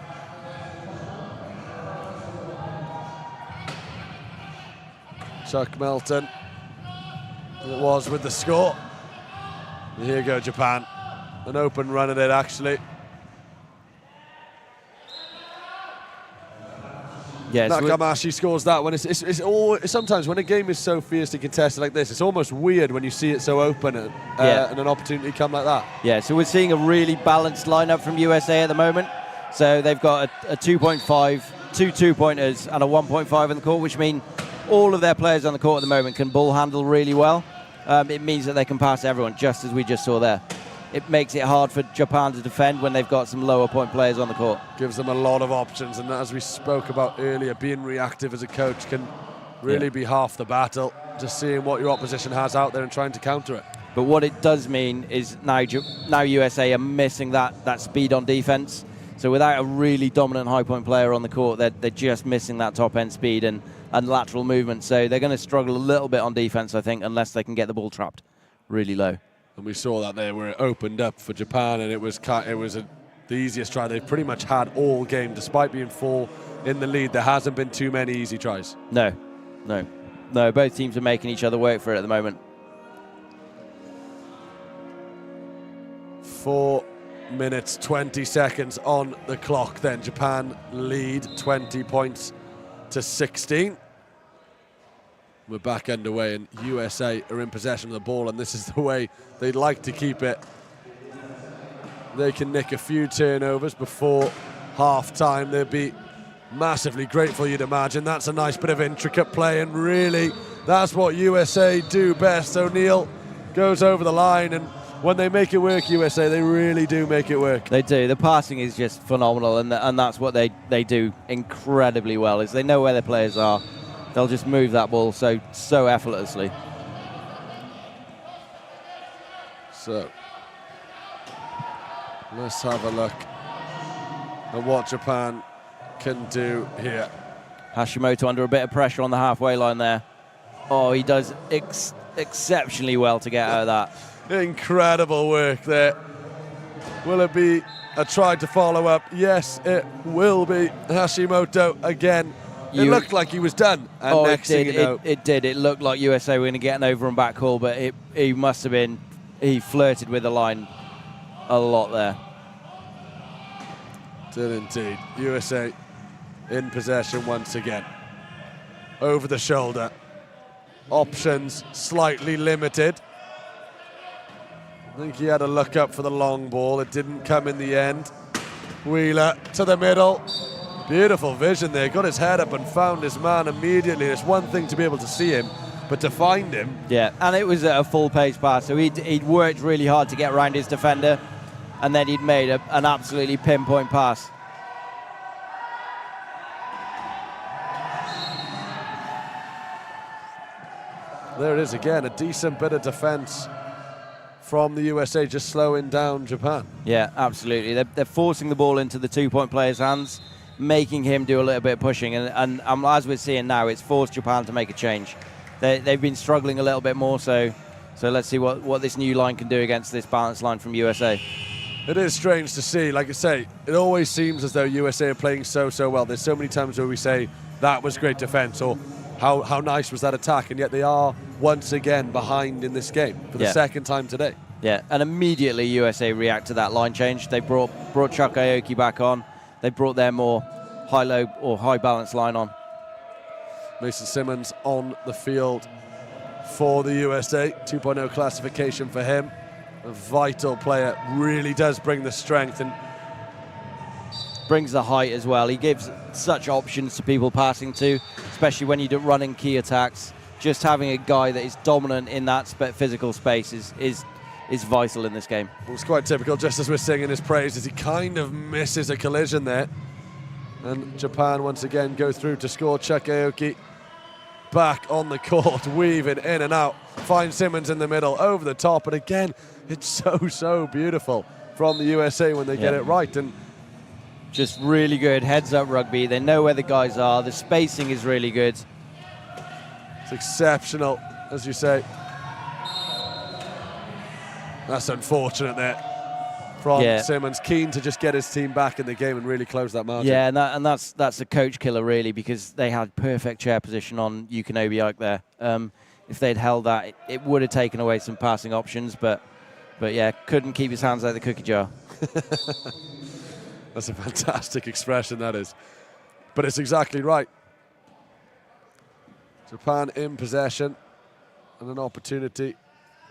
Chuck Melton, it was with the score. And here go Japan. An open run at it, actually. Yes, Nakamashi scores that one. It's sometimes when a game is so fiercely contested like this, it's almost weird when you see it so open and an opportunity come like that. Yeah, so we're seeing a really balanced lineup from USA at the moment. So they've got a 2.5, two two-pointers and a 1.5 in the court, which mean all of their players on the court at the moment can ball handle really well. It means that they can pass everyone, just as we just saw there. It makes it hard for Japan to defend when they've got some lower point players on the court. Gives them a lot of options, and as we spoke about earlier, being reactive as a coach can really be half the battle. Just seeing what your opposition has out there and trying to counter it. But what it does mean is now USA are missing that speed on defense. So without a really dominant high point player on the court, they're just missing that top end speed and lateral movement. So they're going to struggle a little bit on defense, I think, unless they can get the ball trapped really low. And we saw that there where it opened up for Japan, and it was the easiest try they've pretty much had all game. Despite being 4 in the lead, there hasn't been too many easy tries. No. Both teams are making each other work for it at the moment. 4 minutes, 20 seconds on the clock then. Japan lead 20 points to 16. We're back underway, and USA are in possession of the ball, and this is the way they'd like to keep it. They can nick a few turnovers before half-time. They'd be massively grateful, you'd imagine. That's a nice bit of intricate play, and really, that's what USA do best. O'Neill goes over the line, and when they make it work, USA, they really do make it work. They do. The passing is just phenomenal, and that's what they do incredibly well, is they know where their players are. They'll just move that ball so effortlessly. So, let's have a look at what Japan can do here. Hashimoto under a bit of pressure on the halfway line there. Oh, he does exceptionally well to get out of that. Incredible work there. Will it be a try to follow up? Yes, it will be. Hashimoto again. It looked like he was done. And next thing you know, it did. It looked like USA were going to get an over and back call, but he must have been. He flirted with the line a lot there. Did indeed. USA in possession once again. Over the shoulder. Options slightly limited. I think he had a look up for the long ball. It didn't come in the end. Wheeler to the middle. Beautiful vision there. Got his head up and found his man immediately. It's one thing to be able to see him, but to find him. Yeah, and it was a full pace pass. So he'd worked really hard to get around his defender, and then he'd made an absolutely pinpoint pass. There it is again, a decent bit of defense from the USA, just slowing down Japan. Yeah, absolutely. They're forcing the ball into the 2-point player's hands, making him do a little bit of pushing, and as we're seeing now, it's forced Japan to make a change. They've been struggling a little bit more, so let's see what this new line can do against this balanced line from USA. It is strange to see. Like I say, it always seems as though USA are playing so well. There's so many times where we say that was great defense, or how nice was that attack, and yet they are once again behind in this game for the second time today. Yeah, and immediately USA react to that line change. They brought Chuck Aoki back on. They brought their more high-low or high-balance line on. Mason Simmons on the field for the USA. 2.0 classification for him. A vital player. Really does bring the strength and brings the height as well. He gives such options to people passing to, especially when you're running key attacks. Just having a guy that is dominant in that physical space is vital in this game. It was quite typical, just as we're singing his praises, he kind of misses a collision there. And Japan once again go through to score. Chuck Aoki back on the court, weaving in and out Finds Simmons in the middle, over the top, and again, it's so beautiful from the USA when they get it right. And just really good heads-up rugby. They know where the guys are. The spacing is really good. It's exceptional, as you say. That's unfortunate there from Simmons, keen to just get his team back in the game and really close that margin. Yeah, and that's a coach killer, really, because they had perfect chair position on Yukonobi there. If they'd held that, it would have taken away some passing options, but yeah, couldn't keep his hands out of the cookie jar. That's a fantastic expression, that is. But it's exactly right. Japan in possession and an opportunity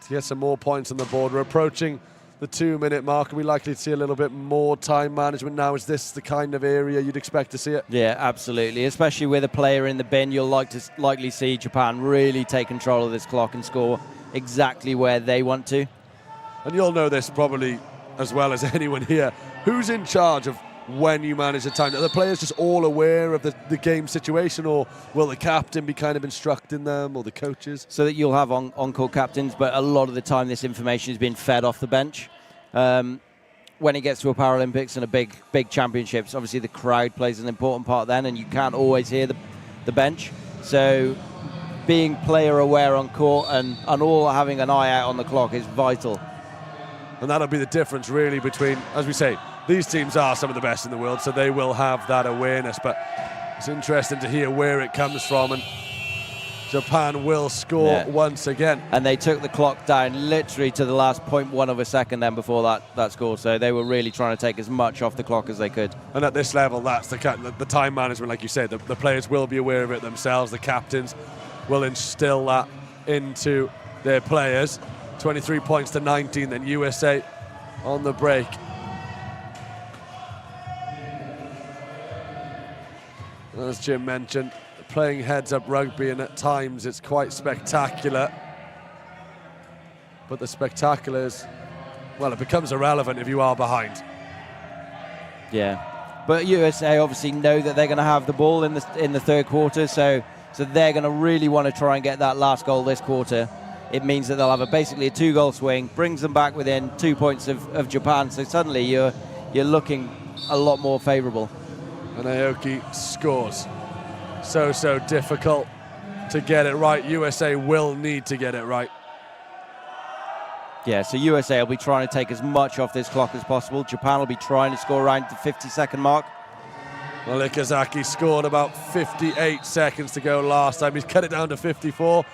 to get some more points on the board. We're approaching the 2-minute mark. Are we likely to see a little bit more time management now? Is this the kind of area you'd expect to see it? Yeah, absolutely. Especially with a player in the bin, you'll likely see Japan really take control of this clock and score exactly where they want to. And you'll know this probably as well as anyone here. Who's in charge of when you manage the time? Are the players just all aware of the game situation, or will the captain be kind of instructing them, or the coaches? So that you'll have on-court captains, but a lot of the time this information is being fed off the bench. When it gets to a Paralympics and a big championships, obviously the crowd plays an important part then, and you can't always hear the bench. So being player aware on court and all having an eye out on the clock is vital. And that'll be the difference really between, as we say, these teams are some of the best in the world, so they will have that awareness. But it's interesting to hear where it comes from, and Japan will score once again. And they took the clock down literally to the last 0.1 of a second then before that score, so they were really trying to take as much off the clock as they could. And at this level, that's the time management, like you said. The players will be aware of it themselves. The captains will instill that into their players. 23 points to 19, then USA on the break. As Jim mentioned, playing heads-up rugby, and at times it's quite spectacular. But the spectacular is, well, it becomes irrelevant if you are behind. Yeah, but USA obviously know that they're going to have the ball in the third quarter, so they're going to really want to try and get that last goal this quarter. It means that they'll have basically a 2-goal swing, brings them back within 2 points of Japan, so suddenly you're looking a lot more favourable. And Aoki scores. So difficult to get it right. USA will need to get it right. Yeah, so USA will be trying to take as much off this clock as possible. Japan will be trying to score around the 50-second mark. Well, Ikazaki scored about 58 seconds to go last time. He's cut it down to 54.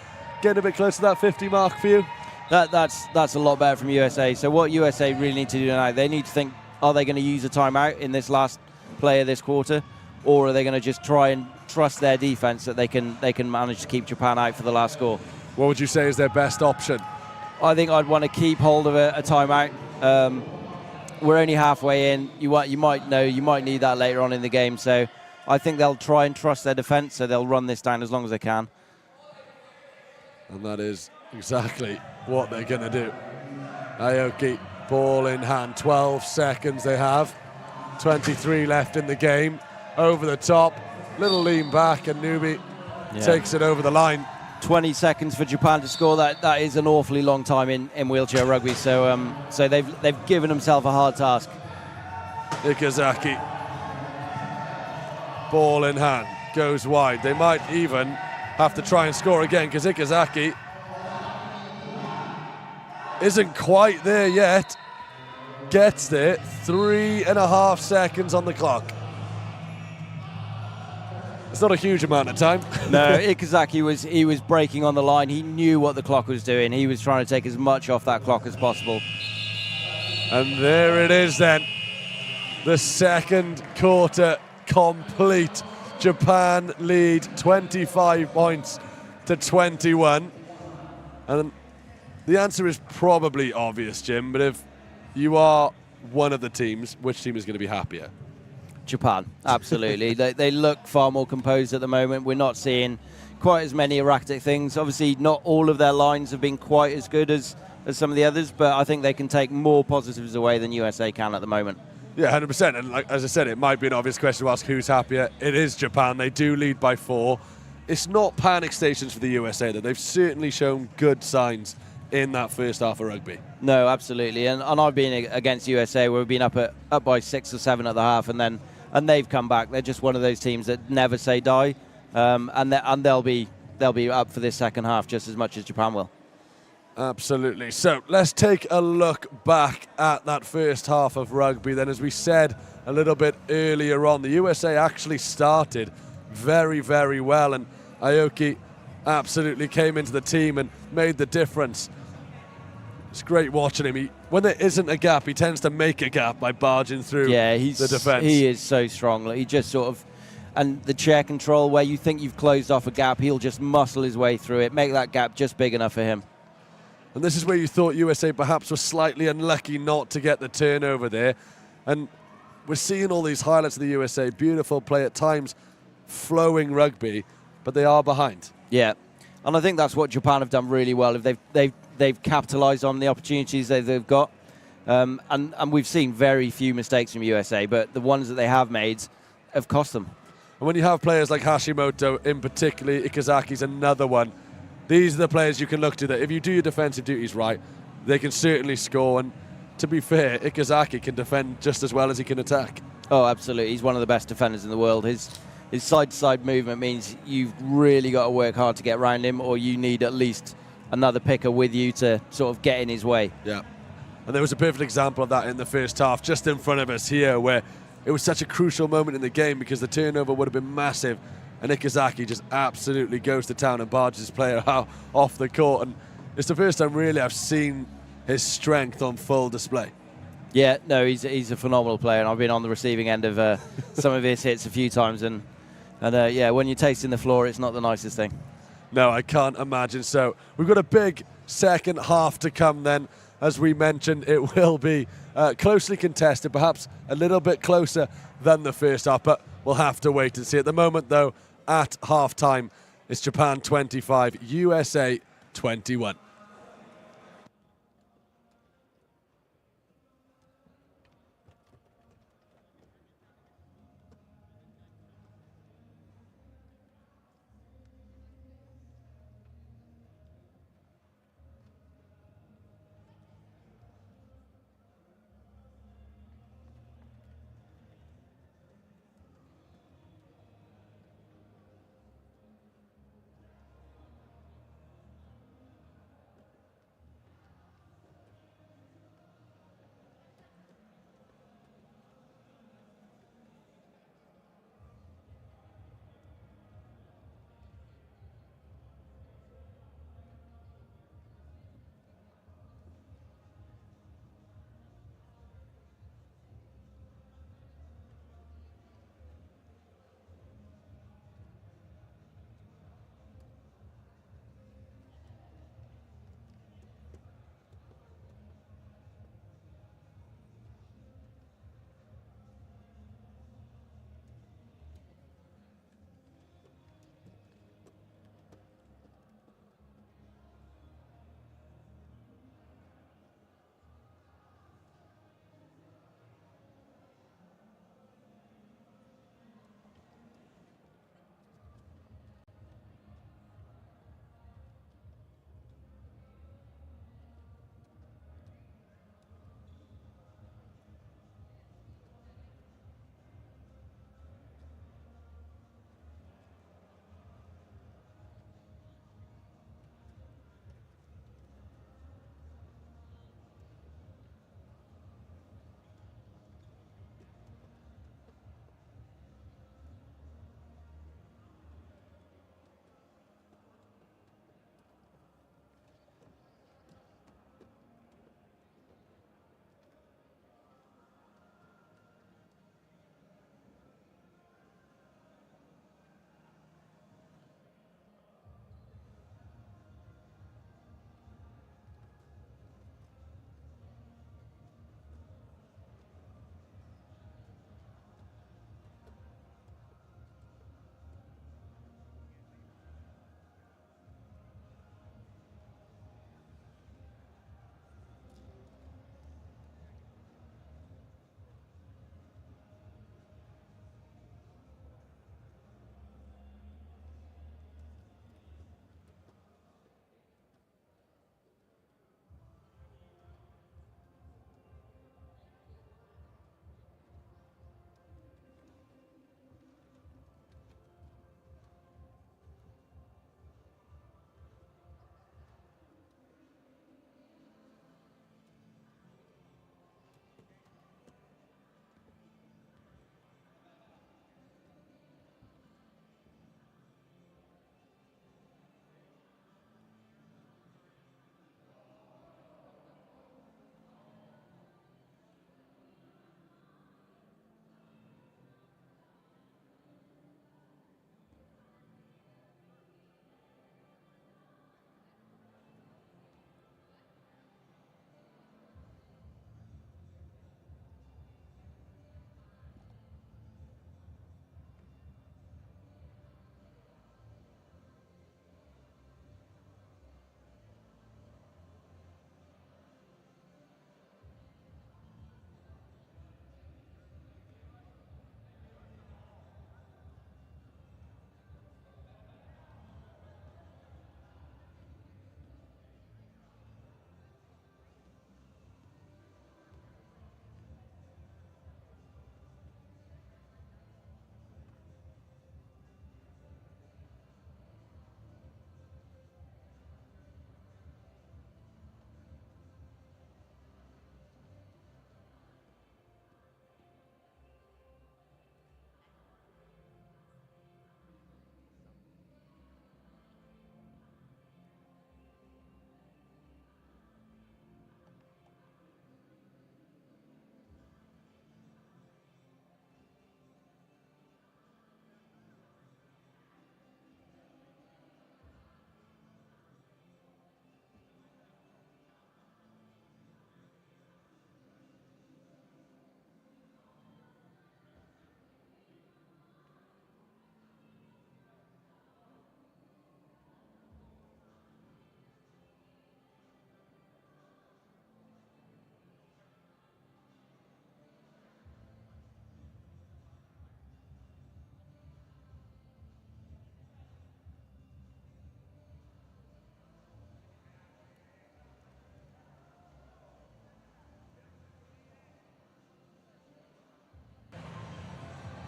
Getting a bit close to that 50 mark for you? That's a lot better from USA. So what USA really need to do now, they need to think, are they going to use a timeout in this last play of this quarter, or are they going to just try and trust their defense that they can manage to keep Japan out for the last score? What would you say is their best option? I think I'd want to keep hold of a timeout. We're only halfway in. You might need that later on in the game. So I think they'll try and trust their defense, so they'll run this down as long as they can. And that is exactly what they're going to do. Aoki, ball in hand, 12 seconds they have. 23 left in the game. Over the top, little lean back, and Nubi takes it over the line. 20 seconds for Japan to score. That is an awfully long time in wheelchair rugby. So they've given themselves a hard task. Ikazaki, ball in hand, goes wide. They might even have to try and score again, because Ikazaki isn't quite there yet. Gets there, 3.5 seconds on the clock. It's not a huge amount of time. No, Ikazaki was breaking on the line. He knew what the clock was doing. He was trying to take as much off that clock as possible. And there it is then. The second quarter complete. Japan lead 25 points to 21. And the answer is probably obvious, Jim, but if you are one of the teams, which team is going to be happier? Japan, absolutely. They look far more composed at the moment. We're not seeing quite as many erratic things. Obviously, not all of their lines have been quite as good as some of the others, but I think they can take more positives away than USA can at the moment. Yeah, 100%. And as I said, it might be an obvious question to ask who's happier. It is Japan. They do lead by 4. it's not panic stations for the USA, though. They've certainly shown good signs in that first half of rugby. No, absolutely. And I've been against USA where we've been up by 6 or 7 at the half, and they've come back. They're just one of those teams that never say die, and they'll be up for this second half just as much as Japan will. Absolutely. So let's take a look back at that first half of rugby. Then, as we said a little bit earlier on, the USA actually started very, very well, and Aoki absolutely came into the team and made the difference. It's great watching him. When there isn't a gap, he tends to make a gap by barging through the defence. He is so strong. He just sort of, and the chair control, where you think you've closed off a gap, he'll just muscle his way through it, make that gap just big enough for him. And this is where you thought USA perhaps were slightly unlucky not to get the turnover there. And we're seeing all these highlights of the USA. Beautiful play at times, flowing rugby, but they are behind. Yeah, and I think that's what Japan have done really well. They've capitalised on the opportunities they've got, and we've seen very few mistakes from USA, but the ones that they have made have cost them. And when you have players like Hashimoto, in particular, Ikazaki's another one. These are the players you can look to that if you do your defensive duties right, they can certainly score. And to be fair, Ikazaki can defend just as well as he can attack. Oh, absolutely. He's one of the best defenders in the world. His side-to-side movement means you've really got to work hard to get around him, or you need at least another picker with you to sort of get in his way. Yeah. And there was a perfect example of that in the first half, just in front of us here, where it was such a crucial moment in the game because the turnover would have been massive. And Ikazaki just absolutely goes to town and barges his player out off the court. And it's the first time really I've seen his strength on full display. Yeah, no, he's a phenomenal player, and I've been on the receiving end of some of his hits a few times. And yeah, when you're tasting the floor, it's not the nicest thing. No, I can't imagine. So we've got a big second half to come then. As we mentioned, it will be closely contested, perhaps a little bit closer than the first half, but we'll have to wait and see. At the moment, though, at half-time, it's Japan 25, USA 21.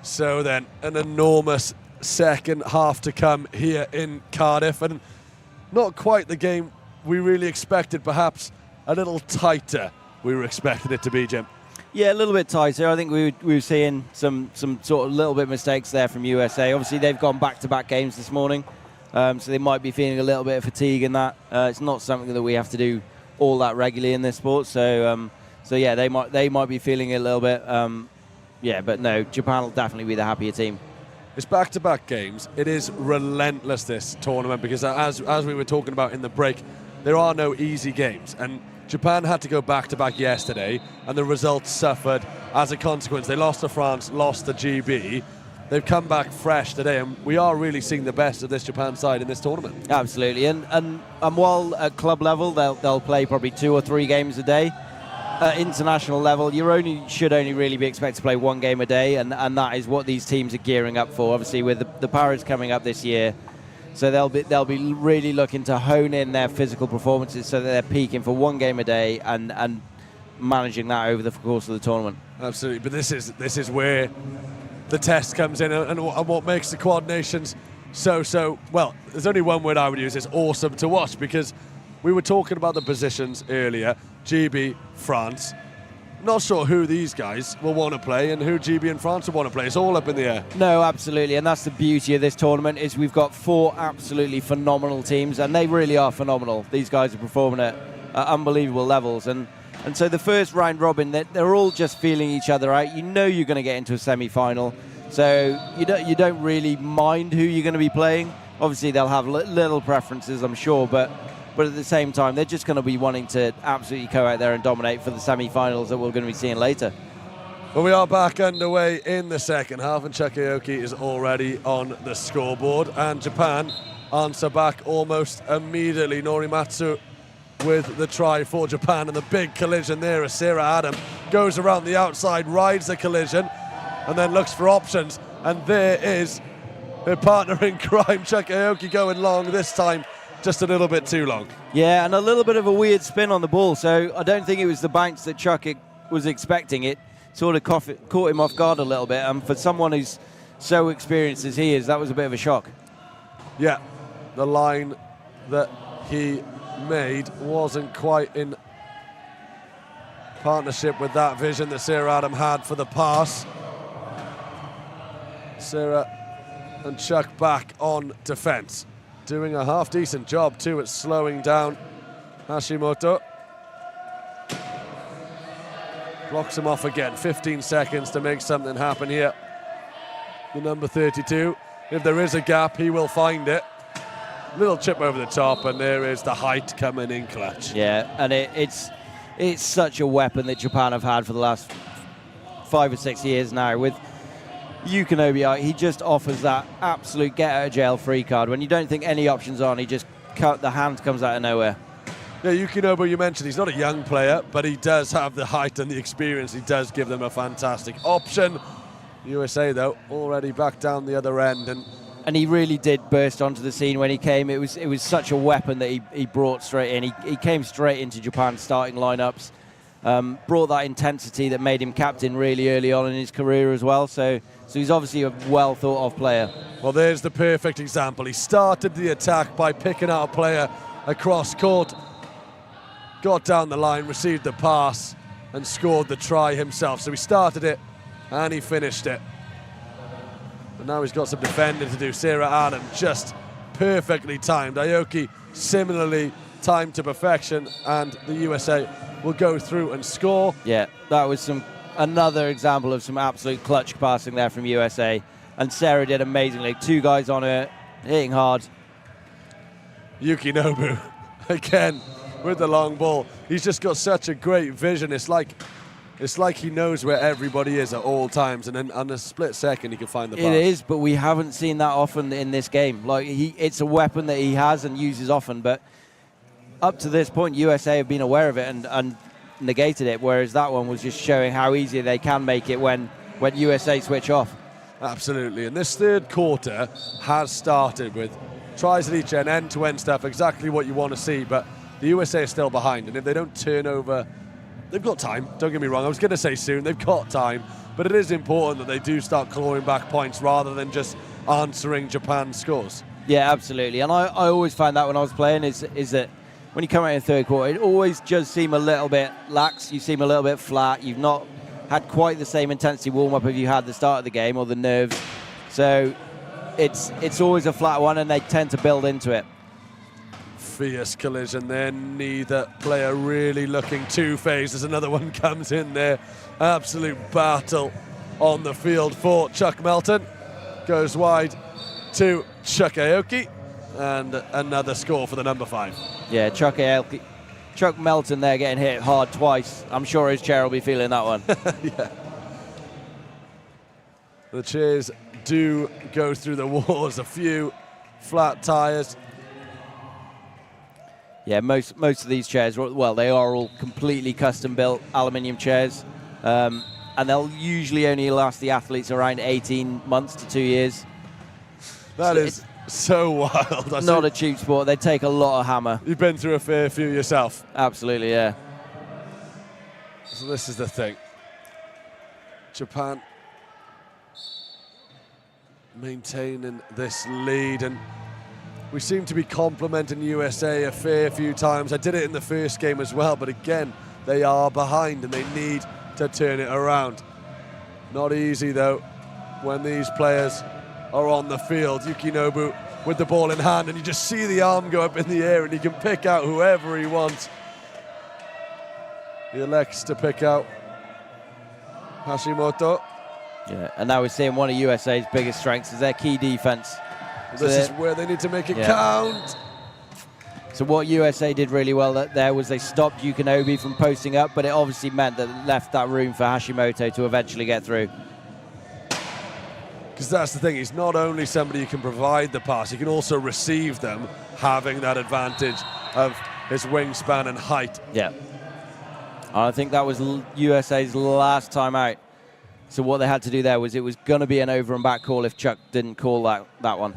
So then, an enormous second half to come here in Cardiff, and not quite the game we really expected, perhaps a little tighter we were expecting it to be, Jim. Yeah, a little bit tighter. I think we were seeing some sort of little bit mistakes there from USA. Obviously, they've gone back-to-back games this morning, so they might be feeling a little bit of fatigue in that. It's not something that we have to do all that regularly in this sport, so yeah, they might be feeling it a little bit. Yeah, but no, Japan will definitely be the happier team. It's back-to-back games. It is relentless, this tournament, because as we were talking about in the break, there are no easy games, and Japan had to go back-to-back yesterday, and the results suffered as a consequence. They lost to France, lost to GB. They've come back fresh today, and we are really seeing the best of this Japan side in this tournament. Absolutely, and while at club level they'll play probably 2 or 3 games a day, at international level you should only really be expected to play 1 game a day, and that is what these teams are gearing up for. Obviously, with the Paras coming up this year, so they'll be really looking to hone in their physical performances so that they're peaking for 1 game a day and managing that over the course of the tournament. Absolutely, but this is where the test comes in, and what makes the Quad Nations so well. There's only one word I would use: it's awesome to watch, because we were talking about the positions earlier. GB, France. Not sure who these guys will want to play and who GB and France will want to play. It's all up in the air. No, absolutely, and that's the beauty of this tournament, is we've got 4 absolutely phenomenal teams, and they really are phenomenal. These guys are performing at unbelievable levels, and so the first round robin, they're all just feeling each other out. You know you're going to get into a semi-final, so you don't really mind who you're going to be playing. Obviously, they'll have little preferences, I'm sure, but at the same time, they're just going to be wanting to absolutely go out there and dominate for the semi-finals that we're going to be seeing later. Well, we are back underway in the second half, and Chuck Aoki is already on the scoreboard, and Japan answer back almost immediately. Norimatsu with the try for Japan, and the big collision there as Sarah Adam goes around the outside, rides the collision, and then looks for options, and there is her partner in crime, Chuck Aoki, going long this time. Just a little bit too long. Yeah, and a little bit of a weird spin on the ball, so I don't think it was the bounce that Chuck was expecting. It sort of caught him off guard a little bit, and for someone who's so experienced as he is, that was a bit of a shock. Yeah, the line that he made wasn't quite in partnership with that vision that Sarah Adam had for the pass. Sarah and Chuck back on defence, doing a half-decent job too at slowing down Hashimoto. Blocks him off again. 15 seconds to make something happen here. The number 32. If there is a gap, he will find it. Little chip over the top, and there is the height coming in clutch. Yeah, and it's such a weapon that Japan have had for the last 5 or 6 years now. With Yukinobi, he just offers that absolute get-out-of-jail-free card. When you don't think any options are on, he just the hand comes out of nowhere. Yeah, Yukinobu, you mentioned, he's not a young player, but he does have the height and the experience. He does give them a fantastic option. USA, though, already back down the other end. And he really did burst onto the scene when he came. It was such a weapon that he brought straight in. He came straight into Japan's starting lineups. Brought that intensity that made him captain really early on in his career as well. So he's obviously a well thought of player. Well, there's the perfect example. He started the attack by picking out a player across court, got down the line, received the pass, and scored the try himself. So he started it and he finished it. But now he's got some defending to do. Sarah Adam just perfectly timed. Aoki similarly timed to perfection, and the USA will go through and score. Yeah, that was another example of some absolute clutch passing there from USA, and Sarah did amazingly. 2 guys on her, hitting hard. Yukinobu again with the long ball. He's just got such a great vision. It's like he knows where everybody is at all times, and then on a split second he can find the pass. It is, but we haven't seen that often in this game. Like it's a weapon that he has and uses often, but up to this point, USA have been aware of it and negated it, whereas that one was just showing how easy they can make it when USA switch off. Absolutely, and this third quarter has started with tries at each end-to-end stuff, exactly what you want to see, but the USA is still behind, and if they don't turn over they've got time. Don't get me wrong. I was going to say soon. They've got time. But it is important that they do start clawing back points rather than just answering Japan's scores. Yeah, absolutely. And I always find that when I was playing is that when you come out in third quarter, it always does seem a little bit lax. You seem a little bit flat. You've not had quite the same intensity warm-up as you had at the start of the game, or the nerves. So it's always a flat one, and they tend to build into it. Fierce collision there. Neither player really looking two-phased as another one comes in there. Absolute battle on the field for Chuck Melton. Goes wide to Chuck Aoki, and another score for the number 5. Yeah, Chuck Melton there getting hit hard twice. I'm sure his chair will be feeling that one. Yeah. The chairs do go through the walls. A few flat tyres. Yeah, most of these chairs, well, they are all completely custom-built aluminium chairs, and they'll usually only last the athletes around 18 months to 2 years. That is so wild. Not a cheap sport. They take a lot of hammer. You've been through a fair few yourself. Absolutely, yeah. So this is the thing. Japan maintaining this lead, and we seem to be complimenting USA a fair few times. I did it in the first game as well, but again, they are behind and they need to turn it around. Not easy though when these players are on the field. Yukinobu with the ball in hand, and you just see the arm go up in the air and he can pick out whoever he wants. He elects to pick out Hashimoto. Yeah, and now we're seeing one of USA's biggest strengths is their key defense. This is where they need to make it count. So what USA did really well there was they stopped Yukinobu from posting up, but it obviously meant that it left that room for Hashimoto to eventually get through. Because that's the thing, he's not only somebody who can provide the pass, he can also receive them, having that advantage of his wingspan and height. Yeah. I think that was USA's last time out. So what they had to do there was it was going to be an over and back call if Chuck didn't call that one.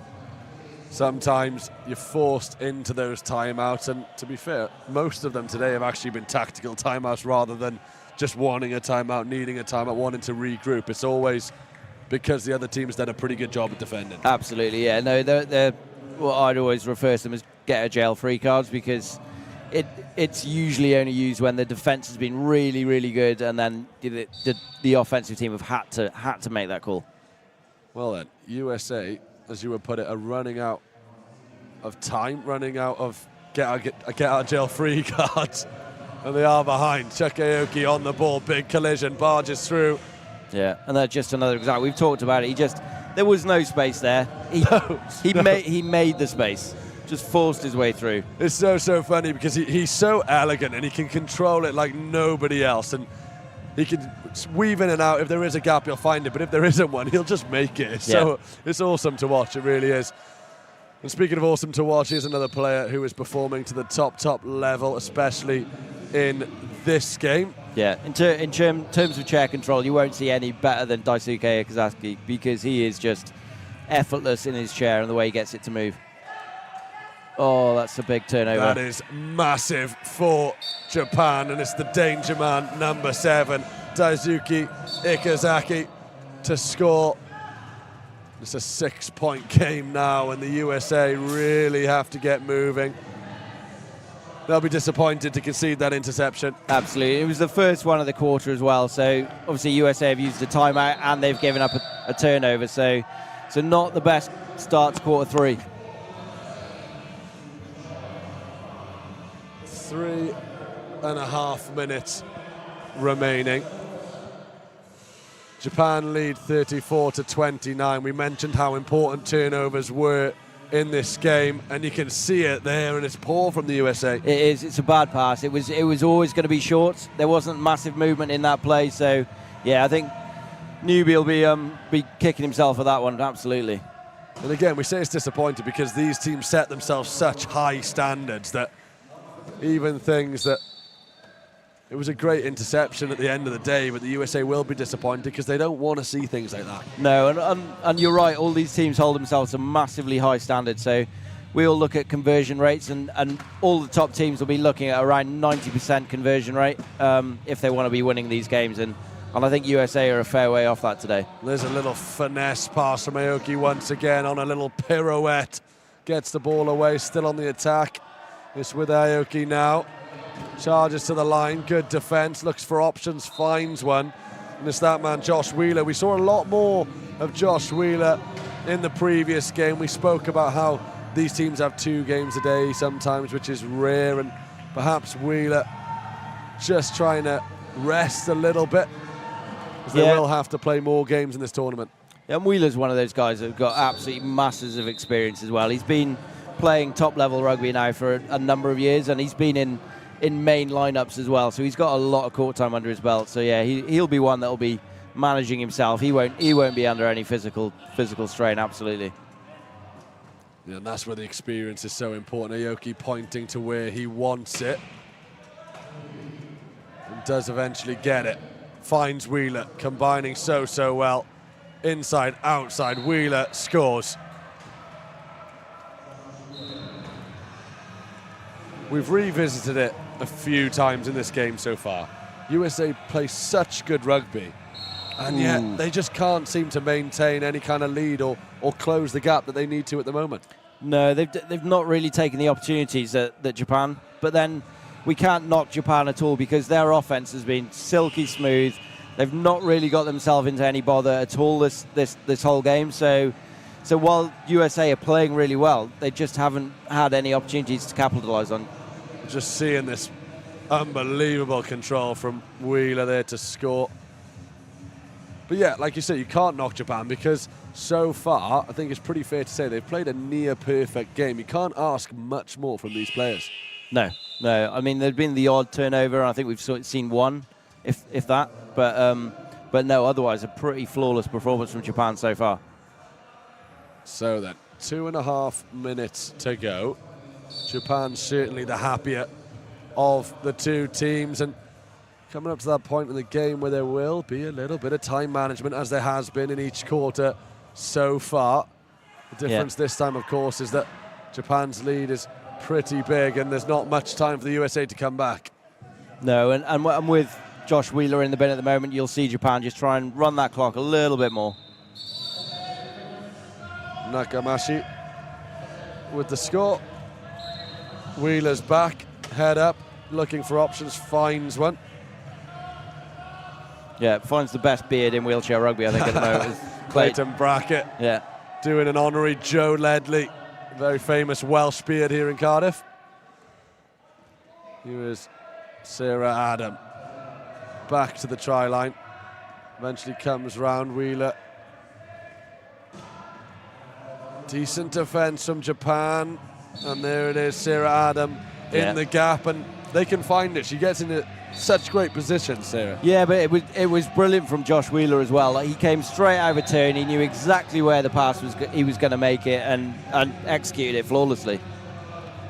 Sometimes you're forced into those timeouts, and to be fair, most of them today have actually been tactical timeouts rather than just wanting a timeout, needing a timeout, wanting to regroup. It's always because the other team's done a pretty good job at defending. Absolutely, yeah. No, they're what I'd always refer to them as get a jail free cards, because it's usually only used when the defense has been really, really good, and then the offensive team have had to make that call. Well then, USA, as you would put it, are running out of time, running out of get out of jail free cards, and they are behind. Chuck Aoki on the ball, big collision, barges through. Yeah, and that's just another example. We've talked about it. There was no space there. He made the space. Just forced his way through. It's so funny because he's so elegant and he can control it like nobody else, and he can weave in and out. If there is a gap, he'll find it, but if there isn't one, he'll just make it. So it's awesome to watch. It really is. And speaking of awesome to watch, here's another player who is performing to the top level, especially in this game. Yeah, in terms of chair control, you won't see any better than Daisuke Okazaki, because he is just effortless in his chair and the way he gets it to move. Oh, that's a big turnover. That is massive for Japan, and it's the danger man, number 7, Daisuke Okazaki, to score. It's a 6-point game now, and the USA really have to get moving. They'll be disappointed to concede that interception. Absolutely. It was the first one of the quarter as well, so obviously USA have used a timeout and they've given up a turnover, so not the best start to quarter 3. 3.5 minutes remaining. Japan lead 34-29. We mentioned how important turnovers were in this game, and you can see it there, and it's poor from the USA. It is. It's a bad pass. It was always going to be short. There wasn't massive movement in that play, so yeah, I think Newby will be kicking himself for that one. Absolutely. And again, we say it's disappointing because these teams set themselves such high standards that even things that it was a great interception at the end of the day, but the USA will be disappointed because they don't want to see things like that. No, and you're right, all these teams hold themselves to massively high standards, so we all look at conversion rates, and all the top teams will be looking at around 90% conversion rate if they want to be winning these games. And I think USA are a fair way off that today. There's a little finesse pass from Aoki once again on a little pirouette. Gets the ball away, still on the attack. It's with Aoki now. Charges to the line, good defence, looks for options, finds one. And it's that man, Josh Wheeler. We saw a lot more of Josh Wheeler in the previous game. We spoke about how these teams have 2 games a day sometimes, which is rare, and perhaps Wheeler just trying to rest a little bit, because they will have to play more games in this tournament. Yeah, and Wheeler's one of those guys who've got absolutely masses of experience as well. He's been playing top-level rugby now for a number of years, and he's been in main lineups as well, so he's got a lot of court time under his belt. So yeah, he'll be one that'll be managing himself. He won't be under any physical strain. Absolutely. Yeah, and that's where the experience is so important. Aoki pointing to where he wants it, and does eventually get it. Finds Wheeler, combining so well. Inside, outside, Wheeler scores. We've revisited it a few times in this game so far. USA play such good rugby, and yet they just can't seem to maintain any kind of lead or close the gap that they need to at the moment. No, they've not really taken the opportunities that Japan, but then we can't knock Japan at all because their offense has been silky smooth. They've not really got themselves into any bother at all this whole game. So while USA are playing really well, they just haven't had any opportunities to capitalise on. Just seeing this unbelievable control from Wheeler there to score. But yeah, like you said, you can't knock Japan because so far, I think it's pretty fair to say they've played a near-perfect game. You can't ask much more from these players. No. I mean, there's been the odd turnover, and I think we've seen one, if that. But no, otherwise a pretty flawless performance from Japan so far. So then, 2.5 minutes to go. Japan certainly the happier of the two teams, and coming up to that point in the game where there will be a little bit of time management, as there has been in each quarter so far. The difference this time, of course, is that Japan's lead is pretty big and there's not much time for the USA to come back. No, and with Josh Wheeler in the bin at the moment, you'll see Japan just try and run that clock a little bit more. Nakamashi with the score. Wheeler's back, head up, looking for options, finds one. Yeah, finds the best beard in wheelchair rugby, I think, at the moment. Clayton Brackett. Yeah. Doing an honorary Joe Ledley, very famous Welsh beard here in Cardiff. Here is Sarah Adam. Back to the try line. Eventually comes round Wheeler. Decent defence from Japan. And there it is, Sarah Adam in the gap, and they can find it. She gets into such great position, Sarah. Yeah, but it was brilliant from Josh Wheeler as well. Like, he came straight out of a turn. He knew exactly where the pass was. He was going to make it and executed it flawlessly.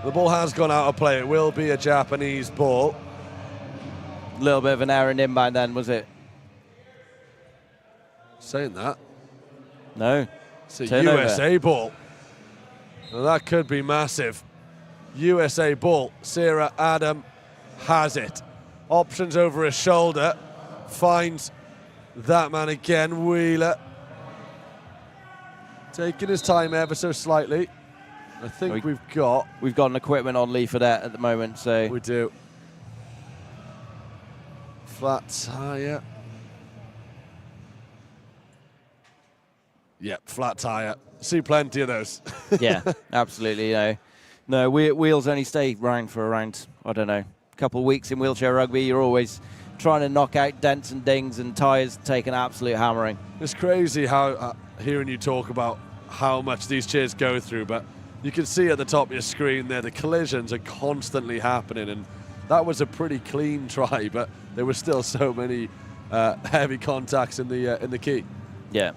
The ball has gone out of play. It will be a Japanese ball. A little bit of an error in inbound then, was it? Saying that. No. It's a USA ball. Well, that could be massive. USA ball. Sarah Adam has it. Options over his shoulder. Finds that man again, Wheeler. Taking his time ever so slightly. I think we've got an equipment on Lee for that at the moment, so we do. Flat tire. Yep, flat tire. See plenty of those. Yeah, absolutely. No, wheels only stay round for around, I don't know, a couple of weeks in wheelchair rugby. You're always trying to knock out dents and dings, and tyres take an absolute hammering. It's crazy how hearing you talk about how much these chairs go through, but you can see at the top of your screen there the collisions are constantly happening, and that was a pretty clean try, but there were still so many heavy contacts in the key. Yeah.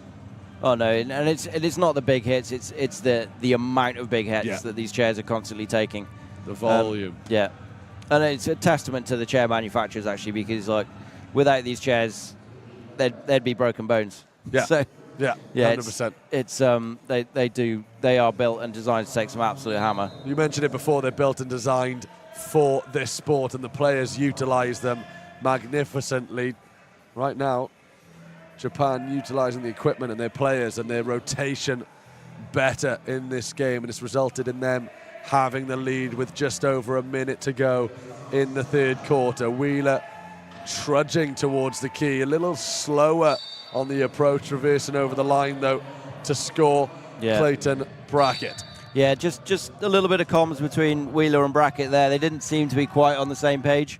Oh no, and it's not the big hits. It's the amount of big hits that these chairs are constantly taking. The volume. Yeah, and it's a testament to the chair manufacturers actually, because like without these chairs, there'd be broken bones. Yeah. So Yeah, Yeah, 100%. they are built and designed to take some absolute hammer. You mentioned it before, they're built and designed for this sport, and the players utilize them magnificently. Right now, Japan utilizing the equipment and their players and their rotation better in this game, and it's resulted in them having the lead with just over a minute to go in the third quarter. Wheeler trudging towards the key, a little slower on the approach, reversing over the line though to score. Clayton Brackett. Yeah, just a little bit of comms between Wheeler and Brackett there. They didn't seem to be quite on the same page.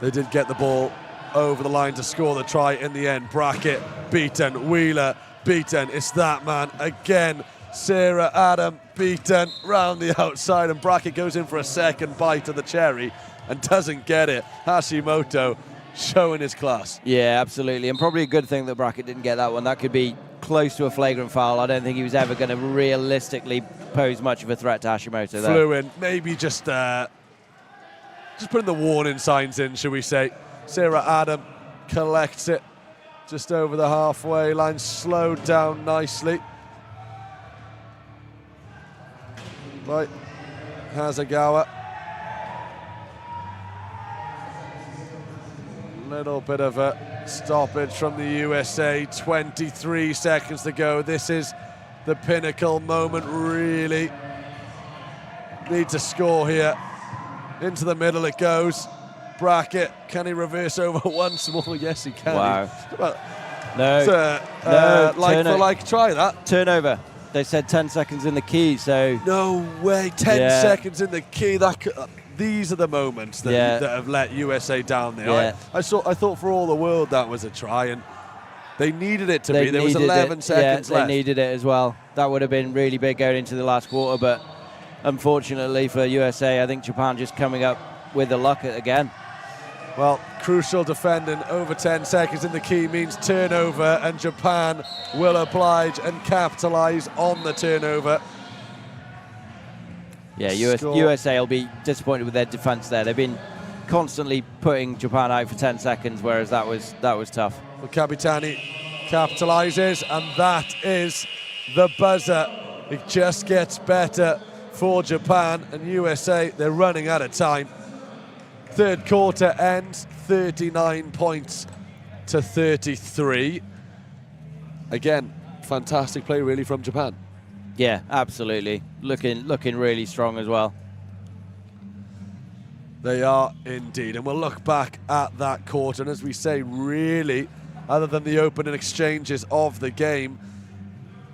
They did get the ball over the line to score the try in the end. Brackett beaten, Wheeler beaten. It's that man again. Sarah Adam beaten round the outside, and Brackett goes in for a second bite of the cherry and doesn't get it. Hashimoto showing his class. Yeah, absolutely, and probably a good thing that Brackett didn't get that one. That could be close to a flagrant foul. I don't think he was ever going to realistically pose much of a threat to Hashimoto there. Flew in, maybe just putting the warning signs in, shall we say. Sarah Adam collects it just over the halfway line, slowed down nicely by Hasegawa. Little bit of a stoppage from the USA, 23 seconds to go. This is the pinnacle moment, really. Need to score here. Into the middle it goes. Brackett, can he reverse over once more? Yes, he can. Wow. Well, no, like for like, try that. Turnover. They said 10 seconds in the key, so... No way, 10 seconds in the key. These are the moments that have let USA down there. Yeah. I thought for all the world that was a try, and they needed it to be. There was 11 seconds left. They needed it as well. That would have been really big going into the last quarter, but unfortunately for USA, I think Japan just coming up with the luck again. Well, crucial defending over 10 seconds in the key means turnover, and Japan will oblige and capitalise on the turnover. Yeah, USA will be disappointed with their defence there. They've been constantly putting Japan out for 10 seconds, whereas that was tough. Well, Kapitani capitalises, and that is the buzzer. It just gets better for Japan, and USA, they're running out of time. Third quarter ends 39 points to 33. Again, fantastic play really from Japan. Yeah, absolutely. Looking really strong as well. They are indeed, and we'll look back at that quarter, and as we say, really, other than the opening exchanges of the game,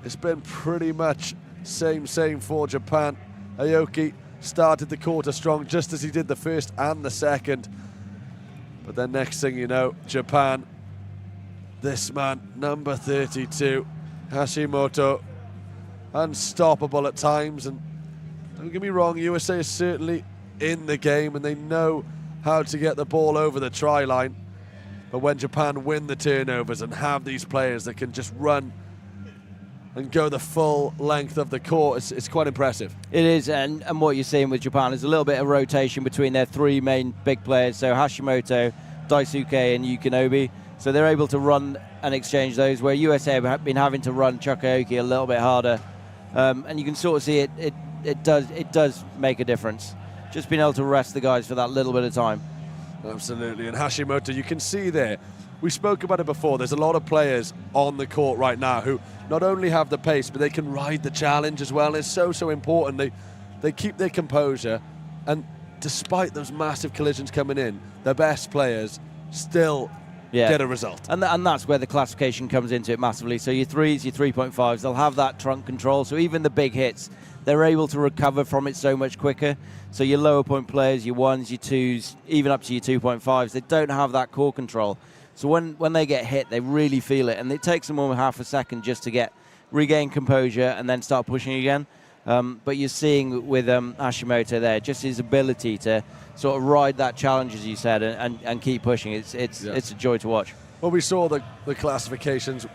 it's been pretty much same for Japan. Aoki started the quarter strong, just as he did the first and the second. But then next thing you know, Japan, this man, number 32, Hashimoto, unstoppable at times. And don't get me wrong, USA is certainly in the game and they know how to get the ball over the try line. But when Japan win the turnovers and have these players that can just run and go the full length of the court, it's quite impressive. It is, and what you're seeing with Japan is a little bit of rotation between their three main big players, so Hashimoto, Daisuke and Yukinobi. So they're able to run and exchange those, where USA have been having to run Chuck Aoki a little bit harder. And you can sort of see it does make a difference. Just being able to rest the guys for that little bit of time. Absolutely, and Hashimoto, you can see there, we spoke about it before, there's a lot of players on the court right now who not only have the pace, but they can ride the challenge as well. It's so important. They keep their composure, and despite those massive collisions coming in, the best players still get a result. And that's where the classification comes into it massively. So your threes, your 3.5s, they'll have that trunk control, so even the big hits, they're able to recover from it so much quicker. So your lower point players, your ones, your twos, even up to your 2.5s, they don't have that core control. So when they get hit, they really feel it, and it takes them almost half a second just to regain composure and then start pushing again. But you're seeing with Hashimoto there, just his ability to sort of ride that challenge, as you said, and keep pushing. It's a joy to watch. Well, we saw the classifications.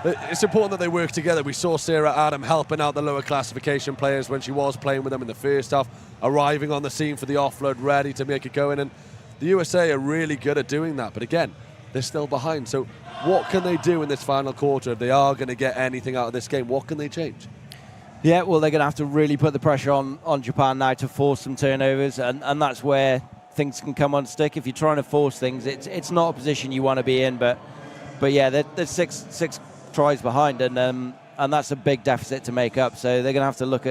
It's important that they work together. We saw Sarah Adam helping out the lower classification players when she was playing with them in the first half, arriving on the scene for the offload, ready to make it go in. And the USA are really good at doing that. But again, they're still behind. So what can they do in this final quarter if they are going to get anything out of this game? What can they change? Yeah, well, they're going to have to really put the pressure on Japan now to force some turnovers, and that's where things can come unstick. If you're trying to force things, it's not a position you want to be in. But yeah, they're six tries behind, and that's a big deficit to make up. So they're going to have to look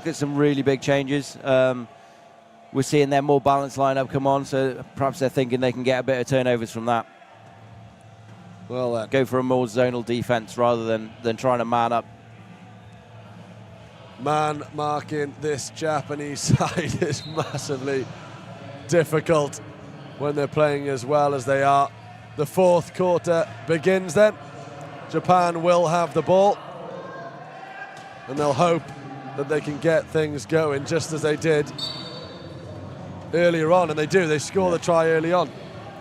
at some really big changes. We're seeing their more balanced lineup come on, so perhaps they're thinking they can get a bit of turnovers from that. Well, go for a more zonal defense rather than trying to man up. Man marking this Japanese side is massively difficult when they're playing as well as they are. The fourth quarter begins then. Japan will have the ball, and they'll hope that they can get things going just as they did earlier on, and they do. They score the try early on.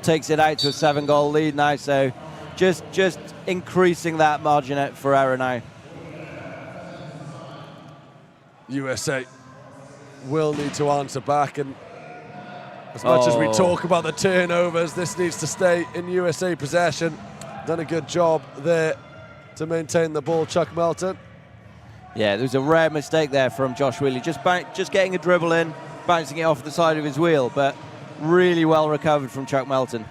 Takes it out to a 7-goal lead now, so just increasing that margin for error now. USA will need to answer back, and as much as we talk about the turnovers, this needs to stay in USA possession. Done a good job there to maintain the ball, Chuck Melton. Yeah, there was a rare mistake there from Josh Wheely, just getting a dribble in, bouncing it off the side of his wheel, but really well recovered from Chuck Melton.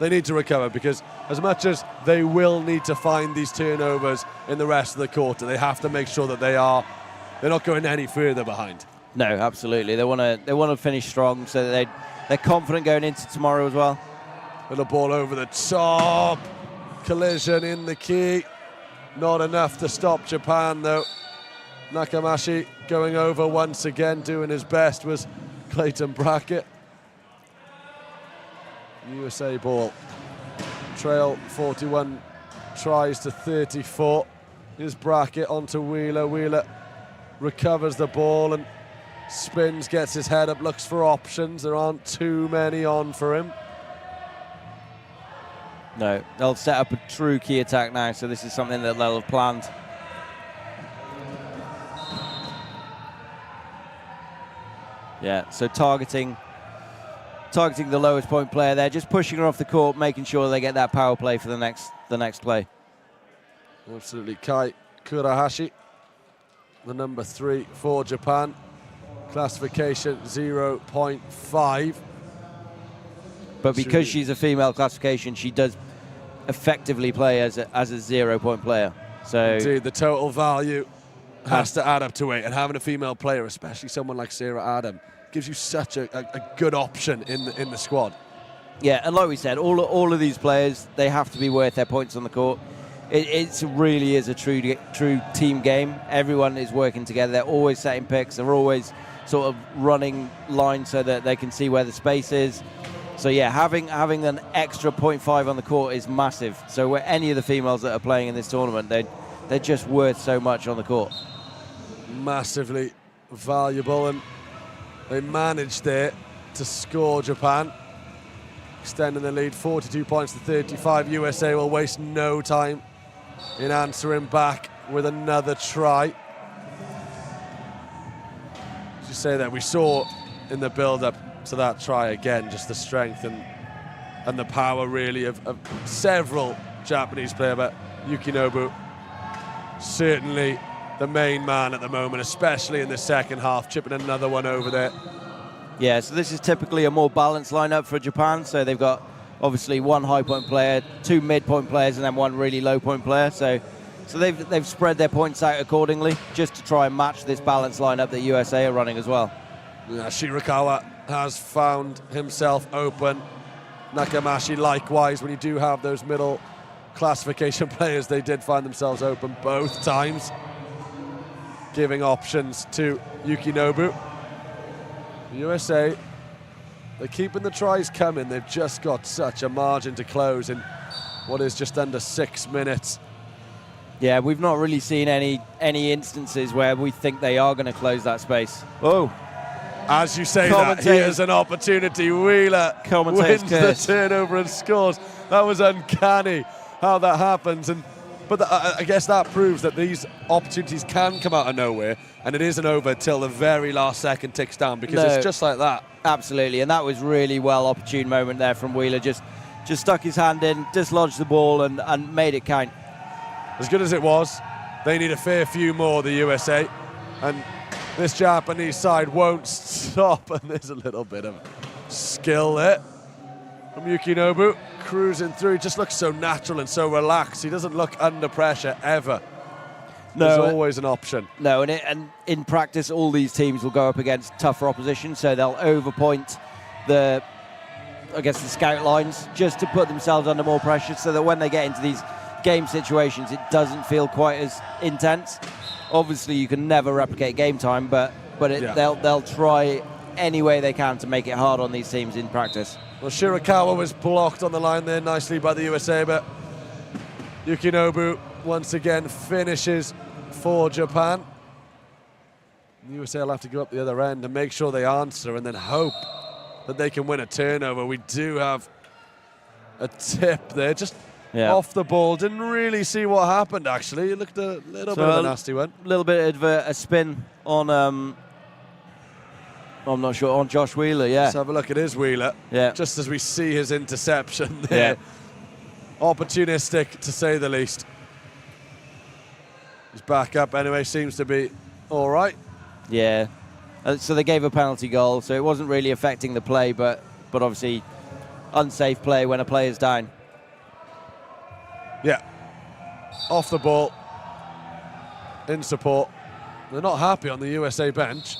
They need to recover, because as much as they will need to find these turnovers in the rest of the quarter, they have to make sure that they're not going any further behind. No, absolutely. They want to finish strong, so that they're confident going into tomorrow as well. And the ball over the top. Collision in the key. Not enough to stop Japan, though. Nakamashi going over once again, doing his best, was Clayton Brackett. USA ball. Trail 41 tries to 34. Here's Brackett onto Wheeler. Wheeler recovers the ball and spins, gets his head up, looks for options. There aren't too many on for him. No, they'll set up a true key attack now, so this is something that they'll have planned. Yeah, so targeting the lowest point player there, just pushing her off the court, making sure they get that power play for the next play. Absolutely. Kai Kurahashi, the number 3 for Japan. Classification 0.5. But because she's a female classification, she does effectively play as a 0-point player. So indeed, the total value has to add up to 8, and having a female player, especially someone like Sarah Adam, gives you such a good option in the squad. Yeah, and like we said, all of these players, they have to be worth their points on the court. It really is a true team game. Everyone is working together. They're always setting picks. They're always sort of running lines so that they can see where the space is. So yeah, having an extra 0.5 on the court is massive. So where any of the females that are playing in this tournament, they're just worth so much on the court. Massively valuable, and they managed there to score, Japan, extending the lead 42 points to 35. USA will waste no time in answering back with another try. As you say that, we saw in the build-up to that try again, just the strength and the power really of several Japanese players, but Yukinobu certainly the main man at the moment, especially in the second half, chipping another one over there. Yeah, so this is typically a more balanced lineup for Japan. So they've got obviously one high point player, 2 mid-point players, and then one really low-point player. So they've spread their points out accordingly, just to try and match this balanced lineup that USA are running as well. Yeah, Shirakawa has found himself open. Nakamashi likewise. When you do have those middle classification players, they did find themselves open both times, giving options to Yukinobu. USA, they're keeping the tries coming. They've just got such a margin to close in what is just under 6 minutes. Yeah, we've not really seen any instances where we think they are going to close that space. Oh. As you say that, here's an opportunity. Wheeler wins the turnover and scores. That was uncanny how that happens. But I guess that proves that these opportunities can come out of nowhere, and it isn't over till the very last second ticks down, because it's just like that. Absolutely, and that was really well opportune moment there from Wheeler, just just stuck his hand in, dislodged the ball and made it count. As good as it was, they need a fair few more, the USA. And this Japanese side won't stop. And there's a little bit of skill there from Yukinobu. Cruising through, he just looks so natural and so relaxed. He doesn't look under pressure ever. No, there's always an option. No, and in practice, all these teams will go up against tougher opposition, so they'll overpoint the scout lines just to put themselves under more pressure, so that when they get into these game situations, it doesn't feel quite as intense. Obviously, you can never replicate game time, but they'll try any way they can to make it hard on these teams in practice. Well, Shirakawa was blocked on the line there nicely by the USA, but Yukinobu once again finishes for Japan. The USA will have to go up the other end and make sure they answer and then hope that they can win a turnover. We do have a tip there, just off the ball. Didn't really see what happened, actually. It looked a little bit of a nasty one. A little bit of a spin on, I'm not sure, on Josh Wheeler, yeah. Let's have a look at his Wheeler. Yeah. Just as we see his interception there. Yeah. Opportunistic, to say the least. His back up anyway, seems to be all right. Yeah. So they gave a penalty goal, so it wasn't really affecting the play, but obviously unsafe play when a player's down. Yeah. Off the ball. In support. They're not happy on the USA bench.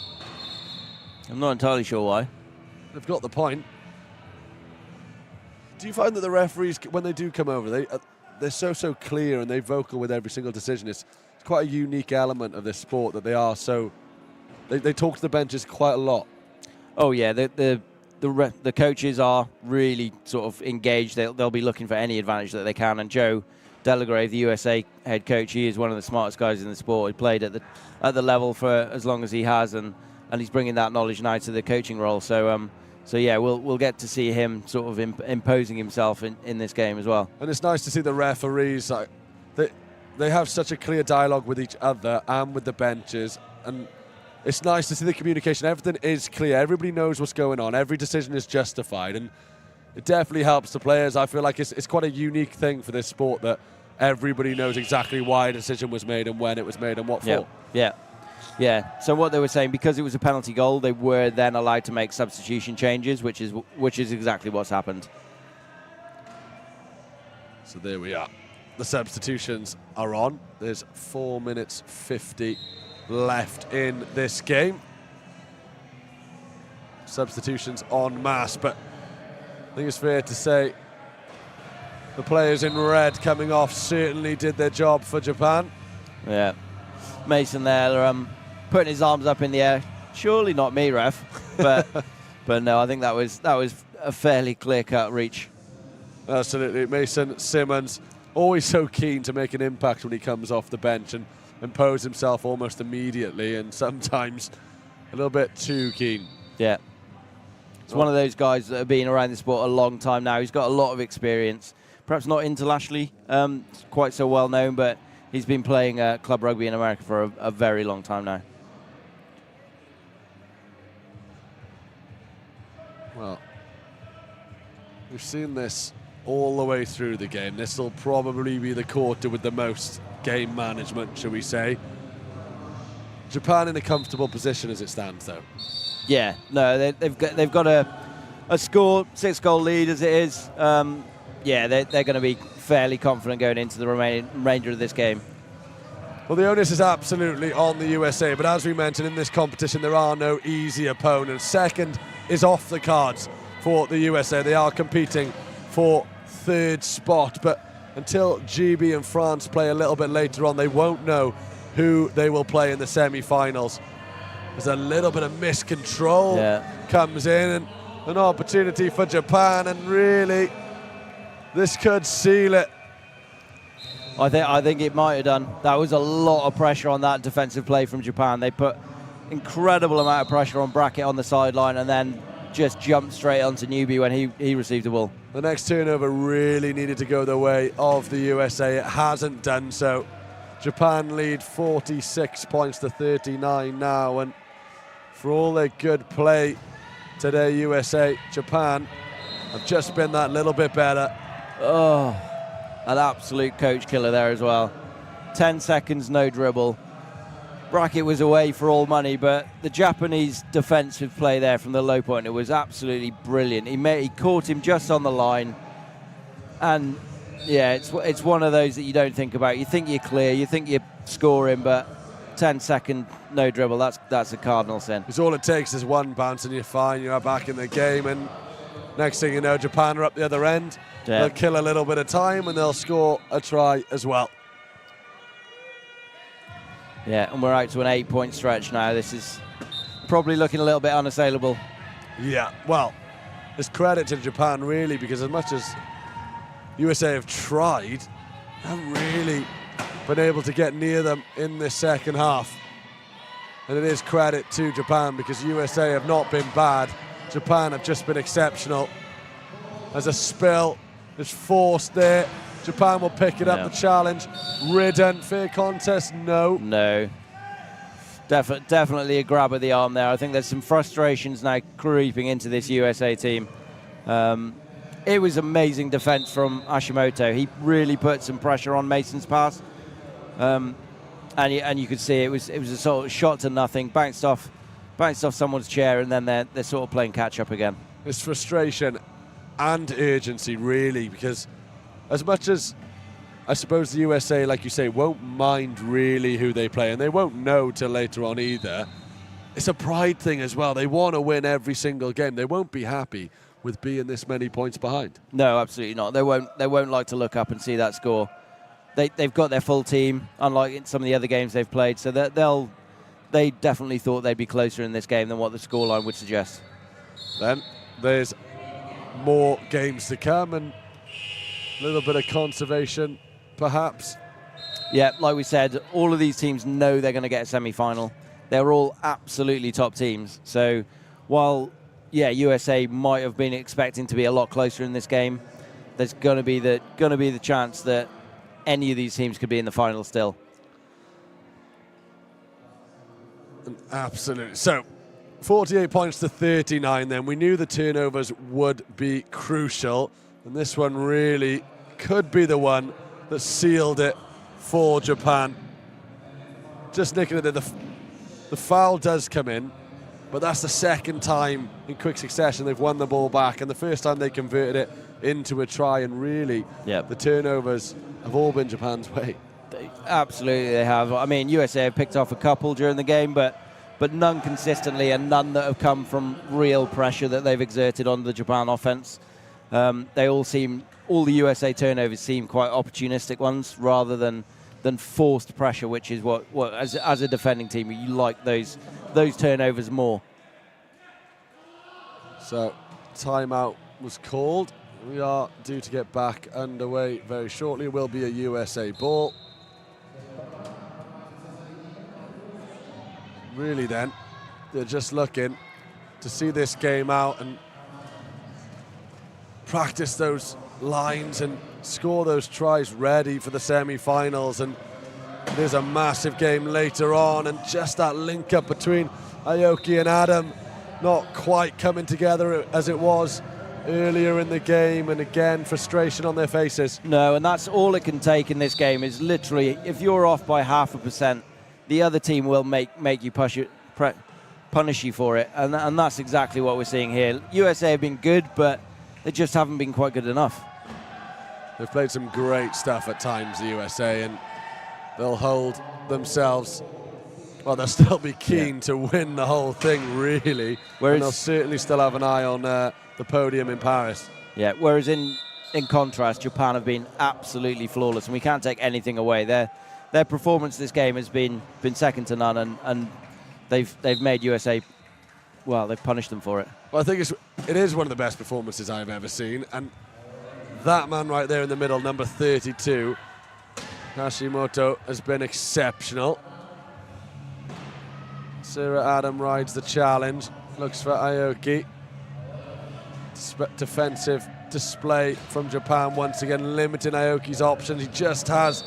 I'm not entirely sure why. They've got the point. Do you find that the referees, when they do come over, they're so clear and they're vocal with every single decision? It's quite a unique element of this sport that they are so... They talk to the benches quite a lot. Oh, yeah. The coaches are really sort of engaged. They'll be looking for any advantage that they can. And Joe Delagrave, the USA head coach, he is one of the smartest guys in the sport. He played at the level for as long as he has, and he's bringing that knowledge now to the coaching role. So yeah, we'll get to see him sort of imposing himself in this game as well. And it's nice to see the referees. They have such a clear dialogue with each other and with the benches, and it's nice to see the communication. Everything is clear. Everybody knows what's going on. Every decision is justified, and it definitely helps the players. I feel like it's quite a unique thing for this sport that everybody knows exactly why a decision was made and when it was made and what for. Yeah. So what they were saying, because it was a penalty goal, they were then allowed to make substitution changes, which is exactly what's happened. So there we are. The substitutions are on. There's 4 minutes 50 left in this game. Substitutions en masse, but I think it's fair to say the players in red coming off certainly did their job for Japan. Yeah. Mason there putting his arms up in the air. Surely not me, ref. But no, I think that was a fairly clear-cut reach. Absolutely. Mason Simmons, always so keen to make an impact when he comes off the bench and impose himself almost immediately, and sometimes a little bit too keen. Yeah. It's one of those guys that have been around the sport a long time now. He's got a lot of experience. Perhaps not internationally quite so well known, but he's been playing club rugby in America for a very long time now. Well, we've seen this all the way through the game. This will probably be the quarter with the most game management, shall we say. Japan in a comfortable position as it stands, though. Yeah, no, they've got a score, 6-goal lead as it is. Yeah, they're going to be fairly confident going into the remainder of this game. Well, the onus is absolutely on the USA, but as we mentioned, in this competition, there are no easy opponents. Second is off the cards for the USA. They are competing for third spot, but until GB and France play a little bit later on, they won't know who they will play in the semi-finals. There's a little bit of miscontrol comes in, and an opportunity for Japan, and really, this could seal it. I think it might have done. That was a lot of pressure on that defensive play from Japan. They put incredible amount of pressure on Brackett on the sideline and then just jumped straight onto Newby when he received the ball. The next turnover really needed to go the way of the USA. It hasn't done so. Japan lead 46 points to 39 now, and for all their good play today, USA, Japan have just been that little bit better. Oh, an absolute coach killer there as well. 10 seconds, no dribble. Brackett was away for all money, but the Japanese defensive play there from the low point, it was absolutely brilliant. He caught him just on the line, and yeah, it's one of those that you don't think about. You think you're clear, you think you're scoring, but 10-second no dribble, that's a cardinal sin. Because all it takes is one bounce and you're fine, you're back in the game, and next thing you know, Japan are up the other end. Yeah. They'll kill a little bit of time and they'll score a try as well. Yeah, and we're out to an 8-point stretch now. This is probably looking a little bit unassailable. Yeah, well, it's credit to Japan really, because as much as USA have tried, they haven't really been able to get near them in this second half. And it is credit to Japan, because USA have not been bad. Japan have just been exceptional. As a spill is forced there, Japan will pick it up, the challenge. Ridden, fair contest, no. No. Definitely a grab of the arm there. I think there's some frustrations now creeping into this USA team. It was amazing defense from Hashimoto. He really put some pressure on Mason's pass. And you could see it was a sort of shot to nothing, bounced off someone's chair, and then they're sort of playing catch up again. It's frustration and urgency really, because as much as I suppose the USA, like you say, won't mind really who they play, and they won't know till later on either, it's a pride thing as well. They want to win every single game. They won't be happy with being this many points behind. No, absolutely not. They won't like to look up and see that score. They've got their full team, unlike in some of the other games they've played, so they definitely thought they'd be closer in this game than what the scoreline would suggest. Then there's more games to come, and a little bit of conservation, perhaps. Yeah, like we said, all of these teams know they're going to get a semi-final. They're all absolutely top teams. So while, USA might have been expecting to be a lot closer in this game, there's going to be the chance that any of these teams could be in the final still. Absolutely. So 48 points to 39 then. We knew the turnovers would be crucial, and this one really could be the one that sealed it for Japan. Just nicking it there. The foul does come in, but that's the second time in quick succession they've won the ball back, and the first time they converted it into a try, and really the turnovers have all been Japan's way. Absolutely they have. I mean, USA have picked off a couple during the game, but none consistently, and none that have come from real pressure that they've exerted on the Japan offense. All the USA turnovers seem quite opportunistic ones rather than forced pressure, which is what as a defending team, you like those turnovers more. So timeout was called. We are due to get back underway very shortly. It will be a USA ball. Really then, they're just looking to see this game out and practice those lines and score those tries ready for the semi-finals. And there's a massive game later on, and just that link up between Aoki and Adam not quite coming together as it was earlier in the game, and again frustration on their faces. No, and that's all it can take in this game, is literally if you're off by 0.5%, the other team will make you punish you for it, and that's exactly what we're seeing here. USA have been good, but they just haven't been quite good enough. They've played some great stuff at times, the USA, and they'll hold themselves. Well, they'll still be keen to win the whole thing, really. Whereas, and they'll certainly still have an eye on the podium in Paris. Yeah, whereas in contrast, Japan have been absolutely flawless, and we can't take anything away. Their performance this game has been second to none, and they've made USA, well, they've punished them for it. Well, I think it is one of the best performances I've ever seen, and that man right there in the middle, number 32, Hashimoto, has been exceptional. Sarah Adam rides the challenge, looks for Aoki. Defensive display from Japan once again, limiting Aoki's options. He just has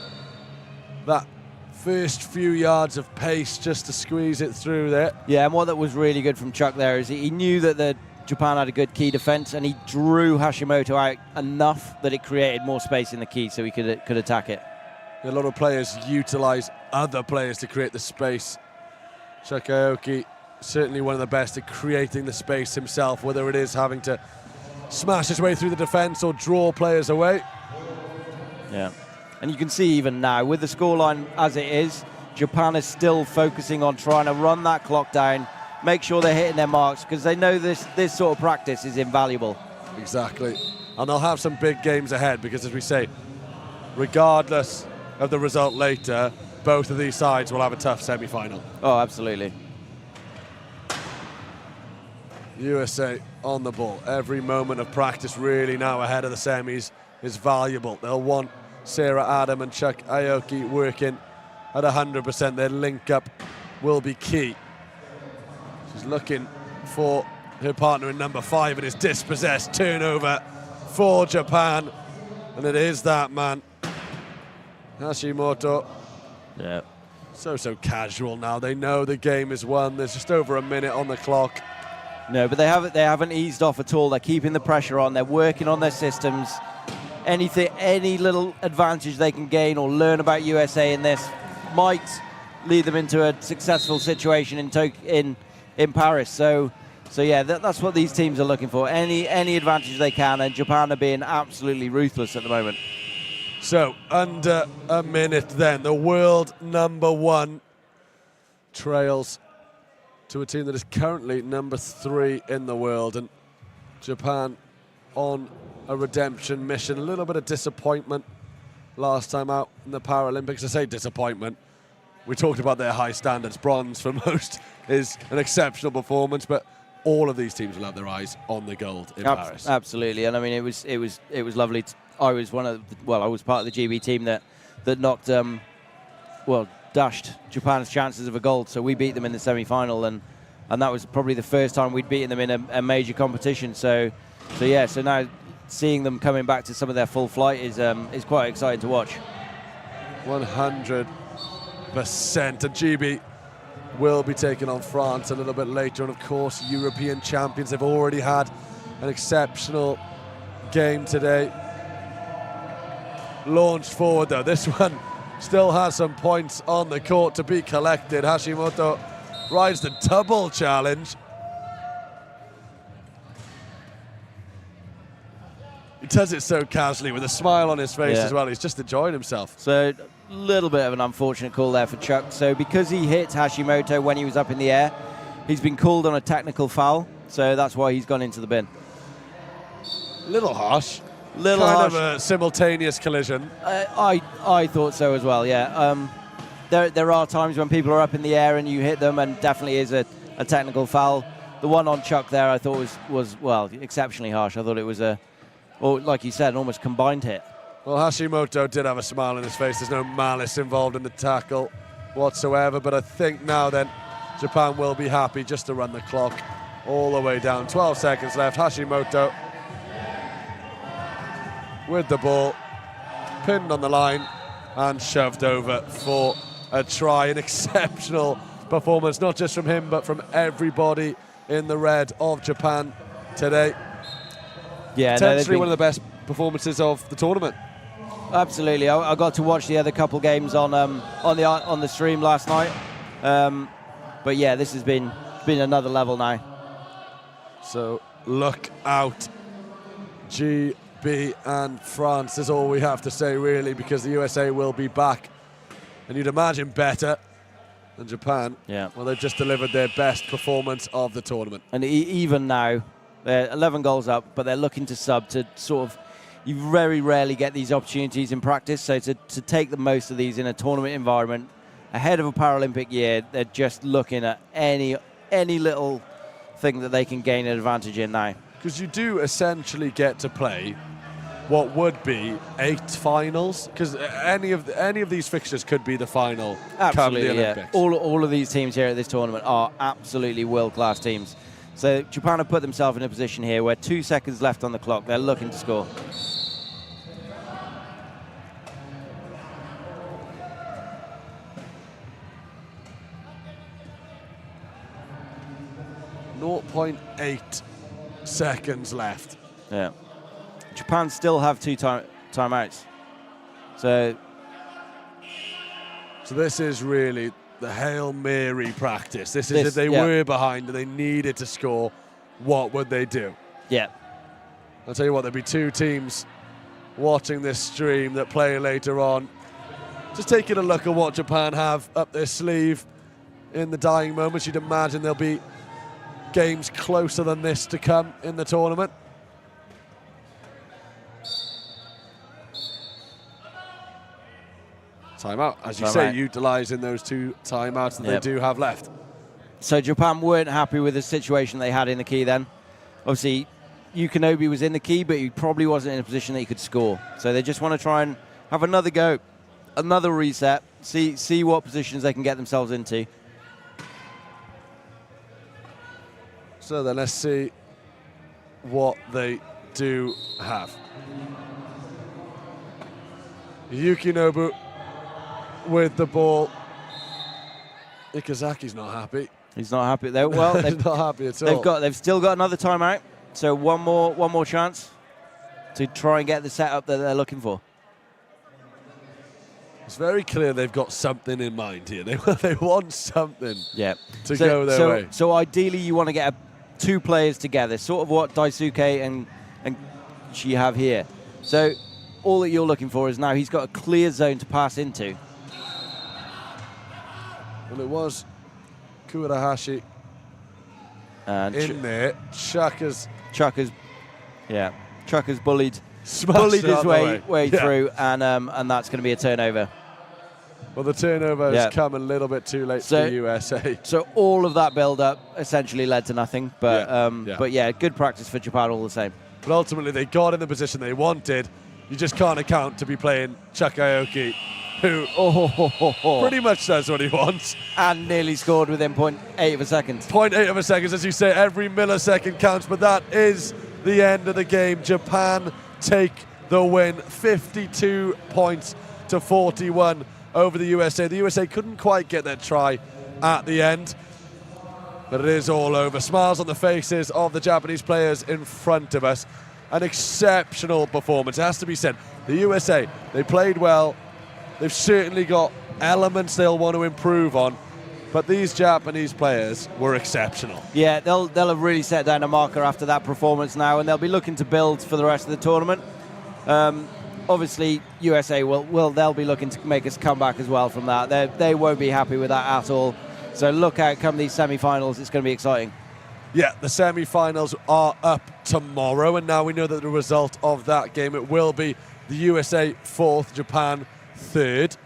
that first few yards of pace just to squeeze it through there. Yeah, and what that was really good from Chuck there is he knew that Japan had a good key defense, and he drew Hashimoto out enough that it created more space in the key so he could attack it. A lot of players utilize other players to create the space. Chuck Aoki, certainly one of the best at creating the space himself, whether it is having to smash his way through the defense or draw players away. Yeah, and you can see even now, with the scoreline as it is, Japan is still focusing on trying to run that clock down, make sure they're hitting their marks, because they know this sort of practice is invaluable. Exactly. And they'll have some big games ahead because, as we say, regardless of the result later, both of these sides will have a tough semi-final. Oh, absolutely. USA on the ball. Every moment of practice really now ahead of the semis is valuable. They'll want Sarah Adam and Chuck Aoki working at 100%. Their link up will be key. She's looking for her partner in number 5, and it's dispossessed. Turnover for Japan, and it is that man, Hashimoto. Yeah. So casual now. They know the game is won. There's just over a minute on the clock. No, but they haven't eased off at all. They're keeping the pressure on. They're working on their systems. Any little advantage they can gain or learn about USA in this might lead them into a successful situation in Paris. So yeah, that's what these teams are looking for. Any advantage they can, and Japan are being absolutely ruthless at the moment. So under a minute then, the world number 1 trails to a team that is currently number 3 in the world, and Japan on a redemption mission. A little bit of disappointment last time out in the Paralympics. I say disappointment. We talked about their high standards. Bronze for most is an exceptional performance, but all of these teams will have their eyes on the gold in Paris. Absolutely, and I mean it was lovely. I was I was part of the GB team that knocked dashed Japan's chances of a gold. So we beat them in the semi-final, and that was probably the first time we'd beaten them in a major competition. So now seeing them coming back to some of their full flight is quite exciting to watch. 100%. And GB will be taking on France a little bit later, and of course European champions. They've already had an exceptional game today. Launched forward though, this one still has some points on the court to be collected. Hashimoto rides the double challenge. He does it so casually with a smile on his face as well. He's just enjoying himself. So a little bit of an unfortunate call there for Chuck. So because he hit Hashimoto when he was up in the air, he's been called on a technical foul. So that's why he's gone into the bin. Little harsh. Kind of a simultaneous collision. I thought so as well, yeah. There are times when people are up in the air and you hit them, and definitely is a technical foul. The one on Chuck there I thought was exceptionally harsh. I thought it was like you said, an almost combined hit. Well, Hashimoto did have a smile on his face. There's no malice involved in the tackle whatsoever, but I think now then Japan will be happy just to run the clock all the way down. 12 seconds left. Hashimoto with the ball, pinned on the line and shoved over for a try. An exceptional performance, not just from him, but from everybody in the red of Japan today. Yeah, potentially one of the best performances of the tournament. Absolutely. I got to watch the other couple games on the stream last night. But yeah, this has been another level now. So look out, GB and France is all we have to say really, because the USA will be back, and you'd imagine better than Japan. Yeah. Well, they've just delivered their best performance of the tournament. And even now, they're 11 goals up, but they're looking to sub to sort of. You very rarely get these opportunities in practice, so to take the most of these in a tournament environment ahead of a Paralympic year, they're just looking at any little thing that they can gain an advantage in now. Because you do essentially get to play what would be 8 finals, because any of these fixtures could be the final. Absolutely, come the Olympics. Yeah. All of these teams here at this tournament are absolutely world-class teams. So Japan have put themselves in a position here where 2 seconds left on the clock. They're looking to score. .8 seconds left. Yeah. Japan still have 2 timeouts. So this is really the Hail Mary practice. This is if they were behind and they needed to score, what would they do? Yeah. I'll tell you what, there'll be 2 teams watching this stream that play later on. Just taking a look at what Japan have up their sleeve in the dying moments. You'd imagine there'll be games closer than this to come in the tournament. Timeout, as you say, utilising those 2 timeouts that they do have left. So Japan weren't happy with the situation they had in the key then. Obviously, Yukinobi was in the key, but he probably wasn't in a position that he could score. So they just want to try and have another go, another reset, see what positions they can get themselves into. So then let's see what they do have. Yukinobu with the ball. Ikazaki's not happy. He's not happy though. Well, he's not happy at all. They've still got another timeout. So one more chance to try and get the setup that they're looking for. It's very clear they've got something in mind here. They want something to go their way. So ideally you want to get 2 players together, sort of what Daisuke and Chi have here. So all that you're looking for is now he's got a clear zone to pass into. Well, it was Kuwarahashi and in there. Chuckers bullied his way through, and that's going to be a turnover. Well, the turnover has come a little bit too late for the USA. So all of that build-up essentially led to nothing, but yeah, good practice for Japan all the same. But ultimately, they got in the position they wanted. You just can't account to be playing Chakayoki, who pretty much does what he wants. And nearly scored within 0.8 of a second. 0.8 of a second, as you say, every millisecond counts, but that is the end of the game. Japan take the win, 52 points to 41 over the USA. The USA couldn't quite get their try at the end, but it is all over. Smiles on the faces of the Japanese players in front of us. An exceptional performance, it has to be said. The USA, they played well. They've certainly got elements they'll want to improve on, but these Japanese players were exceptional. Yeah, they'll have really set down a marker after that performance now, and they'll be looking to build for the rest of the tournament. Obviously, USA they'll be looking to make us come back as well from that. They won't be happy with that at all. So look out, come these semi-finals, it's going to be exciting. Yeah, the semi-finals are up tomorrow, and now we know that the result of that game, it will be the USA 4th, Japan 3rd.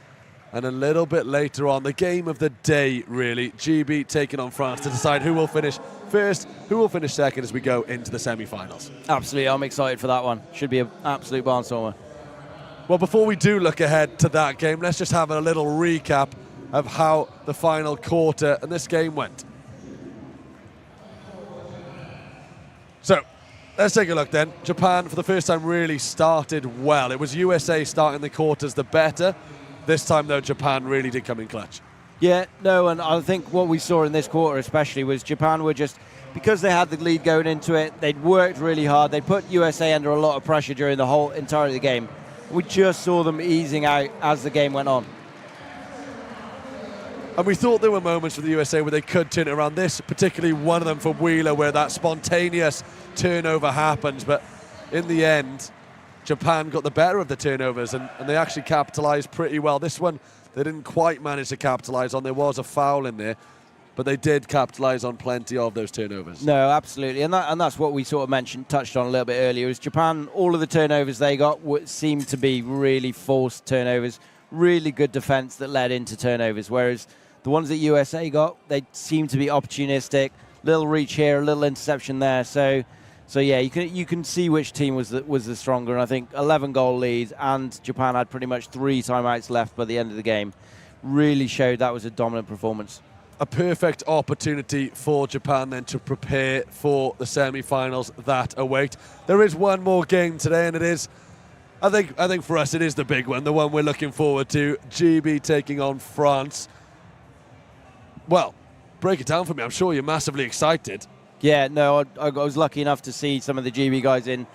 And a little bit later on, the game of the day, really, GB taking on France to decide who will finish first, who will finish second as we go into the semi-finals. Absolutely, I'm excited for that one. Should be an absolute barnstormer. Well, before we do look ahead to that game, let's just have a little recap of how the final quarter and this game went. So, let's take a look then. Japan, for the first time, really started well. It was USA starting the quarters the better. This time, though, Japan really did come in clutch. Yeah, no, and I think what we saw in this quarter especially was Japan were just, because they had the lead going into it, they'd worked really hard. They put USA under a lot of pressure during the whole entirety of the game. We just saw them easing out as the game went on. And we thought there were moments for the USA where they could turn it around. This, particularly one of them for Wheeler, where that spontaneous turnover happens. But in the end, Japan got the better of the turnovers, and they actually capitalised pretty well. This one, they didn't quite manage to capitalise on. There was a foul in there, but they did capitalise on plenty of those turnovers. No, absolutely, and that's what we sort of touched on a little bit earlier, is Japan, all of the turnovers they got seemed to be really forced turnovers, really good defence that led into turnovers, whereas the ones that USA got, they seemed to be opportunistic, little reach here, a little interception there, so yeah, you can see which team was the stronger, and I think 11-goal lead, and Japan had pretty much 3 timeouts left by the end of the game. Really showed that was a dominant performance. A perfect opportunity for Japan then to prepare for the semi-finals that await. There is one more game today, and it is, I think for us, it is the big one, the one we're looking forward to. GB taking on France. Well, break it down for me. I'm sure you're massively excited. Yeah, no, I was lucky enough to see some of the GB guys in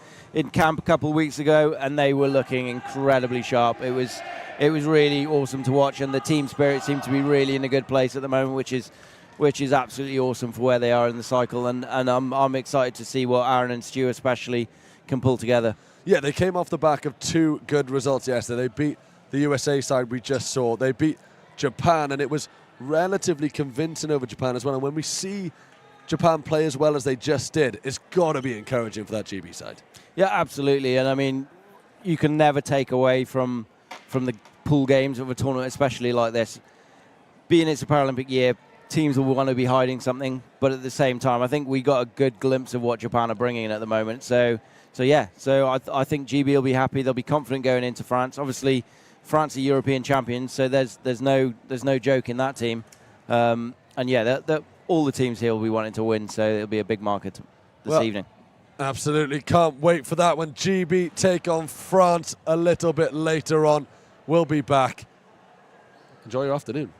camp a couple of weeks ago, and they were looking incredibly sharp. It was really awesome to watch, and the team spirit seemed to be really in a good place at the moment, which is absolutely awesome for where they are in the cycle. And I'm excited to see what Aaron and Stu especially can pull together. Yeah, they came off the back of 2 good results yesterday. They beat the USA side we just saw. They beat Japan, and it was relatively convincing over Japan as well. And when we see Japan play as well as they just did, it's got to be encouraging for that GB side. Yeah, absolutely. And I mean, you can never take away from the pool games of a tournament, especially like this. Being it's a Paralympic year, teams will want to be hiding something, but at the same time, I think we got a good glimpse of what Japan are bringing in at the moment. So I think GB will be happy. They'll be confident going into France. Obviously, France are European champions, so there's no joke in that team. And yeah, all the teams here will be wanting to win, so it'll be a big market this evening. Absolutely, can't wait for that when GB take on France a little bit later on. We'll be back. Enjoy your afternoon.